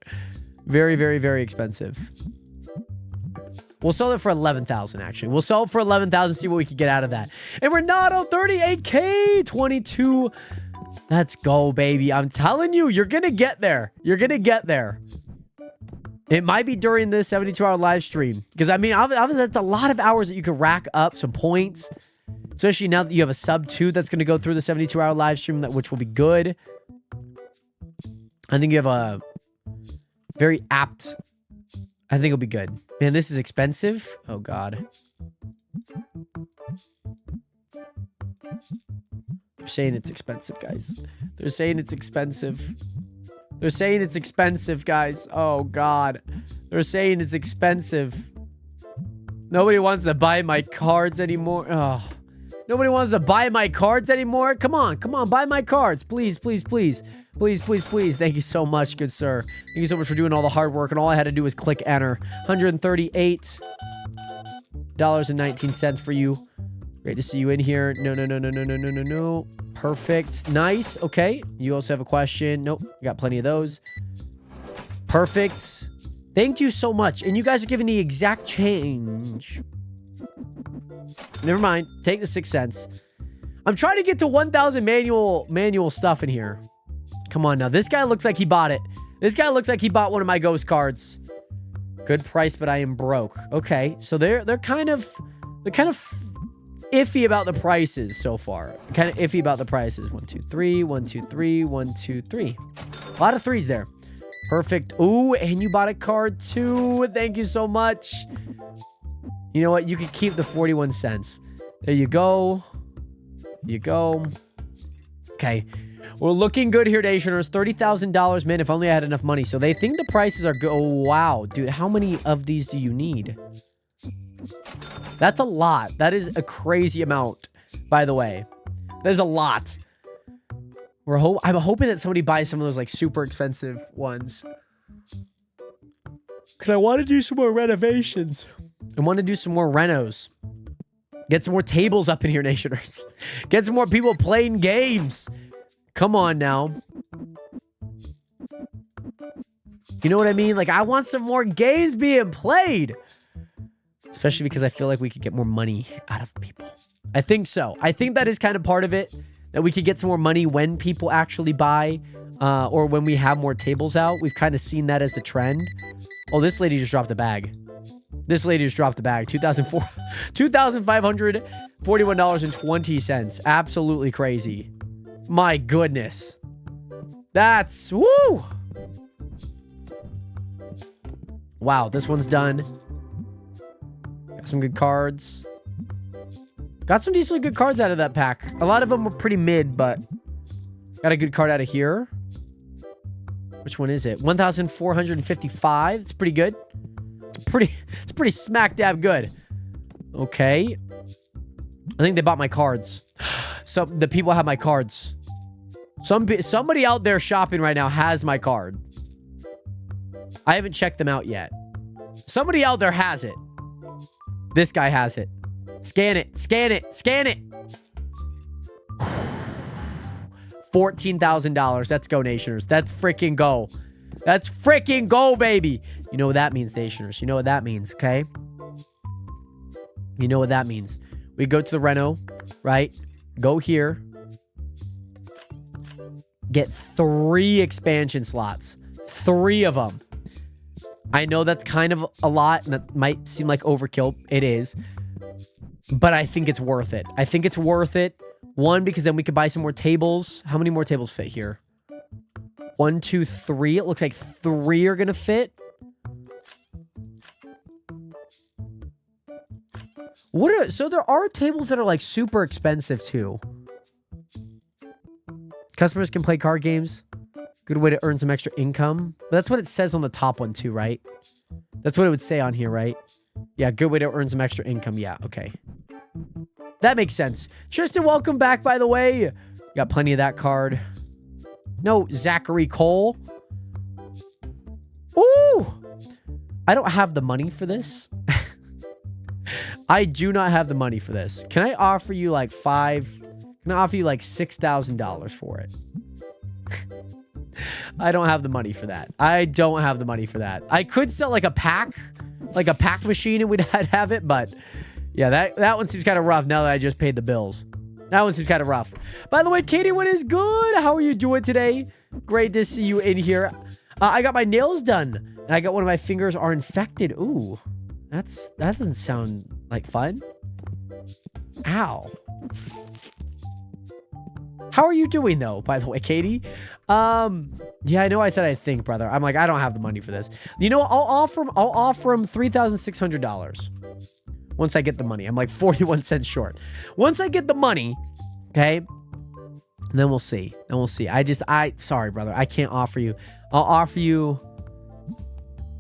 C: Very, very, very expensive. We'll sell it for 11,000, actually. We'll sell it for 11,000, see what we can get out of that. And Renato, 38K, 22. Let's go, baby. I'm telling you, you're going to get there. You're going to get there. It might be during the 72-hour live stream. Because, I mean, obviously, that's a lot of hours that you can rack up some points. Especially now that you have a sub 2 that's going to go through the 72-hour live stream, which will be good. I think you have a very apt... I think it'll be good. Man, this is expensive. Oh, God. They're saying it's expensive, guys. They're saying it's expensive. They're saying it's expensive, guys. Oh, God. They're saying it's expensive. Nobody wants to buy my cards anymore. Oh. Nobody wants to buy my cards anymore. Come on. Come on. Buy my cards. Please, please, please. Please, please, please. Thank you so much, good sir. Thank you so much for doing all the hard work. And all I had to do was click enter. $138.19 for you. Great to see you in here. No, no, no, no, no, no, no, no, no. Perfect. Nice. Okay. You also have a question. Nope. We got plenty of those. Perfect. Thank you so much. And you guys are giving the exact change. Never mind. Take the 6 cents. I'm trying to get to 1,000 manual stuff in here. Come on now. This guy looks like he bought it. This guy looks like he bought one of my ghost cards. Good price, but I am broke. Okay. So they're kind of iffy about the prices so far. Kind of iffy about the prices. 1, 2, 3, 1, 2, 3, 1, 2, 3. A lot of 3s there. Perfect. Ooh, and you bought a card too. Thank you so much. You know what? You can keep the 41 cents. There you go. You go. Okay. We're looking good here, Nationers. $30,000, man, if only I had enough money. So they think the prices are good. Oh, wow. Dude, how many of these do you need? That's a lot. That is a crazy amount, by the way. That is a lot. I'm hoping that somebody buys some of those, like, super expensive ones. Because I want to do some more renovations. I want to do some more renos. Get some more tables up in here, Nationers. Get some more people playing games. Come on now. You know what I mean? Like, I want some more games being played. Especially because I feel like we could get more money out of people. I think so. I think that is kind of part of it. That we could get some more money when people actually buy. Or when we have more tables out. We've kind of seen that as the trend. Oh, this lady just dropped a bag. This lady just dropped the bag. $2,541.20. Absolutely crazy. My goodness. That's... Woo! Wow, this one's done. Got some good cards. Got some decently good cards out of that pack. A lot of them were pretty mid, but... Got a good card out of here. Which one is it? 1,455. It's pretty good. It's pretty smack dab good. Okay. I think they bought my cards. So the people have my cards. Somebody out there shopping right now has my card. I haven't checked them out yet. Somebody out there has it. This guy has it. Scan it. Scan it. Scan it. $14,000. Let's go, Nationers. Let's freaking go. Let's freaking go, baby. You know what that means, Nationers. You know what that means, okay? You know what that means. We go to the reno, right? Go here. Get 3 expansion slots. 3 of them. I know that's kind of a lot, and that might seem like overkill. It is. But I think it's worth it. I think it's worth it. 1, because then we could buy some more tables. How many more tables fit here? 1, 2, 3. It looks like 3 are going to fit. So there are tables that are like super expensive too. Customers can play card games. Good way to earn some extra income. But that's what it says on the top one too, right? That's what it would say on here, right? Yeah, good way to earn some extra income. Yeah, okay. That makes sense. Tristan, welcome back, by the way. Got plenty of that card. No, Zachary Cole. Ooh! I don't have the money for this. I do not have the money for this. Can I offer you like $6,000 for it? I don't have the money for that. I don't have the money for that. I could sell like a pack machine and we'd have it, but yeah, that one seems kind of rough now that I just paid the bills. That one seems kind of rough. By the way, Katie, what is good? How are you doing today? Great to see you in here. I got my nails done, and I got one of my fingers are infected. Ooh, that doesn't sound like fun. Ow. How are you doing though, by the way, Katie? Yeah, I know I said I think, brother. I'm like, I don't have the money for this. You know what? I'll offer him $3,600 once I get the money. I'm like 41 cents short. Once I get the money, okay, then we'll see. Then we'll see. Sorry, brother. I can't offer you. I'll offer you.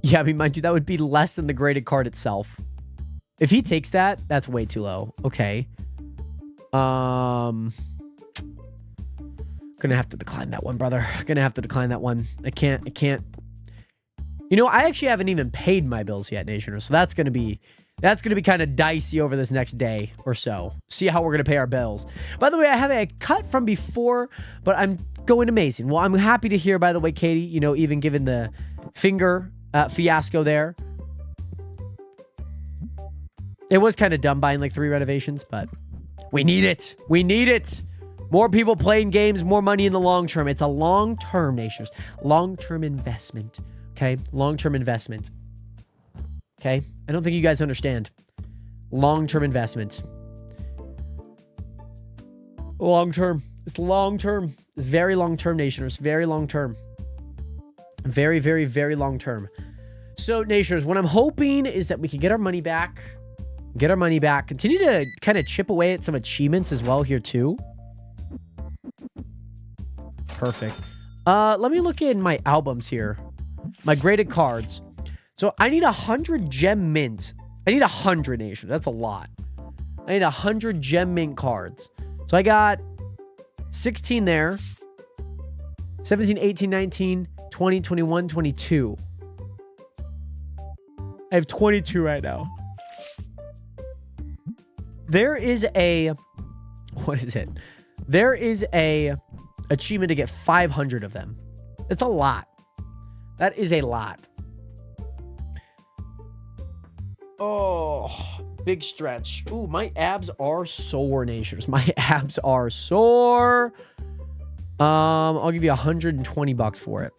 C: Yeah, I mean, mind you, that would be less than the graded card itself. If he takes that, that's way too low. Okay. Gonna have to decline that one, brother. Gonna have to decline that one. I can't. You know, I actually haven't even paid my bills yet, Nationer. So that's gonna be kind of dicey over this next day or so. See how we're gonna pay our bills. By the way, I have a cut from before, but I'm going amazing. Well, I'm happy to hear, by the way, Katie, you know, even given the finger fiasco there. It was kind of dumb buying like 3 renovations, but we need it. We need it. More people playing games, more money in the long term. It's a long-term, Nations. Long-term investment. Okay? Long-term investment. Okay? I don't think you guys understand. Long-term investment. Long-term. It's long-term. It's very long-term, Nationers. Very long-term. Very, very, very long-term. So, Nationers, what I'm hoping is that we can get our money back. Get our money back. Continue to kind of chip away at some achievements as well here, too. Perfect. Let me look in my albums here. My graded cards. So I need 100 gem mint. I need 100 Nation. That's a lot. I need 100 gem mint cards. So I got 16 there. 17, 18, 19, 20, 21, 22. I have 22 right now. There is a... What is it? There is a achievement to get 500 of them. It's a lot. That is a lot. Oh, big stretch. Ooh, my abs are sore, Nations. My abs are sore. I'll give you $120 for it.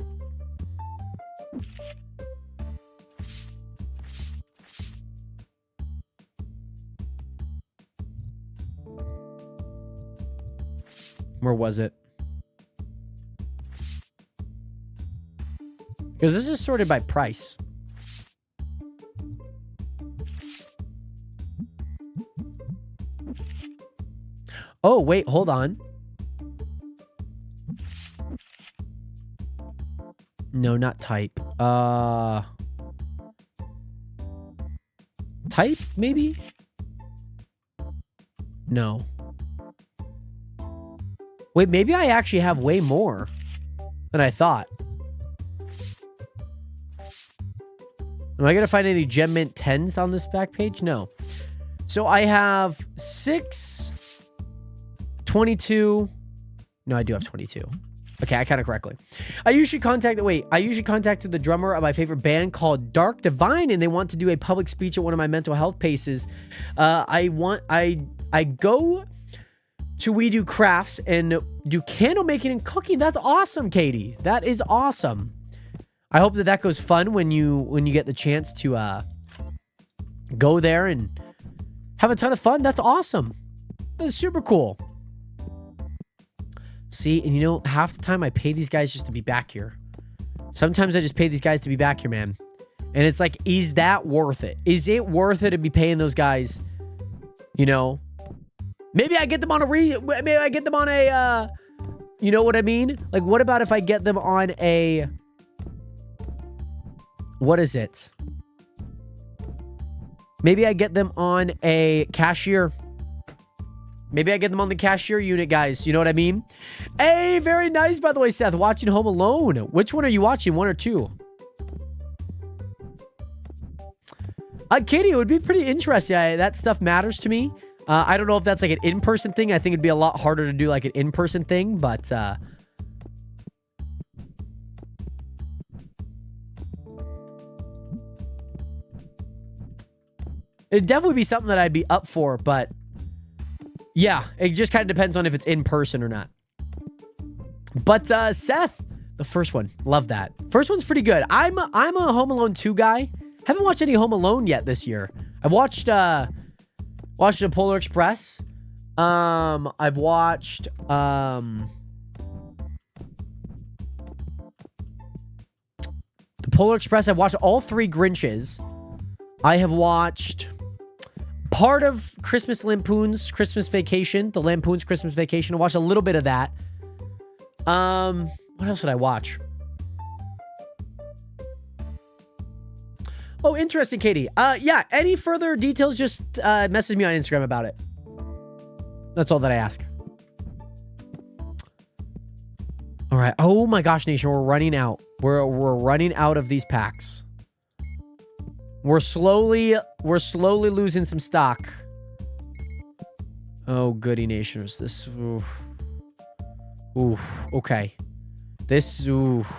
C: Where was it? Because this is sorted by price. Oh, wait, hold on. No, not type. Type, maybe? No. Wait, maybe I actually have way more than I thought. Am I going to find any Gem Mint 10s on this back page? No. So I have 6, 22. No, I do have 22. Okay, I counted correctly. I usually contacted the drummer of my favorite band called Dark Divine, and they want to do a public speech at one of my mental health paces. I go to We Do Crafts and do candle making and cooking. That's awesome, Katie. That is awesome. I hope that goes fun when you get the chance to go there and have a ton of fun. That's awesome. That's super cool. See, and you know, half the time I pay these guys just to be back here. Sometimes I just pay these guys to be back here, man. And it's like, is that worth it? Is it worth it to be paying those guys? You know, maybe I get them on a you know what I mean? Like, what about if I get them on a, what is it? Maybe I get them on a cashier. Maybe I get them on the cashier unit, guys. You know what I mean? Hey, very nice, by the way, Seth. Watching Home Alone. Which one are you watching? 1 or 2? Katie, it would be pretty interesting. That stuff matters to me. I don't know if that's like an in-person thing. I think it'd be a lot harder to do like an in-person thing, but it'd definitely be something that I'd be up for, but yeah, it just kind of depends on if it's in person or not. But Seth, the first one, love that. First one's pretty good. I'm a Home Alone 2 guy. Haven't watched any Home Alone yet this year. I've watched the Polar Express. I've watched the Polar Express. I've watched all 3 Grinches. I have watched part of Christmas Lampoon's Christmas Vacation, the Lampoon's Christmas Vacation. I watched a little bit of that. What else did I watch? Oh, interesting, Katie. Yeah, any further details, just message me on Instagram about it. That's all that I ask. All right. Oh my gosh, Nation, we're running out. We're running out of these packs. We're slowly losing some stock. Oh, goody nationers. This, oof. Okay. This, oof.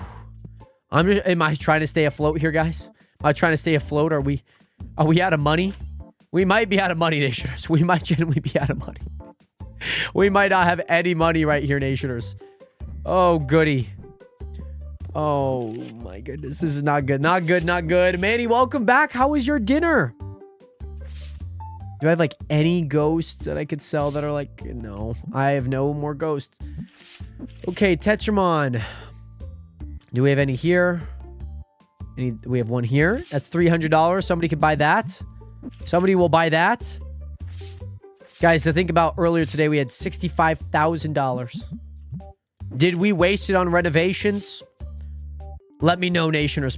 C: Am I trying to stay afloat here, guys? Am I trying to stay afloat? Are we out of money? We might be out of money, nationers. We might genuinely be out of money. We might not have any money right here, nationers. Oh, goody. Oh my goodness, this is not good. Not good, not good. Manny, welcome back. How was your dinner? Do I have like any ghosts that I could sell that are like, no, I have no more ghosts. Okay, Tetramon. Do we have any here? We have one here. That's $300. Somebody could buy that. Somebody will buy that. Guys, to think about earlier today, we had $65,000. Did we waste it on renovations? Let me know, Nationers.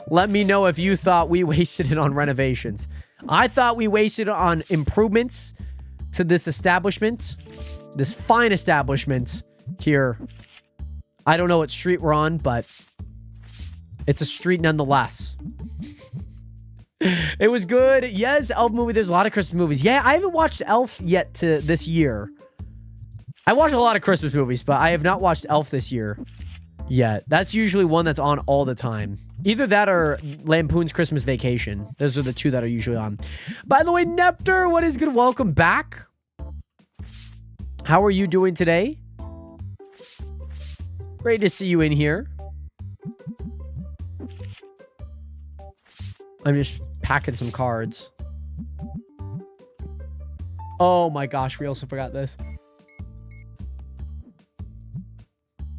C: Let me know if you thought we wasted it on renovations. I thought we wasted it on improvements to this establishment. This fine establishment here. I don't know what street we're on, but it's a street nonetheless. It was good. Yes, Elf movie. There's a lot of Christmas movies. Yeah, I haven't watched Elf yet this year. I watched a lot of Christmas movies, but I have not watched Elf this year. Yeah, that's usually one that's on all the time. Either that or Lampoon's Christmas Vacation. Those are the 2 that are usually on. By the way, Nepter, what is good? Welcome back. How are you doing today? Great to see you in here. I'm just packing some cards. Oh my gosh, we also forgot this.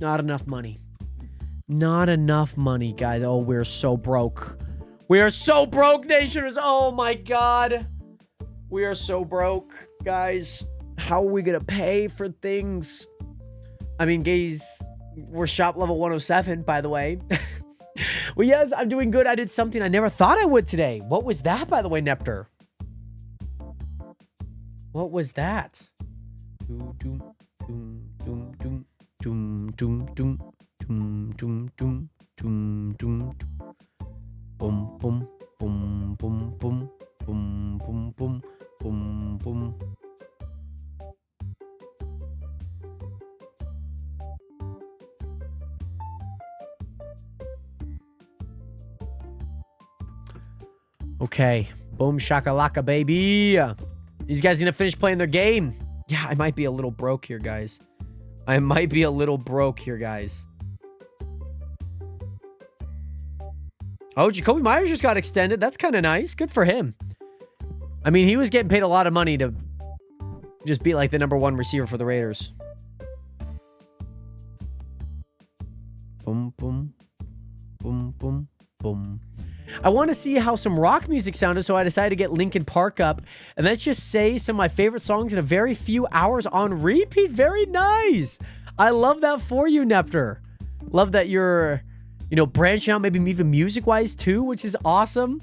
C: Not enough money. Not enough money, guys. Oh, we're so broke. We are so broke, Nationers. Oh, my God. We are so broke, guys. How are we going to pay for things? I mean, guys, we're shop level 107, by the way. Well, yes, I'm doing good. I did something I never thought I would today. What was that, by the way, Nepter? What was that? Doom, doom, doom, doom, doom, doom, doom, doom. Doom, doom, doom, doom, doom, boom, boom, boom, boom, boom, boom, boom, boom, boom, boom. Okay. Boom shakalaka, baby. These guys gonna finish playing their game. Yeah, I might be a little broke here, guys. Oh, Jacoby Myers just got extended. That's kind of nice. Good for him. I mean, he was getting paid a lot of money to just be like the #1 receiver for the Raiders. Boom, boom, boom, boom, boom. I want to see how some rock music sounded, so I decided to get Linkin Park up. And let's just say some of my favorite songs in a very few hours on repeat. Very nice. I love that for you, Nepter. Love that you're, you know, branching out maybe even music-wise too, which is awesome.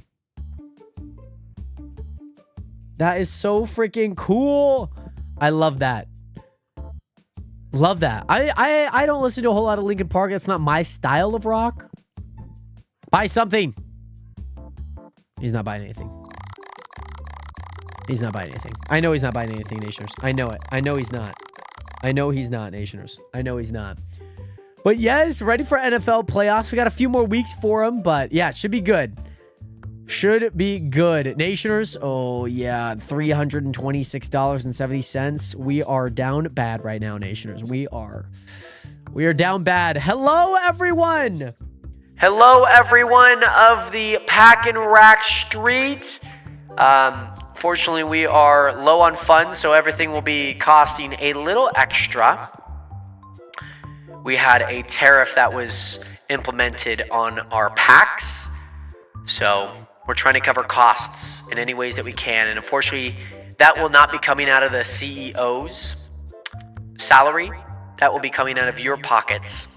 C: That is so freaking cool. I love that. Love that. I don't listen to a whole lot of Linkin Park. That's not my style of rock. Buy something. He's not buying anything. He's not buying anything. I know he's not buying anything, Nationers. I know it. I know he's not. I know he's not, Nationers. I know he's not. But yes, ready for NFL playoffs. We got a few more weeks for him, but yeah, it should be good. Should be good. Nationers, oh yeah, $326.70. We are down bad right now, Nationers. We are down bad. Hello, everyone. Hello, everyone of the Pack and Rack Street. Fortunately, we are low on funds, so everything will be costing a little extra. We had a tariff that was implemented on our packs, so we're trying to cover costs in any ways that we can. And unfortunately, that will not be coming out of the CEO's salary. That will be coming out of your pockets.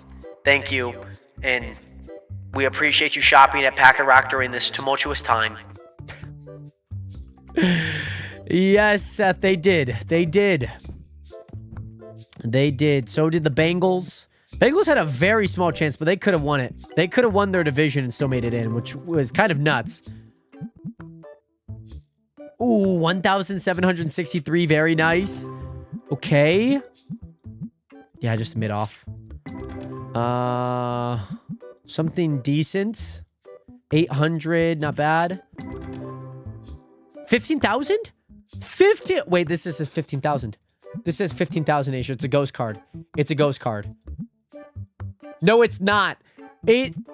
C: Thank you. And we appreciate you shopping at Pack and Rack during this tumultuous time. Yes, Seth, they did. They did. They did. So did the Bengals. Bengals had a very small chance, but they could have won it. They could have won their division and still made it in, which was kind of nuts. Ooh, 1,763. Very nice. Okay. Yeah, just a mid-off. Something decent. 800, not bad. 15,000? 15. Wait, this is 15,000. This says 15,000 Asia. It's a ghost card. It's a ghost card. No, it's not.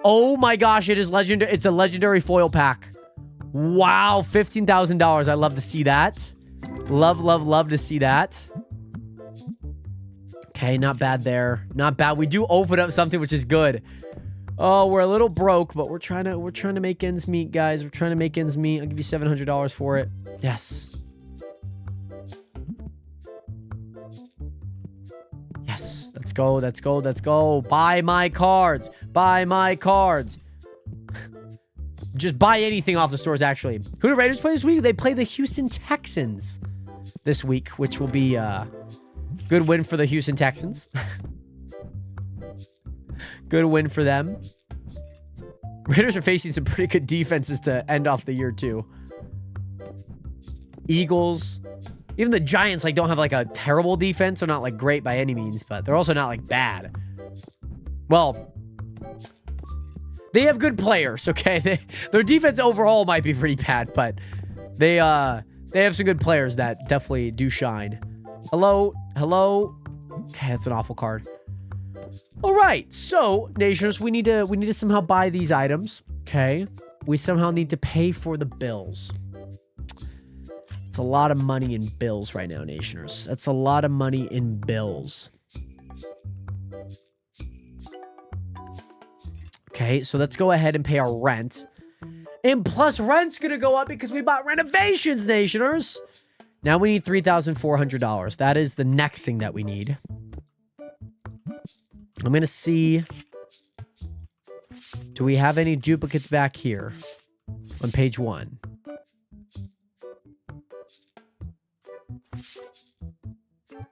C: Oh my gosh, it is legendary. It's a legendary foil pack. Wow, $15,000. I love to see that. Love, love, love to see that. Okay, not bad there. Not bad. We do open up something which is good. Oh, we're a little broke, but we're trying to make ends meet, guys. We're trying to make ends meet. I'll give you $700 for it. Yes. Yes. Let's go. Let's go. Let's go. Buy my cards. Buy my cards. Just buy anything off the stores, actually. Who do Raiders play this week? They play the Houston Texans this week, which will be a good win for the Houston Texans. Good win for them. Raiders are facing some pretty good defenses to end off the year, too. Eagles. Even the Giants, like, don't have, like, a terrible defense. They're not, like, great by any means, but they're also not, like, bad. Well, they have good players, okay? Their defense overall might be pretty bad, but they have some good players that definitely do shine. Hello? Hello? Okay, that's an awful card. All right, so Nationers, we need to somehow buy these items. Okay, we somehow need to pay for the bills. It's a lot of money in bills right now, Nationers. That's a lot of money in bills. Okay, so let's go ahead and pay our rent. And plus, rent's gonna go up because we bought renovations, Nationers. Now we need $3,400. That is the next thing that we need. I'm going to see. Do we have any duplicates back here on page 1?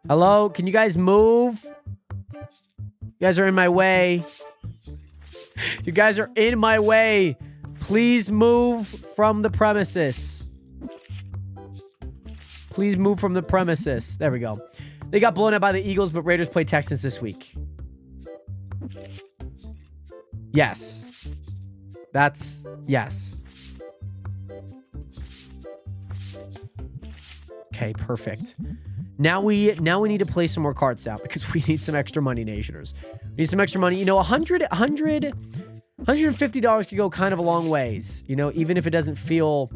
C: Hello? Can you guys move? You guys are in my way. You guys are in my way. Please move from the premises. Please move from the premises. There we go. They got blown out by the Eagles, but Raiders play Texans this week. Yes. That's... Yes. Okay, perfect. Now we need to play some more cards down because we need some extra money, Nationers. We need some extra money. You know, $150 could go kind of a long ways. You know, even if it doesn't feel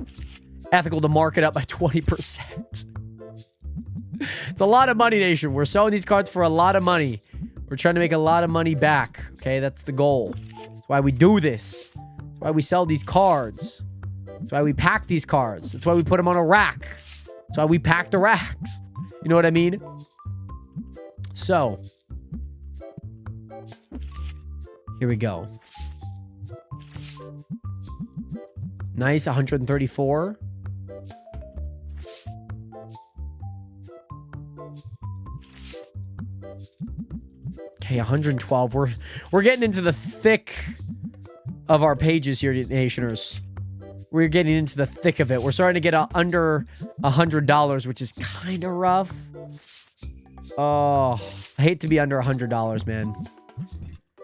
C: ethical to mark it up by 20%. It's a lot of money, Nation. We're selling these cards for a lot of money. We're trying to make a lot of money back. Okay, that's the goal. That's why we do this. That's why we sell these cards. That's why we pack these cards. That's why we put them on a rack. That's why we pack the racks. You know what I mean? So, here we go. Nice, 134. Okay, 112. We're getting into the thick of our pages here, Nationers. We're getting into the thick of it. We're starting to get under $100, which is kind of rough. Oh, I hate to be under $100, man.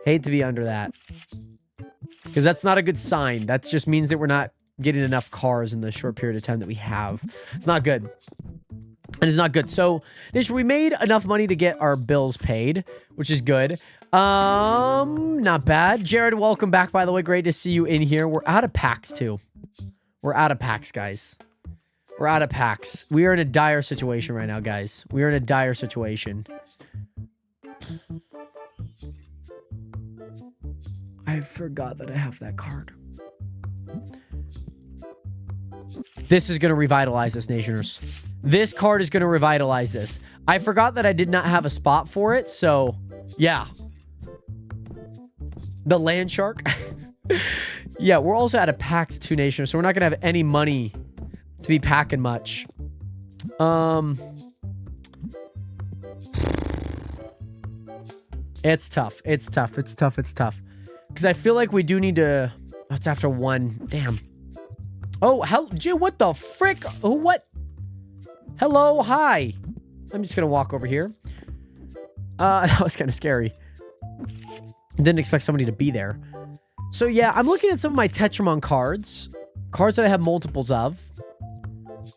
C: Hate to be under that. Because that's not a good sign. That just means that we're not getting enough cars in the short period of time that we have. It's not good. And it's not good. So, we made enough money to get our bills paid, which is good. Not bad. Jared, welcome back, by the way. Great to see you in here. We're out of packs, too. We're out of packs, guys. We're out of packs. We are in a dire situation right now, guys. We are in a dire situation. I forgot that I have that card. This is going to revitalize this, Nationers. This card is going to revitalize this. I forgot that I did not have a spot for it, so yeah. The Land Shark. Yeah, we're also out of packs, too, Nationers, so we're not going to have any money to be packing much. It's tough. It's tough. It's tough. It's tough. Because I feel like we do need to... Oh, it's after 1. Damn. Oh, hell... Gee, what the frick? Oh, what? Hello, hi. I'm just going to walk over here. That was kind of scary. Didn't expect somebody to be there. So, yeah, I'm looking at some of my Tetramon cards. Cards that I have multiples of.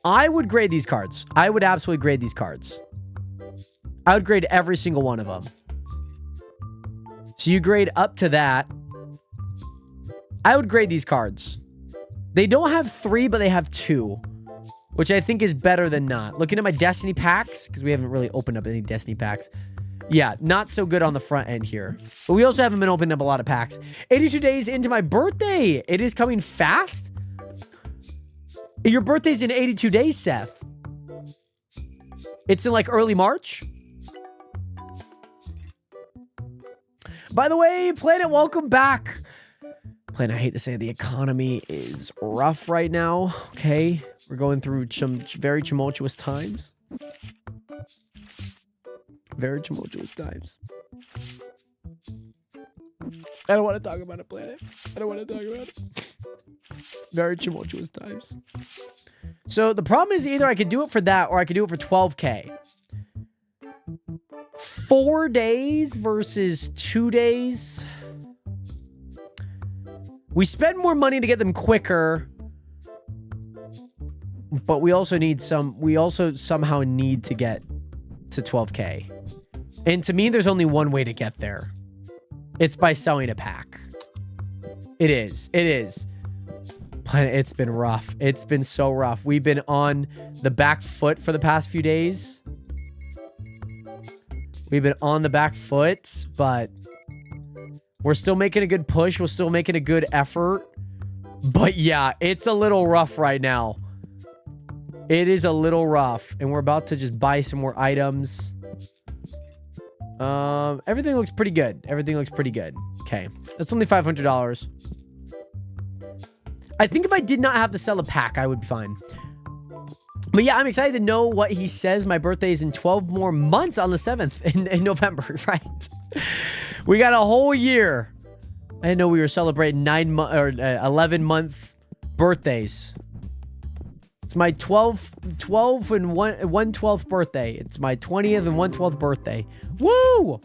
C: I would grade these cards. I would absolutely grade these cards. I would grade every single one of them. So you grade up to that. I would grade these cards. They don't have 3, but they have 2. Which I think is better than not. Looking at my Destiny packs, because we haven't really opened up any Destiny packs. Yeah, not so good on the front end here. But we also haven't been opening up a lot of packs. 82 days into my birthday. It is coming fast. Your birthday's in 82 days, Seth. It's in like early March. By the way, Planet, welcome back. Planet, I hate to say it, the economy is rough right now. Okay, we're going through some very tumultuous times. Very tumultuous times. I don't want to talk about it, Planet. I don't want to talk about it. Very tumultuous times. So the problem is either I could do it for that or I could do it for 12K. 4 days versus 2 days. We spend more money to get them quicker. But we also need somehow need to get to 12K. And to me, there's only one way to get there. It's by selling a pack. It is. It is. Planet, it's been rough. It's been so rough. We've been on the back foot for the past few days. We've been on the back foot, but we're still making a good push. We're still making a good effort. But yeah, it's a little rough right now. It is a little rough. And we're about to just buy some more items. Everything looks pretty good. Everything looks pretty good. Okay. That's only $500. I think if I did not have to sell a pack, I would be fine. But yeah, I'm excited to know what he says. My birthday is in 12 more months on the 7th in November, right? We got a whole year. I didn't know we were celebrating 11-month birthdays. It's my 12th and 1/12th birthday. It's my 20th and 1/12th birthday. Woo!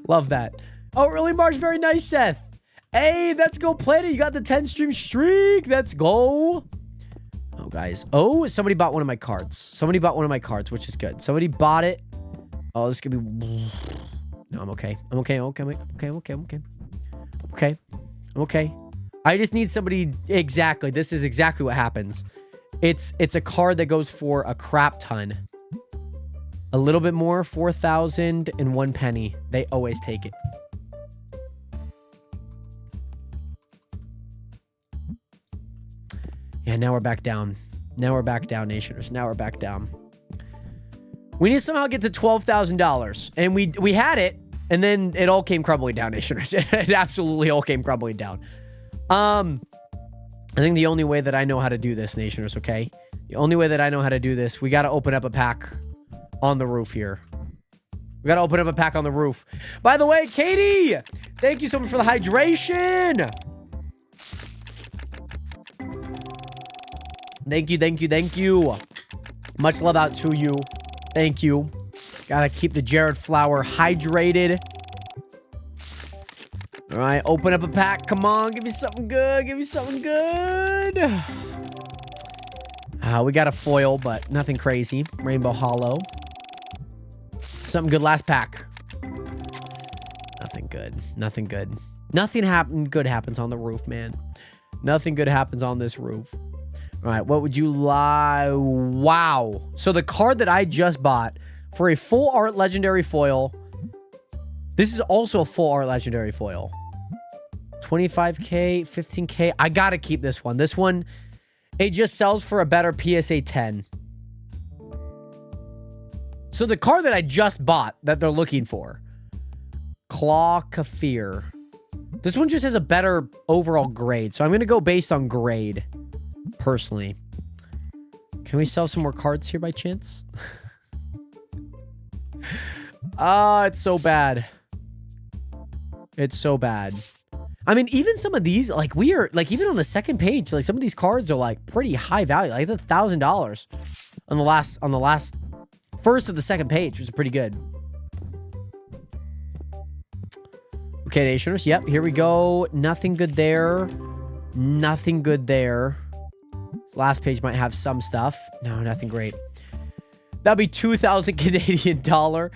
C: Love that. Oh, early March. Very nice, Seth. Hey, let's go, Planet. You got the 10 stream streak. Let's go. go, guys. Oh, somebody bought one of my cards. Somebody bought one of my cards, which is good. Somebody bought it. Oh, this could be... No, I'm okay. I'm okay. I'm okay. I just need somebody... Exactly. This is exactly what happens. It's a card that goes for a crap ton. A little bit more, 4,001 penny. They always take it. Yeah, now we're back down. Now we're back down, Nationers. Now we're back down. We need to somehow get to $12,000. And we had it, and then it all came crumbling down, Nationers. It absolutely all came crumbling down. I think the only way that I know how to do this, Nationers, okay? The only way that I know how to do this, we got to open up a pack on the roof here. We got to open up a pack on the roof. By the way, Katie, thank you so much for the hydration. Thank you. Much love out to you. Thank you. Gotta keep the Jared Flower hydrated. All right, open up a pack. Come on, give me something good. Give me something good. We got a foil, but nothing crazy. Rainbow Hollow. Something good last pack. Nothing good. Nothing good. Nothing good happens on the roof, man. Nothing good happens on this roof. All right, what would you like? Wow. So the card that I just bought for a full art legendary foil. This is also a full art legendary foil. 25k, 15k. I gotta keep this one. This one, it just sells for a better PSA 10. So the card that I just bought that they're looking for, Claw Kafir. This one just has a better overall grade. So I'm going to go based on grade, personally. Can we sell some more cards here by chance? It's so bad. It's so bad. I mean, even some of these, like, we are, like, even on the second page, like, some of these cards are, like, pretty high value. Like, $1,000 on the last first of the second page, which is pretty good. Okay, Nationers. Yep, here we go. Nothing good there. Nothing good there. Last page might have some stuff. No, nothing great. That'd be 2,000 Canadian dollar.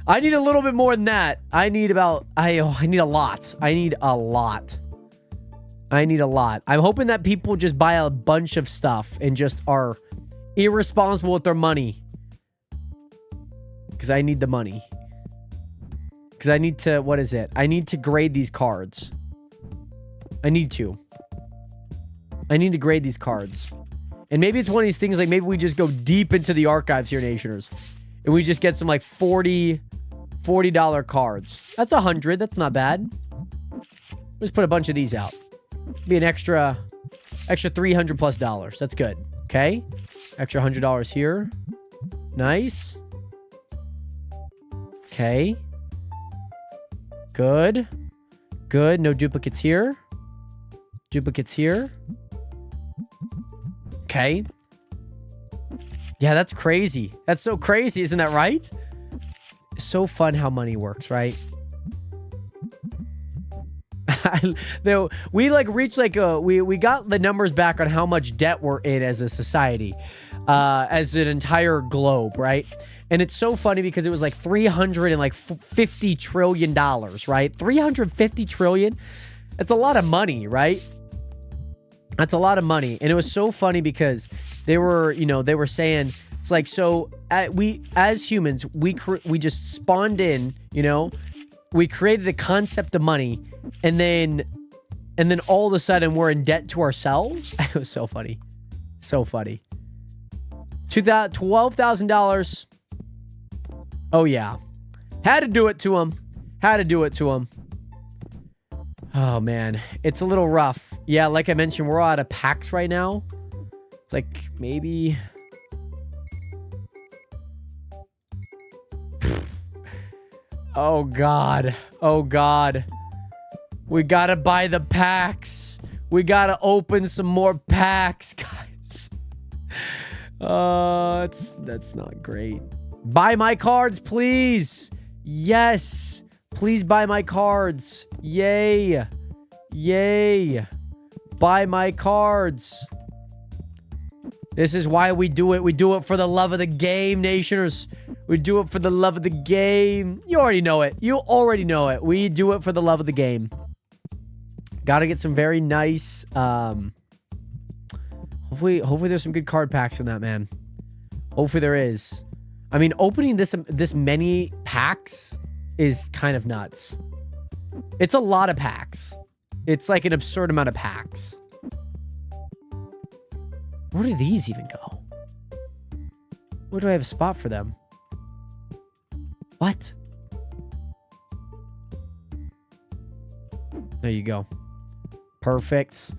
C: I need a little bit more than that. I need about... I need a lot. I need a lot. I need a lot. I'm hoping that people just buy a bunch of stuff and just are irresponsible with their money. Because I need the money. Because I need to... What is it? I need to grade these cards. I need to. I need to grade these cards. And maybe it's one of these things, like, maybe we just go deep into the archives here, Nationers. And we just get some, like, $40 cards. That's 100. That's not bad. Let's put a bunch of these out. Be an extra $300 plus. That's good. Okay. Extra $100 here. Nice. Okay. Good. Good. No duplicates here. Duplicates here. Okay. Yeah, that's crazy. That's so crazy. Isn't that right? So fun how money works, right? We like reached like we got the numbers back on how much debt we're in as a society, as an entire globe, right? And it's so funny because it was like $350 trillion, right? 350 trillion. That's a lot of money, right? That's a lot of money. And it was so funny because they were, they were saying, it's like, so we, as humans, we just spawned in, we created a concept of money, and then all of a sudden we're in debt to ourselves. It was so funny. So funny. $12,000. Oh yeah. Had to do it to him. Had to do it to him. Oh man, it's a little rough. Yeah, like I mentioned, we're all out of packs right now. It's like maybe... Oh god. Oh god. We gotta buy the packs. We gotta open some more packs, guys. That's not great. Buy my cards, please. Yes. Please buy my cards. Yay. Yay. Buy my cards. This is why we do it. We do it for the love of the game, Nationers. We do it for the love of the game. You already know it. You already know it. We do it for the love of the game. Got to get some very nice... Hopefully there's some good card packs in that, man. Hopefully there is. I mean, opening this many packs is kind of nuts. It's a lot of packs. It's like an absurd amount of packs. Where do these even go? Where do I have a spot for them? What? There you go. Perfect.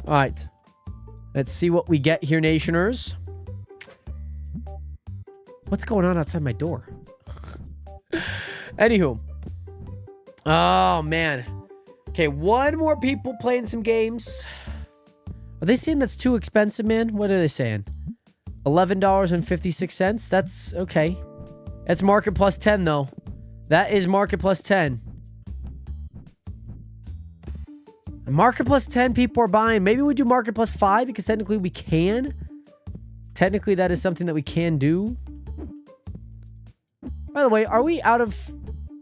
C: All right. Let's see what we get here, Nationers. What's going on outside my door? Anywho. Oh, man. Okay, one more people playing some games. Are they saying that's too expensive, man? What are they saying? $11.56? That's okay. That's market plus 10, though. That is market plus 10. Market plus 10 people are buying. Maybe we do market plus 5 because technically we can. Technically, that is something that we can do. By the way, are we out of...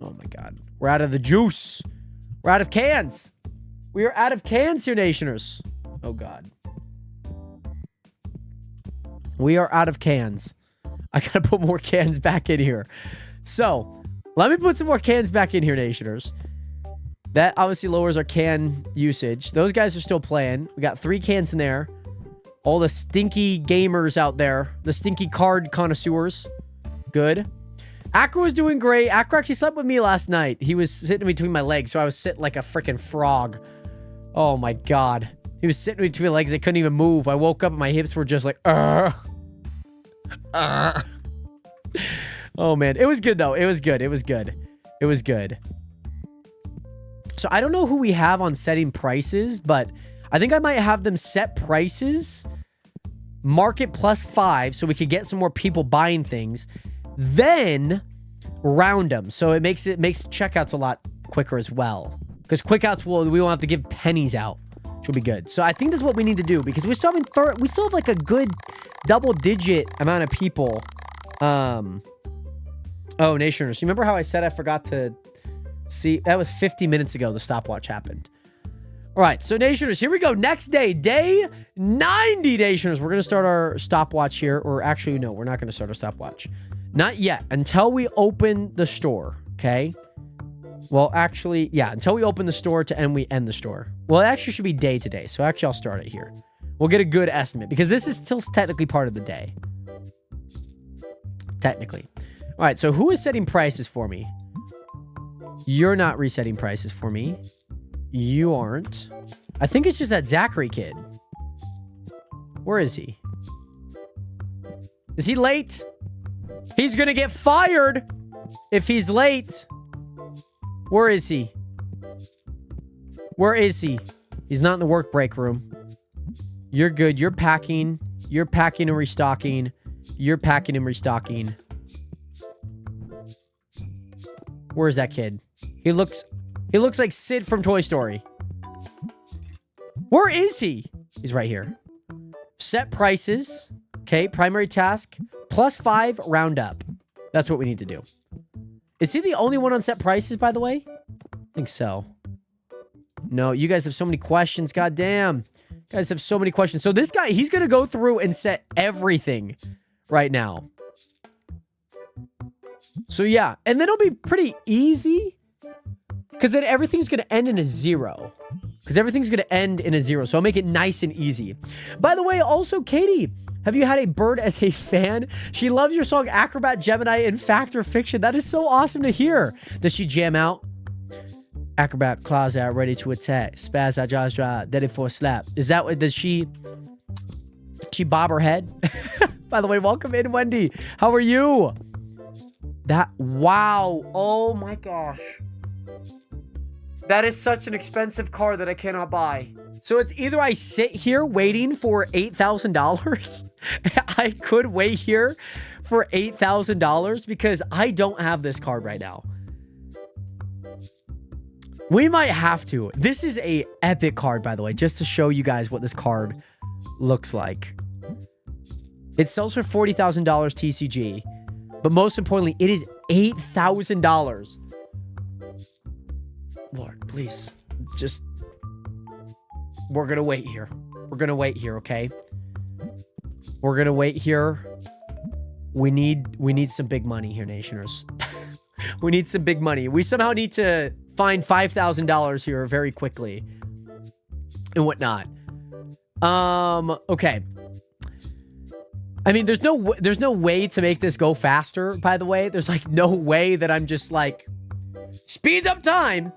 C: Oh, my God. We're out of the juice. We're out of cans. We are out of cans here, Nationers. Oh, God. We are out of cans. I gotta put more cans back in here. So, let me put some more cans back in here, Nationers. That obviously lowers our can usage. Those guys are still playing. We got 3 cans in there. All the stinky gamers out there. The stinky card connoisseurs. Good. Akra was doing great. Akra actually slept with me last night. He was sitting between my legs, so I was sitting like a freaking frog. Oh my God. He was sitting between my legs. I couldn't even move. I woke up and my hips were just like, Oh man. It was good though. It was good. It was good. It was good. So I don't know who we have on setting prices, but I think I might have them set prices, market plus 5, so we could get some more people buying things, then round them. So it makes checkouts a lot quicker as well. Because quickouts we won't have to give pennies out, which will be good. So I think that's what we need to do because we still have like a good double-digit amount of people. Oh, Nationers, you remember how I said I forgot to see? That was 50 minutes ago the stopwatch happened. All right, so Nationers, here we go. Next day, day 90, Nationers. We're going to start our stopwatch here. Or actually, no, we're not going to start our stopwatch. Not yet, until we open the store, okay? Well, actually, yeah, until we open the store we end the store. Well, it actually should be day today, so actually I'll start it here. We'll get a good estimate, because this is still technically part of the day. Technically. All right, so who is setting prices for me? You're not resetting prices for me. You aren't. I think it's just that Zachary kid. Where is he? Is he late? He's gonna get fired if he's late. Where is he? Where is he? He's not in the work break room. You're good. You're packing. You're packing and restocking. You're packing and restocking. Where's that kid? He looks like Sid from Toy Story. Where is he? He's right here. Set prices. Okay, primary task. Plus 5, round up. That's what we need to do. Is he the only one on set prices, by the way? I think so. No, you guys have so many questions. God damn. You guys have so many questions. So this guy, he's going to go through and set everything right now. So yeah, and then it'll be pretty easy. Because then everything's going to end in a 0. Because everything's going to end in a 0. So I'll make it nice and easy. By the way, also, Katie, have you had a bird as a fan? She loves your song Acrobat Gemini in Fact or Fiction. That is so awesome to hear. Does she jam out? Acrobat, claws out, ready to attack. Spaz out, jaws dry, ready for a slap. Is that what, does she bob her head? By the way, welcome in, Wendy. How are you? Wow. Oh my gosh. That is such an expensive car that I cannot buy. So it's either I sit here waiting for $8,000. I could wait here for $8,000 because I don't have this card right now. We might have to. This is a epic card, by the way, just to show you guys what this card looks like. It sells for $40,000 TCG. But most importantly, it is $8,000. Lord, please. Just... We're gonna wait here. We're gonna wait here, okay? We're gonna wait here. We need some big money here, Nationers. We need some big money. We somehow need to find $5,000 here very quickly. And whatnot. Okay. I mean, there's no way to make this go faster, by the way. There's like no way that I'm just like speed up time.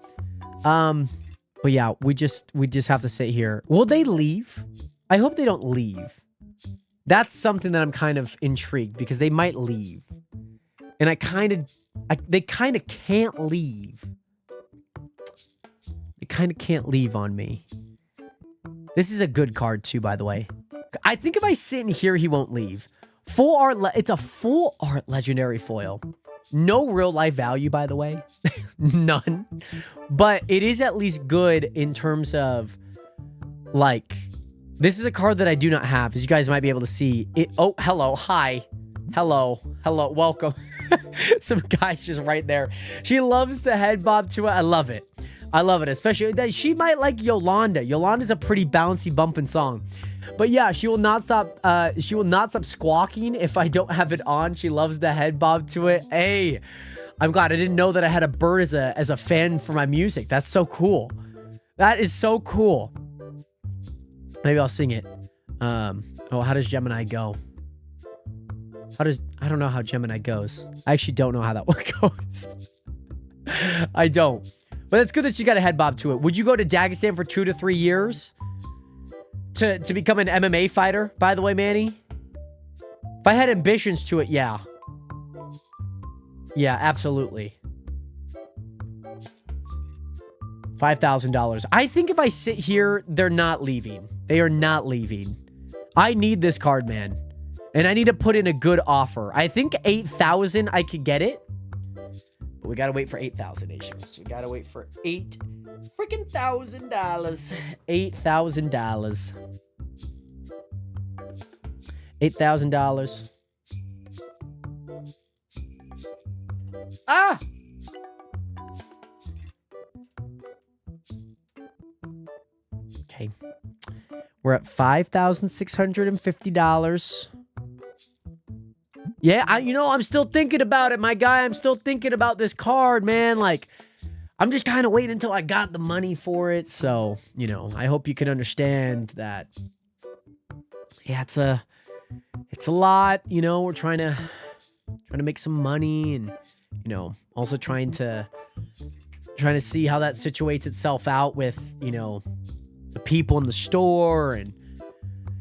C: But yeah, we just have to sit here. Will they leave? I hope they don't leave. That's something that I'm kind of intrigued because they might leave. And they kind of can't leave. They kind of can't leave on me. This is a good card too, by the way. I think if I sit in here, he won't leave. Full art, it's a full art legendary foil. No real life value, by the way. None. But it is at least good in terms of, like, this is a card that I do not have, as you guys might be able to see. Oh, hello. Hi. Hello. Hello. Welcome. Some guy's just right there. She loves the head bob to it. I love it. I love it. Especially that she might like Yolanda. Yolanda's a pretty bouncy, bumping song. But yeah, she will not stop squawking if I don't have it on. She loves the head bob to it. Hey, I'm glad I didn't know that I had a bird as a fan for my music. That's so cool. That is so cool. Maybe I'll sing it. Oh, how does Gemini go? I don't know how Gemini goes. I actually don't know how that one goes. I don't. But it's good that you got a head bob to it. Would you go to Dagestan for 2 to 3 years? To become an MMA fighter, by the way, Manny? If I had ambitions to it, yeah. Yeah, absolutely. $5,000. I think if I sit here, they're not leaving. They are not leaving. I need this card, man. And I need to put in a good offer. I think 8,000 I could get it. But we gotta wait for 8,000 nations. We gotta wait for $8,000. $8,000. $8,000. Ah! Okay. We're at $5,650. Yeah, I'm still thinking about it, my guy. I'm still thinking about this card, man. Like, I'm just kind of waiting until I got the money for it. So, I hope you can understand that. Yeah, it's a lot. We're trying to make some money, and also trying to see how that situates itself out with the people in the store. And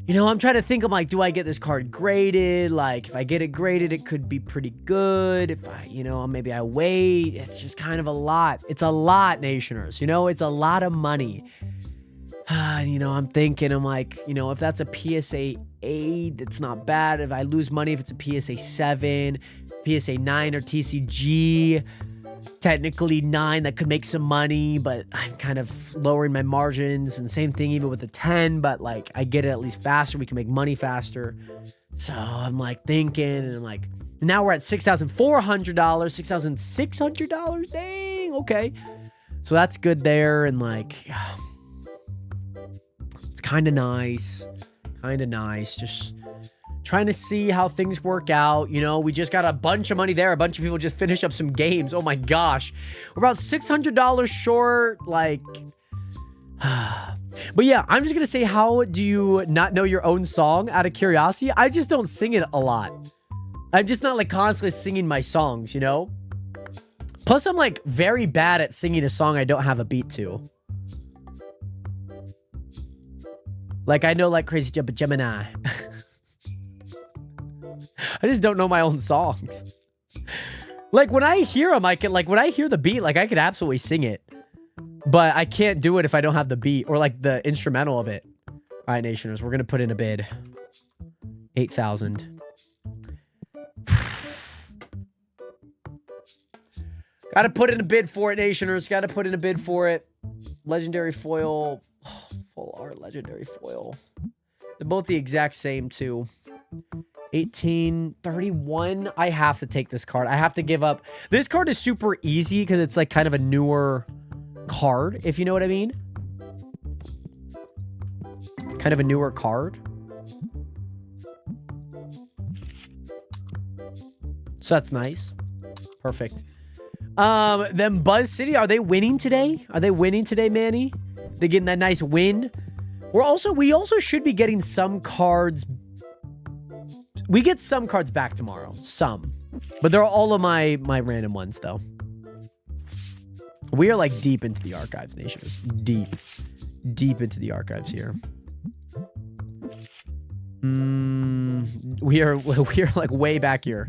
C: I'm trying to think, I'm like, do I get this card graded? Like, if I get it graded, it could be pretty good. If I, maybe I wait. It's just kind of a lot. It's a lot, Nationers. It's a lot of money. I'm thinking, I'm like, if that's a PSA 8, it's not bad. If I lose money, if it's a PSA 7, PSA 9 or TCG, technically 9, that could make some money, but I'm kind of lowering my margins. And same thing even with the 10, but like I get it at least faster. We can make money faster. So I'm like thinking, and I'm like, now we're at $6,400, $6,600. Dang, okay. So that's good there. And like, it's kind of nice. Just trying to see how things work out. We just got a bunch of money there. A bunch of people just finished up some games. Oh my gosh. We're about $600 short. Like, but yeah, I'm just going to say, how do you not know your own song out of curiosity? I just don't sing it a lot. I'm just not like constantly singing my songs, Plus, I'm like very bad at singing a song I don't have a beat to. Like, I know like Crazy Gemini. I just don't know my own songs. Like, when I hear them, when I hear the beat, like, I could absolutely sing it. But I can't do it if I don't have the beat or, like, the instrumental of it. All right, Nationers, we're going to put in a bid. 8,000. Got to put in a bid for it, Nationers. Got to put in a bid for it. Legendary foil. Full art legendary foil. They're both the exact same, too. 18, 31. I have to take this card. I have to give up. This card is super easy because it's like kind of a newer card, if you know what I mean. Kind of a newer card. So that's nice. Perfect. Then Buzz City, are they winning today? Are they winning today, Manny? They getting that nice win? We also should be getting some cards. We get some cards back tomorrow. Some. But they're all of my random ones, though. We are like deep into the archives, Nations. Deep. Deep into the archives here. We are like way back here.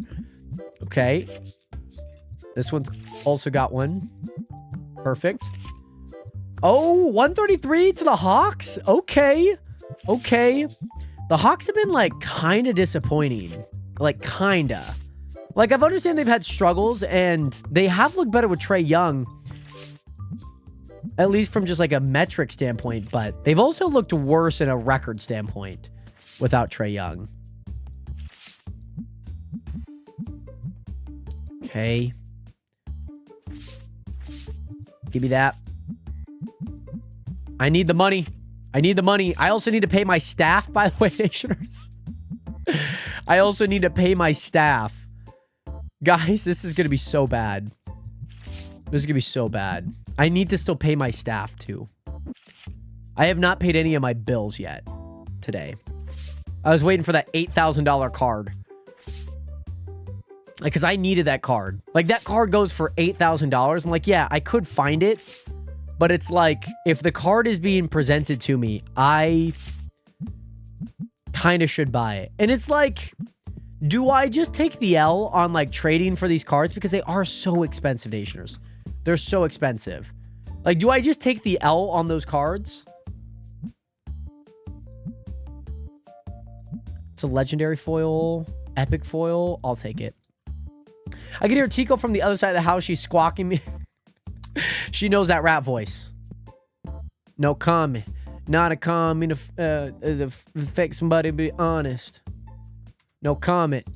C: Okay. This one's also got one. Perfect. Oh, 133 to the Hawks? Okay. Okay. The Hawks have been, like, kind of disappointing. Like, kind of. Like, I've understand they've had struggles, and they have looked better with Trae Young. At least from just, like, a metric standpoint. But they've also looked worse in a record standpoint without Trae Young. Okay. Give me that. I need the money. I need the money. I also need to pay my staff, by the way, Nationers. I also need to pay my staff. Guys, this is going to be so bad. This is going to be so bad. I need to still pay my staff, too. I have not paid any of my bills yet today. I was waiting for that $8,000 card. Like, because I needed that card. Like, that card goes for $8,000. I'm like, yeah, I could find it. But it's like, if the card is being presented to me, I kind of should buy it. And it's like, do I just take the L on, like, trading for these cards? Because they are so expensive, Nationers. They're so expensive. Like, do I just take the L on those cards? It's a legendary foil, epic foil. I'll take it. I can hear Tico from the other side of the house. She's squawking me. She knows that rap voice. No comment. Not a comment. Fake somebody, be honest. No comment.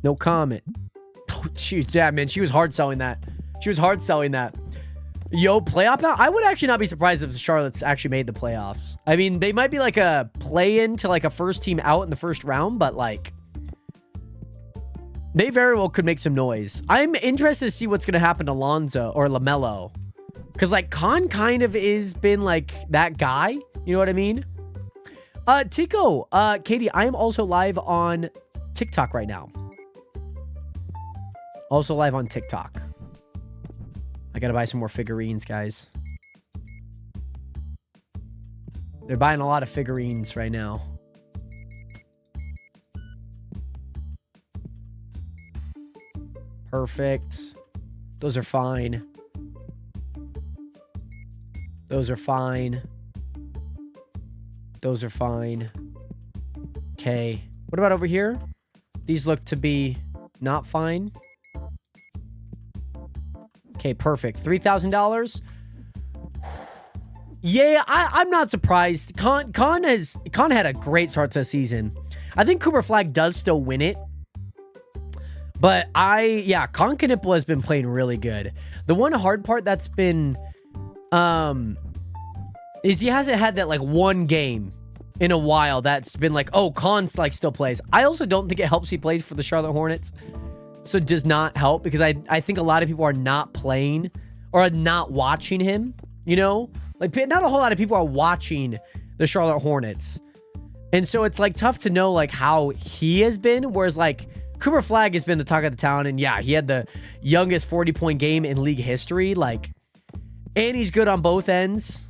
C: No comment. Oh, jeez, yeah, man. She was hard selling that. She was hard selling that. Yo, playoff out? I would actually not be surprised if the Charlottes actually made the playoffs. I mean, they might be like a play-in to like a first team out in the first round, but like, they very well could make some noise. I'm interested to see what's going to happen to Lonzo or LaMelo. Because like, Khan kind of is been like that guy. You know what I mean? Tico, Katie, I am also live on TikTok right now. Also live on TikTok. I gotta buy some more figurines, guys. They're buying a lot of figurines right now. Perfect. Those are fine. Those are fine. Those are fine. Okay. What about over here? These look to be not fine. Okay, perfect. $3,000. Yeah, I'm not surprised. Con had a great start to the season. I think Cooper Flag does still win it. But Con Knipple has been playing really good. The one hard part that's been is he hasn't had that like one game in a while that's been like, oh, Con's like still plays. I also don't think it helps he plays for the Charlotte Hornets. So it does not help because I think a lot of people are not playing or are not watching him, you know? Like, not a whole lot of people are watching the Charlotte Hornets. And so it's, like, tough to know, like, how he has been. Whereas, like, Cooper Flag has been the talk of the town. And, yeah, he had the youngest 40-point game in league history. Like, and he's good on both ends.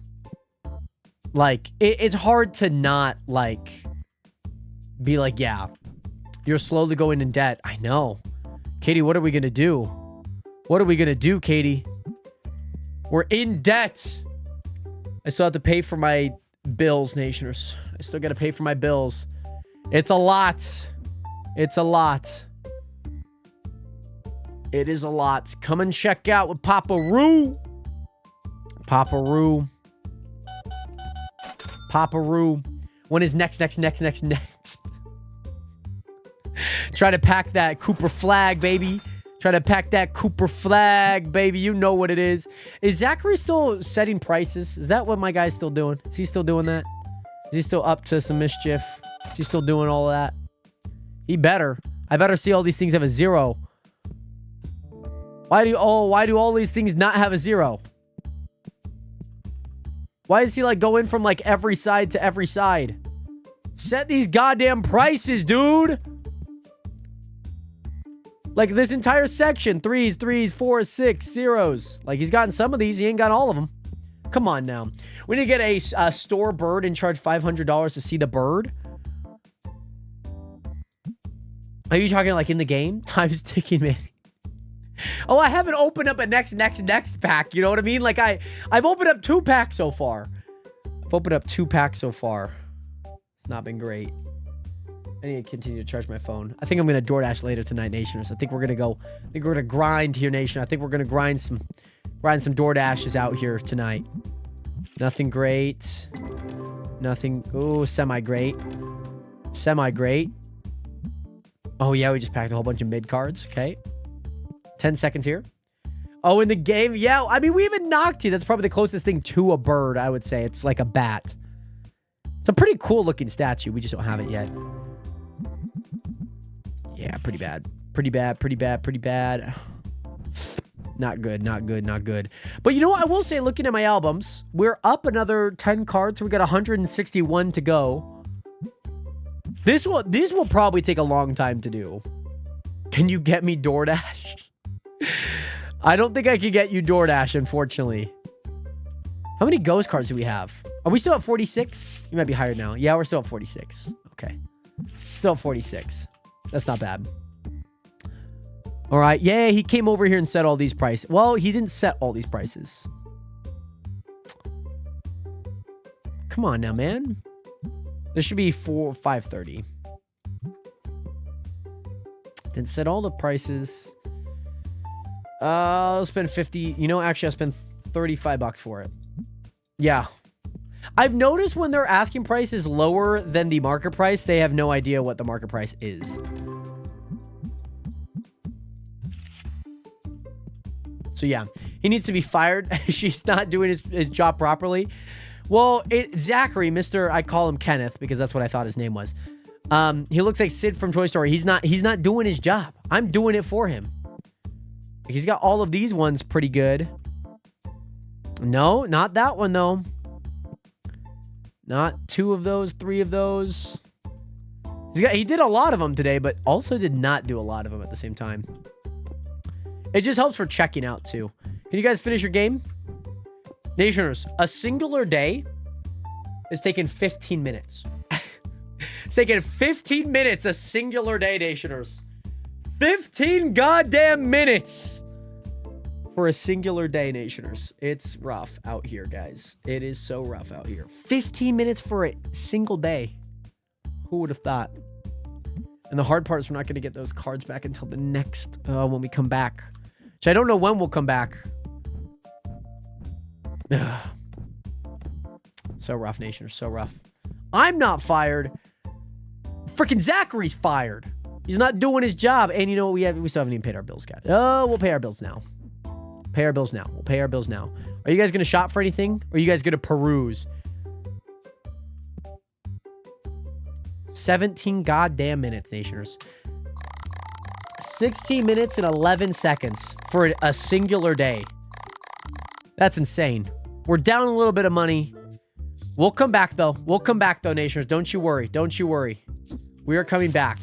C: Like, it's hard to not, like, be like, yeah, you're slowly going in debt. I know. Katie, what are we going to do? What are we going to do, Katie? We're in debt. I still have to pay for my bills, Nationers. I still got to pay for my bills. It's a lot. It's a lot. It is a lot. Come and check out with Papa Roo. Paparoo. Paparoo. When is next? Try to pack that Cooper flag, baby. Try to pack that Cooper flag, baby. You know what it is. Is Zachary still setting prices? Is that what my guy's still doing? Is he still doing that? Is he still up to some mischief? Is he still doing all of that? He better. I better see all these things have a 0. Why do all these things not have a 0? Why is he like going from like every side to every side? Set these goddamn prices, dude. Like this entire section, 3s, 4s, 6, 0s. Like he's gotten some of these, he ain't got all of them. Come on now. We need to get a store bird and charge $500 to see the bird. Are you talking like in the game? Time's ticking, man. Oh, I haven't opened up a next pack. You know what I mean? Like I've opened up 2 packs so far. It's not been great. I need to continue to charge my phone. I think I'm going to DoorDash later tonight, Nationers. I think we're going to grind here, Nation. I think we're going to grind some DoorDashes out here tonight. Nothing great. Nothing. Oh, semi-great. Oh, yeah, we just packed a whole bunch of mid cards. Okay. 10 seconds here. Oh, in the game. Yeah, I mean, we even knocked you. That's probably the closest thing to a bird, I would say. It's like a bat. It's a pretty cool looking statue. We just don't have it yet. Yeah, pretty bad. Not good. But you know what? I will say, looking at my albums, we're up another 10 cards. We got 161 to go. This will probably take a long time to do. Can you get me DoorDash? I don't think I can get you DoorDash, unfortunately. How many ghost cards do we have? Are we still at 46? You might be higher now. Yeah, we're still at 46. Okay. Still at 46. That's not bad. All right. Yeah, he came over here and set all these prices. Well, he didn't set all these prices. Come on now, man. This should be 530. Didn't set all the prices. I'll spend 50. You know, actually, I'll spend $35 for it. Yeah. I've noticed when their asking price is lower than the market price, they have no idea what the market price is. So yeah, he needs to be fired. She's not doing his job properly. Well, Zachary, I call him Kenneth because that's what I thought his name was. He looks like Sid from Toy Story. He's not doing his job. I'm doing it for him. He's got all of these ones pretty good. No, not that one though. Not 2 of those, 3 of those. He did a lot of them today, but also did not do a lot of them at the same time. It just helps for checking out too. Can you guys finish your game? Nationers, a singular day is taking 15 minutes. It's taking 15 minutes a singular day, Nationers. 15 goddamn minutes for a singular day, Nationers. It's rough out here, guys. It is so rough out here. 15 minutes for a single day. Who would have thought? And the hard part is we're not going to get those cards back until the next, when we come back. Which I don't know when we'll come back. So rough, Nationers. So rough. I'm not fired. Freaking Zachary's fired. He's not doing his job. And you know what? We still haven't even paid our bills, guys. Oh, we'll pay our bills now. We'll pay our bills now. Are you guys going to shop for anything? Or are you guys going to peruse? 17 goddamn minutes, Nationers. 16 minutes and 11 seconds for a singular day. That's insane. We're down a little bit of money. We'll come back, though. Nationers. Don't you worry. We are coming back.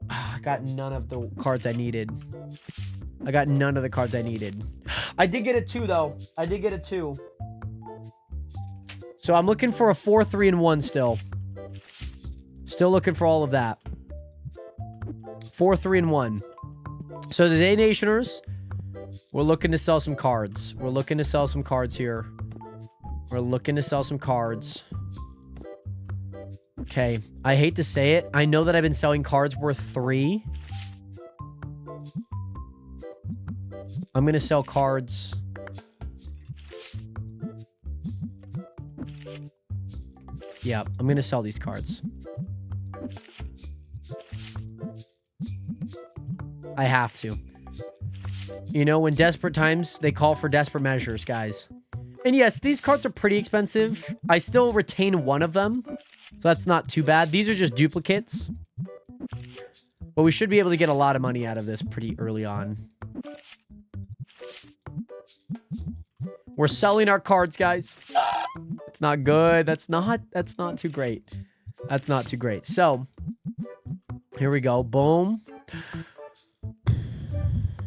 C: I got none of the cards I needed. I did get a 2, though. So I'm looking for a 4, 3, and 1 still. Still looking for all of that. 4, 3, and 1. So today, Nationers, we're looking to sell some cards. Here. We're looking to sell some cards. Okay. I hate to say it. I know that I've been selling cards worth 3. I'm going to sell cards Yeah, I'm gonna sell these cards. I have to. You know, when desperate times, they call for desperate measures, guys. And yes, these cards are pretty expensive. I still retain one of them, so that's not too bad. These are just duplicates. But we should be able to get a lot of money out of this pretty early on. We're selling our cards, guys. It's not good. That's not too great. That's not too great. So, here we go. Boom.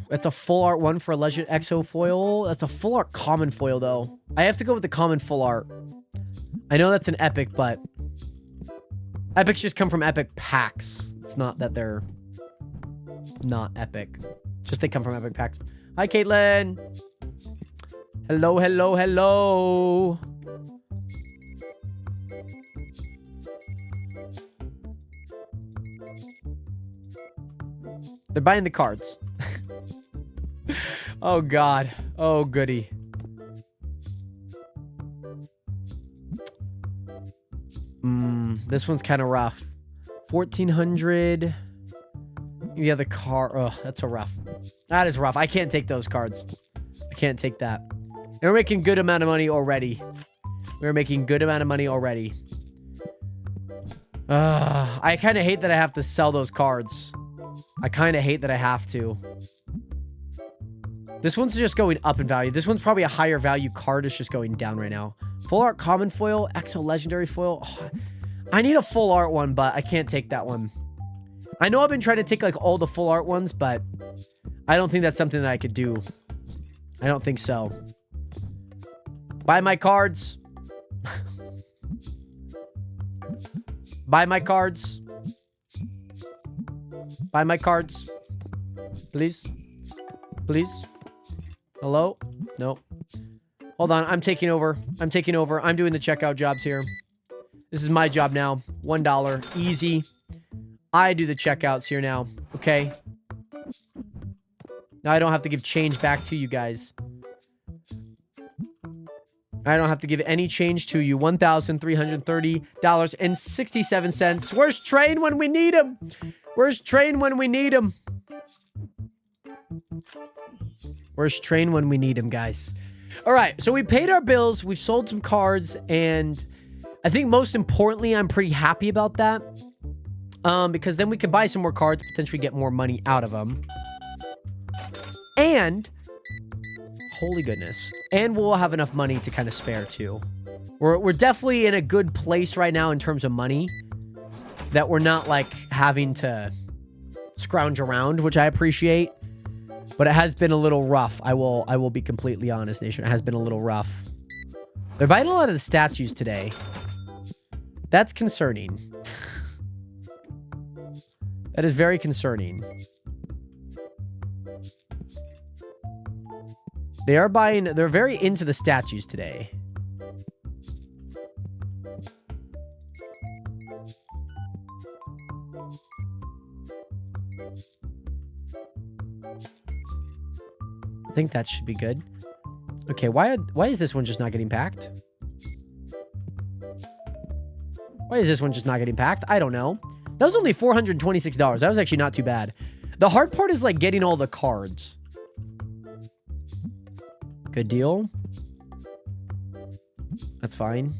C: That's a full art one for a Legend Exo foil. That's a full art common foil, though. I have to go with the common full art. I know that's an epic, but epics just come from epic packs. It's not that they're not epic. Just they come from epic packs. Hi, Caitlin. Hello, hello, hello. They're buying the cards. Oh, God. Oh, goody. This one's kind of rough. 1,400. Yeah, the car. Oh, that's a rough. That is rough. I can't take those cards. I can't take that. And we're making good amount of money already. We're making good amount of money already. I kind of hate that I have to sell those cards. I kind of hate that I have to. This one's just going up in value. This one's probably a higher value card. It's just going down right now. Full art common foil. Exo legendary foil. Oh, I need a full art one, but I can't take that one. I know I've been trying to take like all the full art ones, but I don't think that's something that I could do. I don't think so. Buy my cards. Buy my cards. Buy my cards. Please. Please. Hello? No. Hold on. I'm taking over. I'm taking over. I'm doing the checkout jobs here. This is my job now. $1. Easy. I do the checkouts here now. Okay. Now I don't have to give change back to you guys. I don't have to give any change to you. $1,330.67. Where's Train when we need him? Where's Train when we need him? Where's Train when we need him, guys? All right, so we paid our bills. We've sold some cards, and I think most importantly, I'm pretty happy about that. Because then we could buy some more cards, potentially get more money out of them. And, holy goodness, and we'll have enough money to kind of spare too. We're definitely in a good place right now in terms of money, that we're not like having to scrounge around, which I appreciate. But it has been a little rough. I will be completely honest, Nation. It has been a little rough. They're buying a lot of the statues today. That's concerning. That is very concerning. They are buying... They're very into the statues today. I think that should be good. Okay, why is this one just not getting packed? Why is this one just not getting packed? I don't know. That was only $426. That was actually not too bad. The hard part is like getting all the cards. Good deal. That's fine.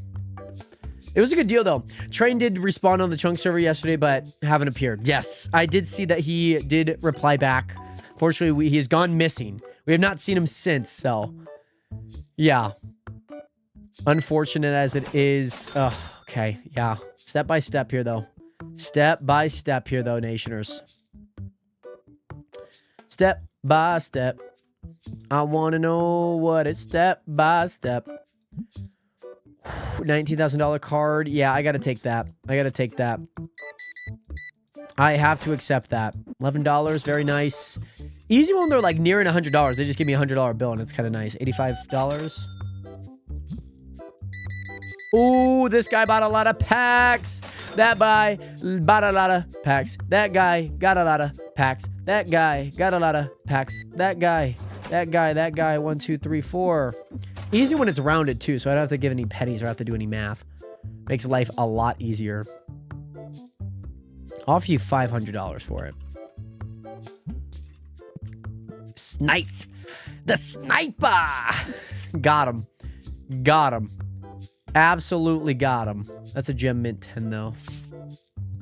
C: It was a good deal though. Train did respond on the Chunk server yesterday, but haven't appeared. Yes, I did see that he did reply back. Fortunately, he has gone missing. We have not seen him since, so yeah. Unfortunate as it is. Okay, yeah. Step by step here, though. Step by step here, though, Nationers. Step by step. I want to know what it's step by step. $19,000 card. Yeah, I got to take that. I got to take that. I have to accept that. $11. Very nice. Easy when they're like nearing $100. They just give me a $100 bill and it's kind of nice. $85. Ooh, this guy bought a lot of packs. That guy bought a lot of packs. That guy got a lot of packs. That guy got a lot of packs. That guy. 1, 2, 3, 4. Easy when it's rounded too, so I don't have to give any pennies or have to do any math. Makes life a lot easier. I'll offer you $500 for it. Sniped. The sniper. Got him. Got him. Absolutely got him. That's a gem mint 10 though.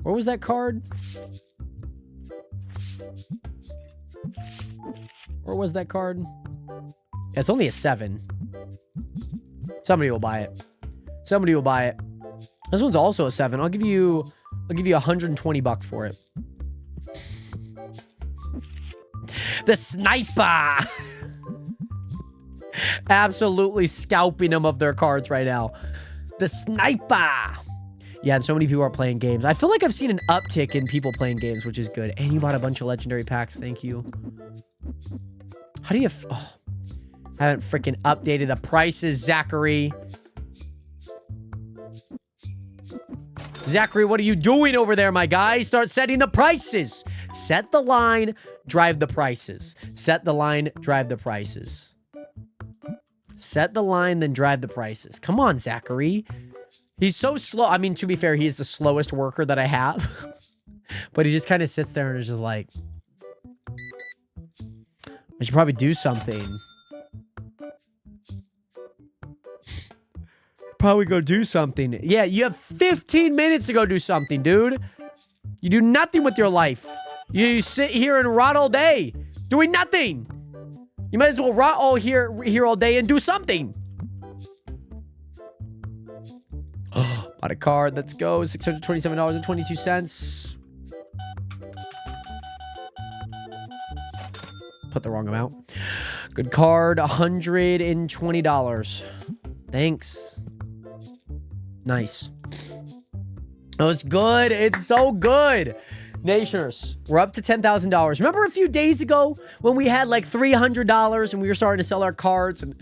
C: Where was that card? Where was that card? Yeah, it's only a 7. Somebody will buy it. Somebody will buy it. This one's also a 7. I'll give you $120 for it. The sniper. Absolutely scalping them of their cards right now. The sniper. Yeah, and so many people are playing games. I feel like I've seen an uptick in people playing games, which is good. And you bought a bunch of legendary packs. Thank you. How do you... Oh, I haven't freaking updated the prices, Zachary. Zachary, what are you doing over there, my guy? Start setting the prices. Set the line, drive the prices. Set the line, drive the prices. Set the line, then drive the prices. Come on, Zachary. He's so slow. I mean, to be fair, he is the slowest worker that I have. But he just kind of sits there and is just like... I should probably do something. Probably go do something. Yeah, you have 15 minutes to go do something, dude. You do nothing with your life. You sit here and rot all day, doing nothing. You might as well rot all here all day and do something. Bought a card. Let's go. $627.22. Put the wrong amount. Good card. $120. Thanks. Nice. Oh, it's good. It's so good. Nationers, we're up to $10,000. Remember a few days ago when we had like $300 and we were starting to sell our cards and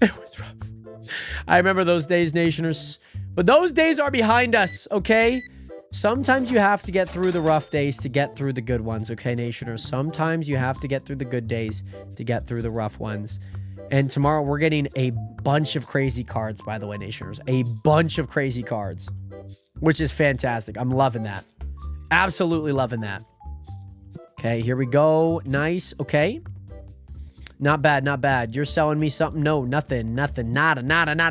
C: it was rough. I remember those days, Nationers. But those days are behind us, okay? Sometimes you have to get through the rough days to get through the good ones, okay, Nationers? Sometimes you have to get through the good days to get through the rough ones. And tomorrow we're getting a bunch of crazy cards, by the way, Nationers. A bunch of crazy cards, which is fantastic. I'm loving that. Absolutely loving that. Okay, here we go. Nice. Okay. Not bad, not bad. You're selling me something? No, nothing, nothing, nada.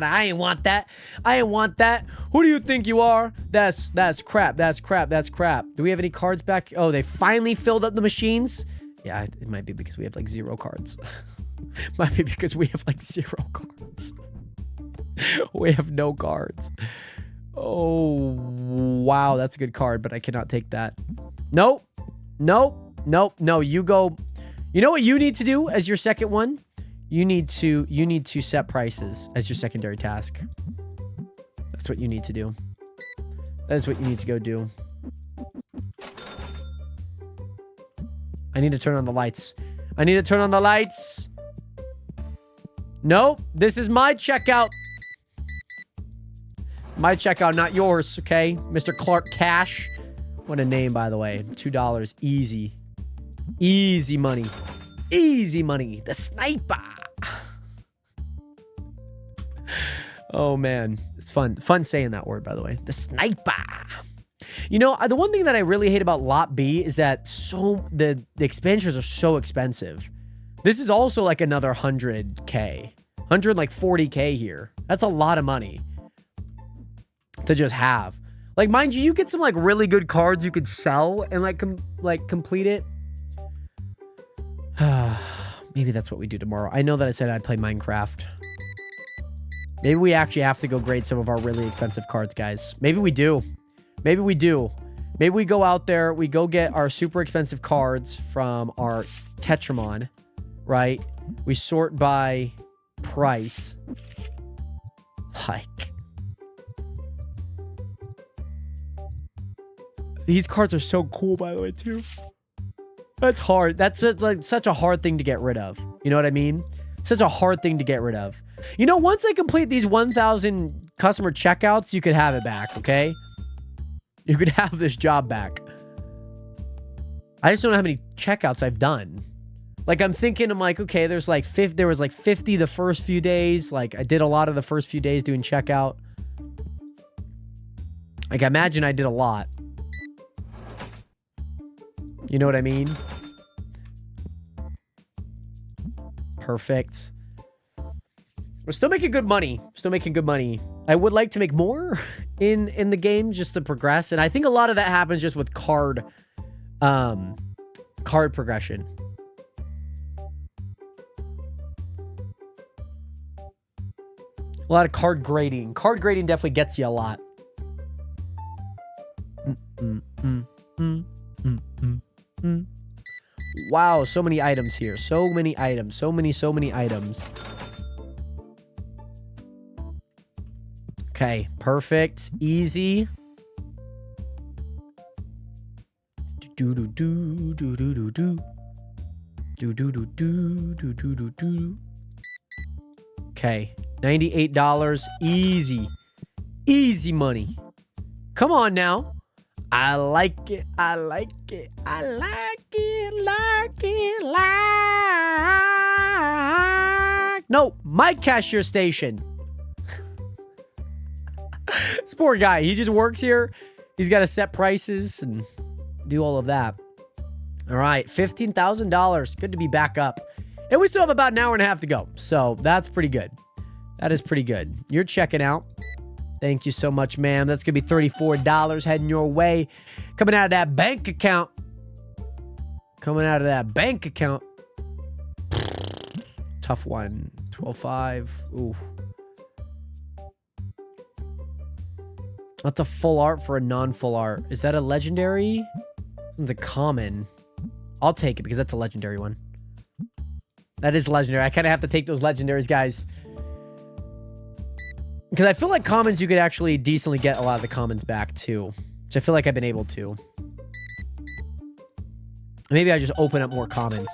C: I ain't want that. I ain't want that. Who do you think you are? That's crap. That's crap. That's crap. Do we have any cards back? Oh, they finally filled up the machines. Yeah, it might be because we have like 0 cards. Might be because we have like 0 cards. We have no cards. Oh, wow. That's a good card, but I cannot take that. Nope. Nope. Nope. No, you go. You know what you need to do as your second one? You need to set prices as your secondary task. That's what you need to do. That is what you need to go do. I need to turn on the lights. I need to turn on the lights. Nope. This is my checkout. My checkout, not yours, okay? Mr. Clark Cash. What a name, by the way. $2. Easy. Easy money. Easy money. The sniper. Oh, man. It's fun. Fun saying that word, by the way. The sniper. You know, the one thing that I really hate about Lot B is that the expansions are so expensive. This is also like another 100K. 140K here. That's a lot of money to just have. Like, mind you, you get some like really good cards you could sell and like complete it. Maybe that's what we do tomorrow. I know that I said I'd play Minecraft. Maybe we actually have to go grade some of our really expensive cards, guys. Maybe we do. Maybe we do. Maybe we go out there, we go get our super expensive cards from our Tetramon, right? We sort by price. Like, these cards are so cool, by the way, too. That's hard. That's just like such a hard thing to get rid of. You know what I mean? Such a hard thing to get rid of. You know, once I complete these 1,000 customer checkouts, you could have it back, okay? You could have this job back. I just don't know how many checkouts I've done. Like, I'm thinking, I'm like, okay, there was like 50 the first few days. Like, I did a lot of the first few days doing checkout. Like, I imagine I did a lot. You know what I mean? Perfect. We're still making good money. Still making good money. I would like to make more in the game just to progress. And I think a lot of that happens just with card progression. A lot of card grading. Card grading definitely gets you a lot. Wow, so many items here. So many items. So many items. Okay, perfect. Easy. Do do do do do do do. Do do do do do do do do. Okay, $98. Easy. Easy money. Come on now. I like it. I like it. I like it. Like it. Like. No, my cashier station. This poor guy. He just works here. He's got to set prices and do all of that. All right, $15,000. Good to be back up. And we still have about an hour and a half to go. So that's pretty good. That is pretty good. You're checking out. Thank you so much, ma'am. That's going to be $34 heading your way. Coming out of that bank account. Coming out of that bank account. Tough one. 12.5. Ooh. That's a full art for a non-full art. Is that a legendary? It's a common. I'll take it because that's a legendary one. That is legendary. I kind of have to take those legendaries, guys. Because I feel like commons, you could actually decently get a lot of the commons back, too. Which I feel like I've been able to. Maybe I just open up more commons.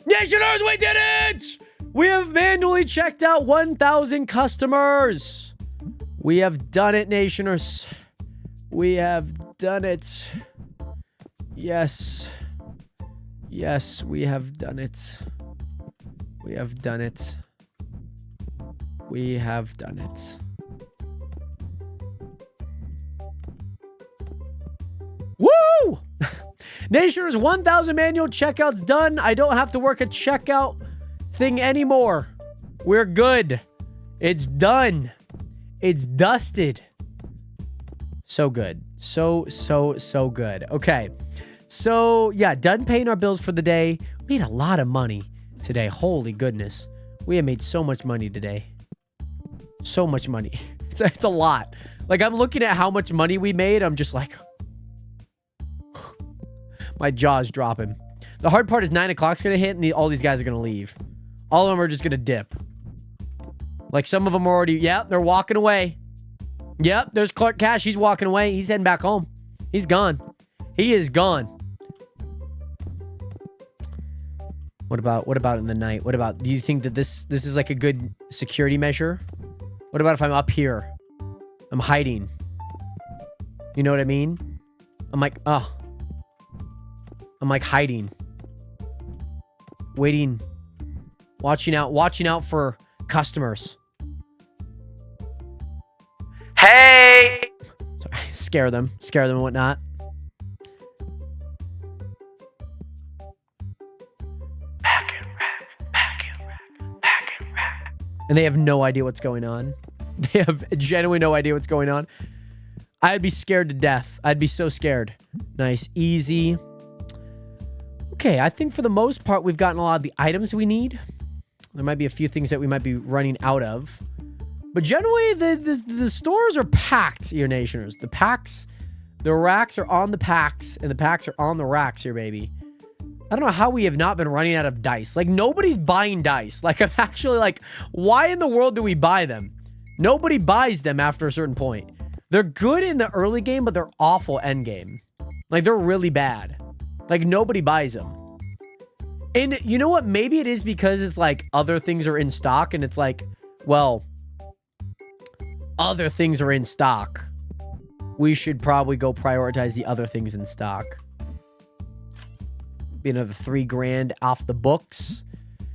C: Nationers, we did it! We have manually checked out 1,000 customers. We have done it, Nationers. We have done it. Yes. Yes, we have done it. We have done it. We have done it. Woo! Nationers, 1,000 manual checkouts done. I don't have to work a checkout thing anymore. We're good. It's done. It's dusted. So good. So good. Okay. So, yeah, done paying our bills for the day. We made a lot of money today. Holy goodness. We have made so much money today. So much money. It's a lot. Like, I'm looking at how much money we made. I'm just like... my jaw's dropping. The hard part is 9 o'clock's going to hit and all these guys are going to leave. All of them are just going to dip. Like, some of them are already... yeah, they're walking away. Yep, there's Clark Cash. He's walking away. He's heading back home. He's gone. He is gone. What about in the night? What about... do you think that this is like a good security measure? What about if I'm up here? I'm hiding. You know what I mean? I'm like, oh. I'm like hiding. Waiting. Watching out for customers. Hey! Sorry, scare them and whatnot. And they have no idea what's going on. They have genuinely no idea what's going on. I'd be scared to death. I'd be so scared. Nice. Easy. Okay, I think for the most part, we've gotten a lot of the items we need. There might be a few things that we might be running out of. But generally, the stores are packed, your Nationers. The packs, the racks are on the packs, and the packs are on the racks here, baby. I don't know how we have not been running out of dice. Like, nobody's buying dice. Like, I'm actually like, why in the world do we buy them? Nobody buys them after a certain point. They're good in the early game, but they're awful end game. Like, they're really bad. Like, nobody buys them. And you know what? Maybe it is because it's like other things are in stock, and it's like, well, other things are in stock. We should probably go prioritize the other things in stock. Be another 3 grand off the books.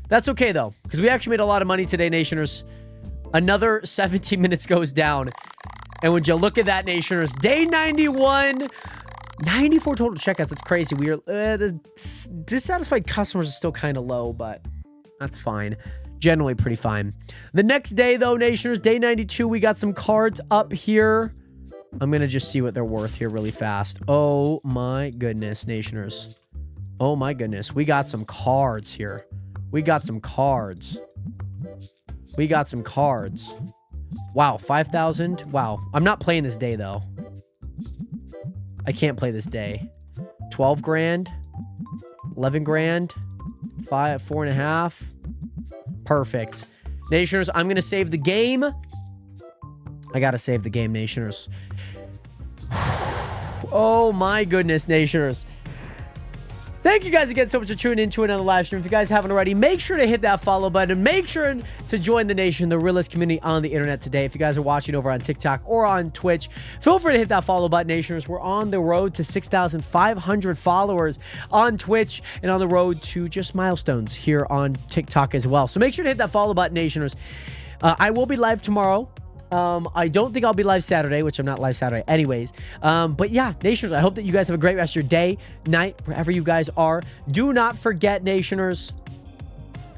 C: That's okay, though, because we actually made a lot of money today, Nationers. Another 17 minutes goes down. And would you look at that, Nationers? Day 91, 94 total checkouts. That's crazy. We are the dissatisfied customers are still kind of low, but that's fine. Generally pretty fine. The next day, though, Nationers, day 92, we got some cards up here. I'm going to just see what they're worth here really fast. Oh, my goodness, Nationers. Oh, my goodness. We got some cards here. We got some cards. We got some cards. Wow, 5,000. Wow. I'm not playing this day, though. I can't play this day. 12 grand. 11 grand. 4.5. Perfect. Nationers, I'm going to save the game. I got to save the game, Nationers. Oh, my goodness, Nationers. Thank you guys again so much for tuning into it on the live stream. If you guys haven't already, make sure to hit that follow button. Make sure to join the nation, the realest community on the internet today. If you guys are watching over on TikTok or on Twitch, feel free to hit that follow button, Nationers. We're on the road to 6,500 followers on Twitch and on the road to just milestones here on TikTok as well. So make sure to hit that follow button, Nationers. I will be live tomorrow. I don't think I'll be live Saturday, which I'm not live Saturday anyways. But yeah, Nationers, I hope that you guys have a great rest of your day, night, wherever you guys are. Do not forget, Nationers,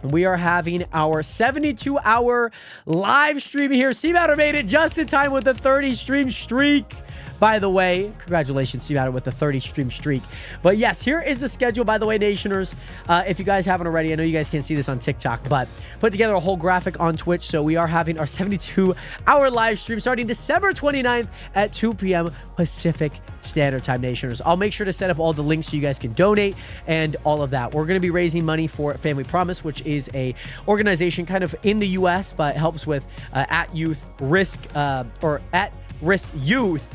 C: we are having our 72-hour live stream here. C-Matter made it just in time with the 30 stream streak. By the way, congratulations, C-Matter, with the 30 stream streak. But yes, here is the schedule, by the way, Nationers. If you guys haven't already, I know you guys can't see this on TikTok, but put together a whole graphic on Twitch. So we are having our 72-hour live stream starting December 29th at 2 p.m. Pacific Standard Time, Nationers. I'll make sure to set up all the links so you guys can donate and all of that. We're going to be raising money for Family Promise, which is a organization kind of in the U.S., but helps with at-youth risk or at risk youth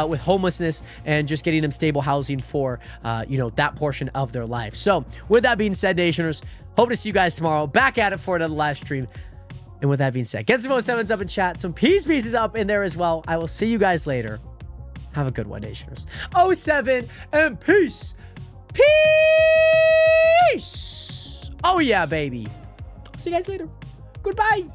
C: with homelessness and just getting them stable housing for, that portion of their life. So with that being said, Nationers, hope to see you guys tomorrow. Back at it for another live stream. And with that being said, get some 07s up in chat. Some pieces up in there as well. I will see you guys later. Have a good one, Nationers. 07 and peace. Peace. Oh, yeah, baby. See you guys later. Goodbye.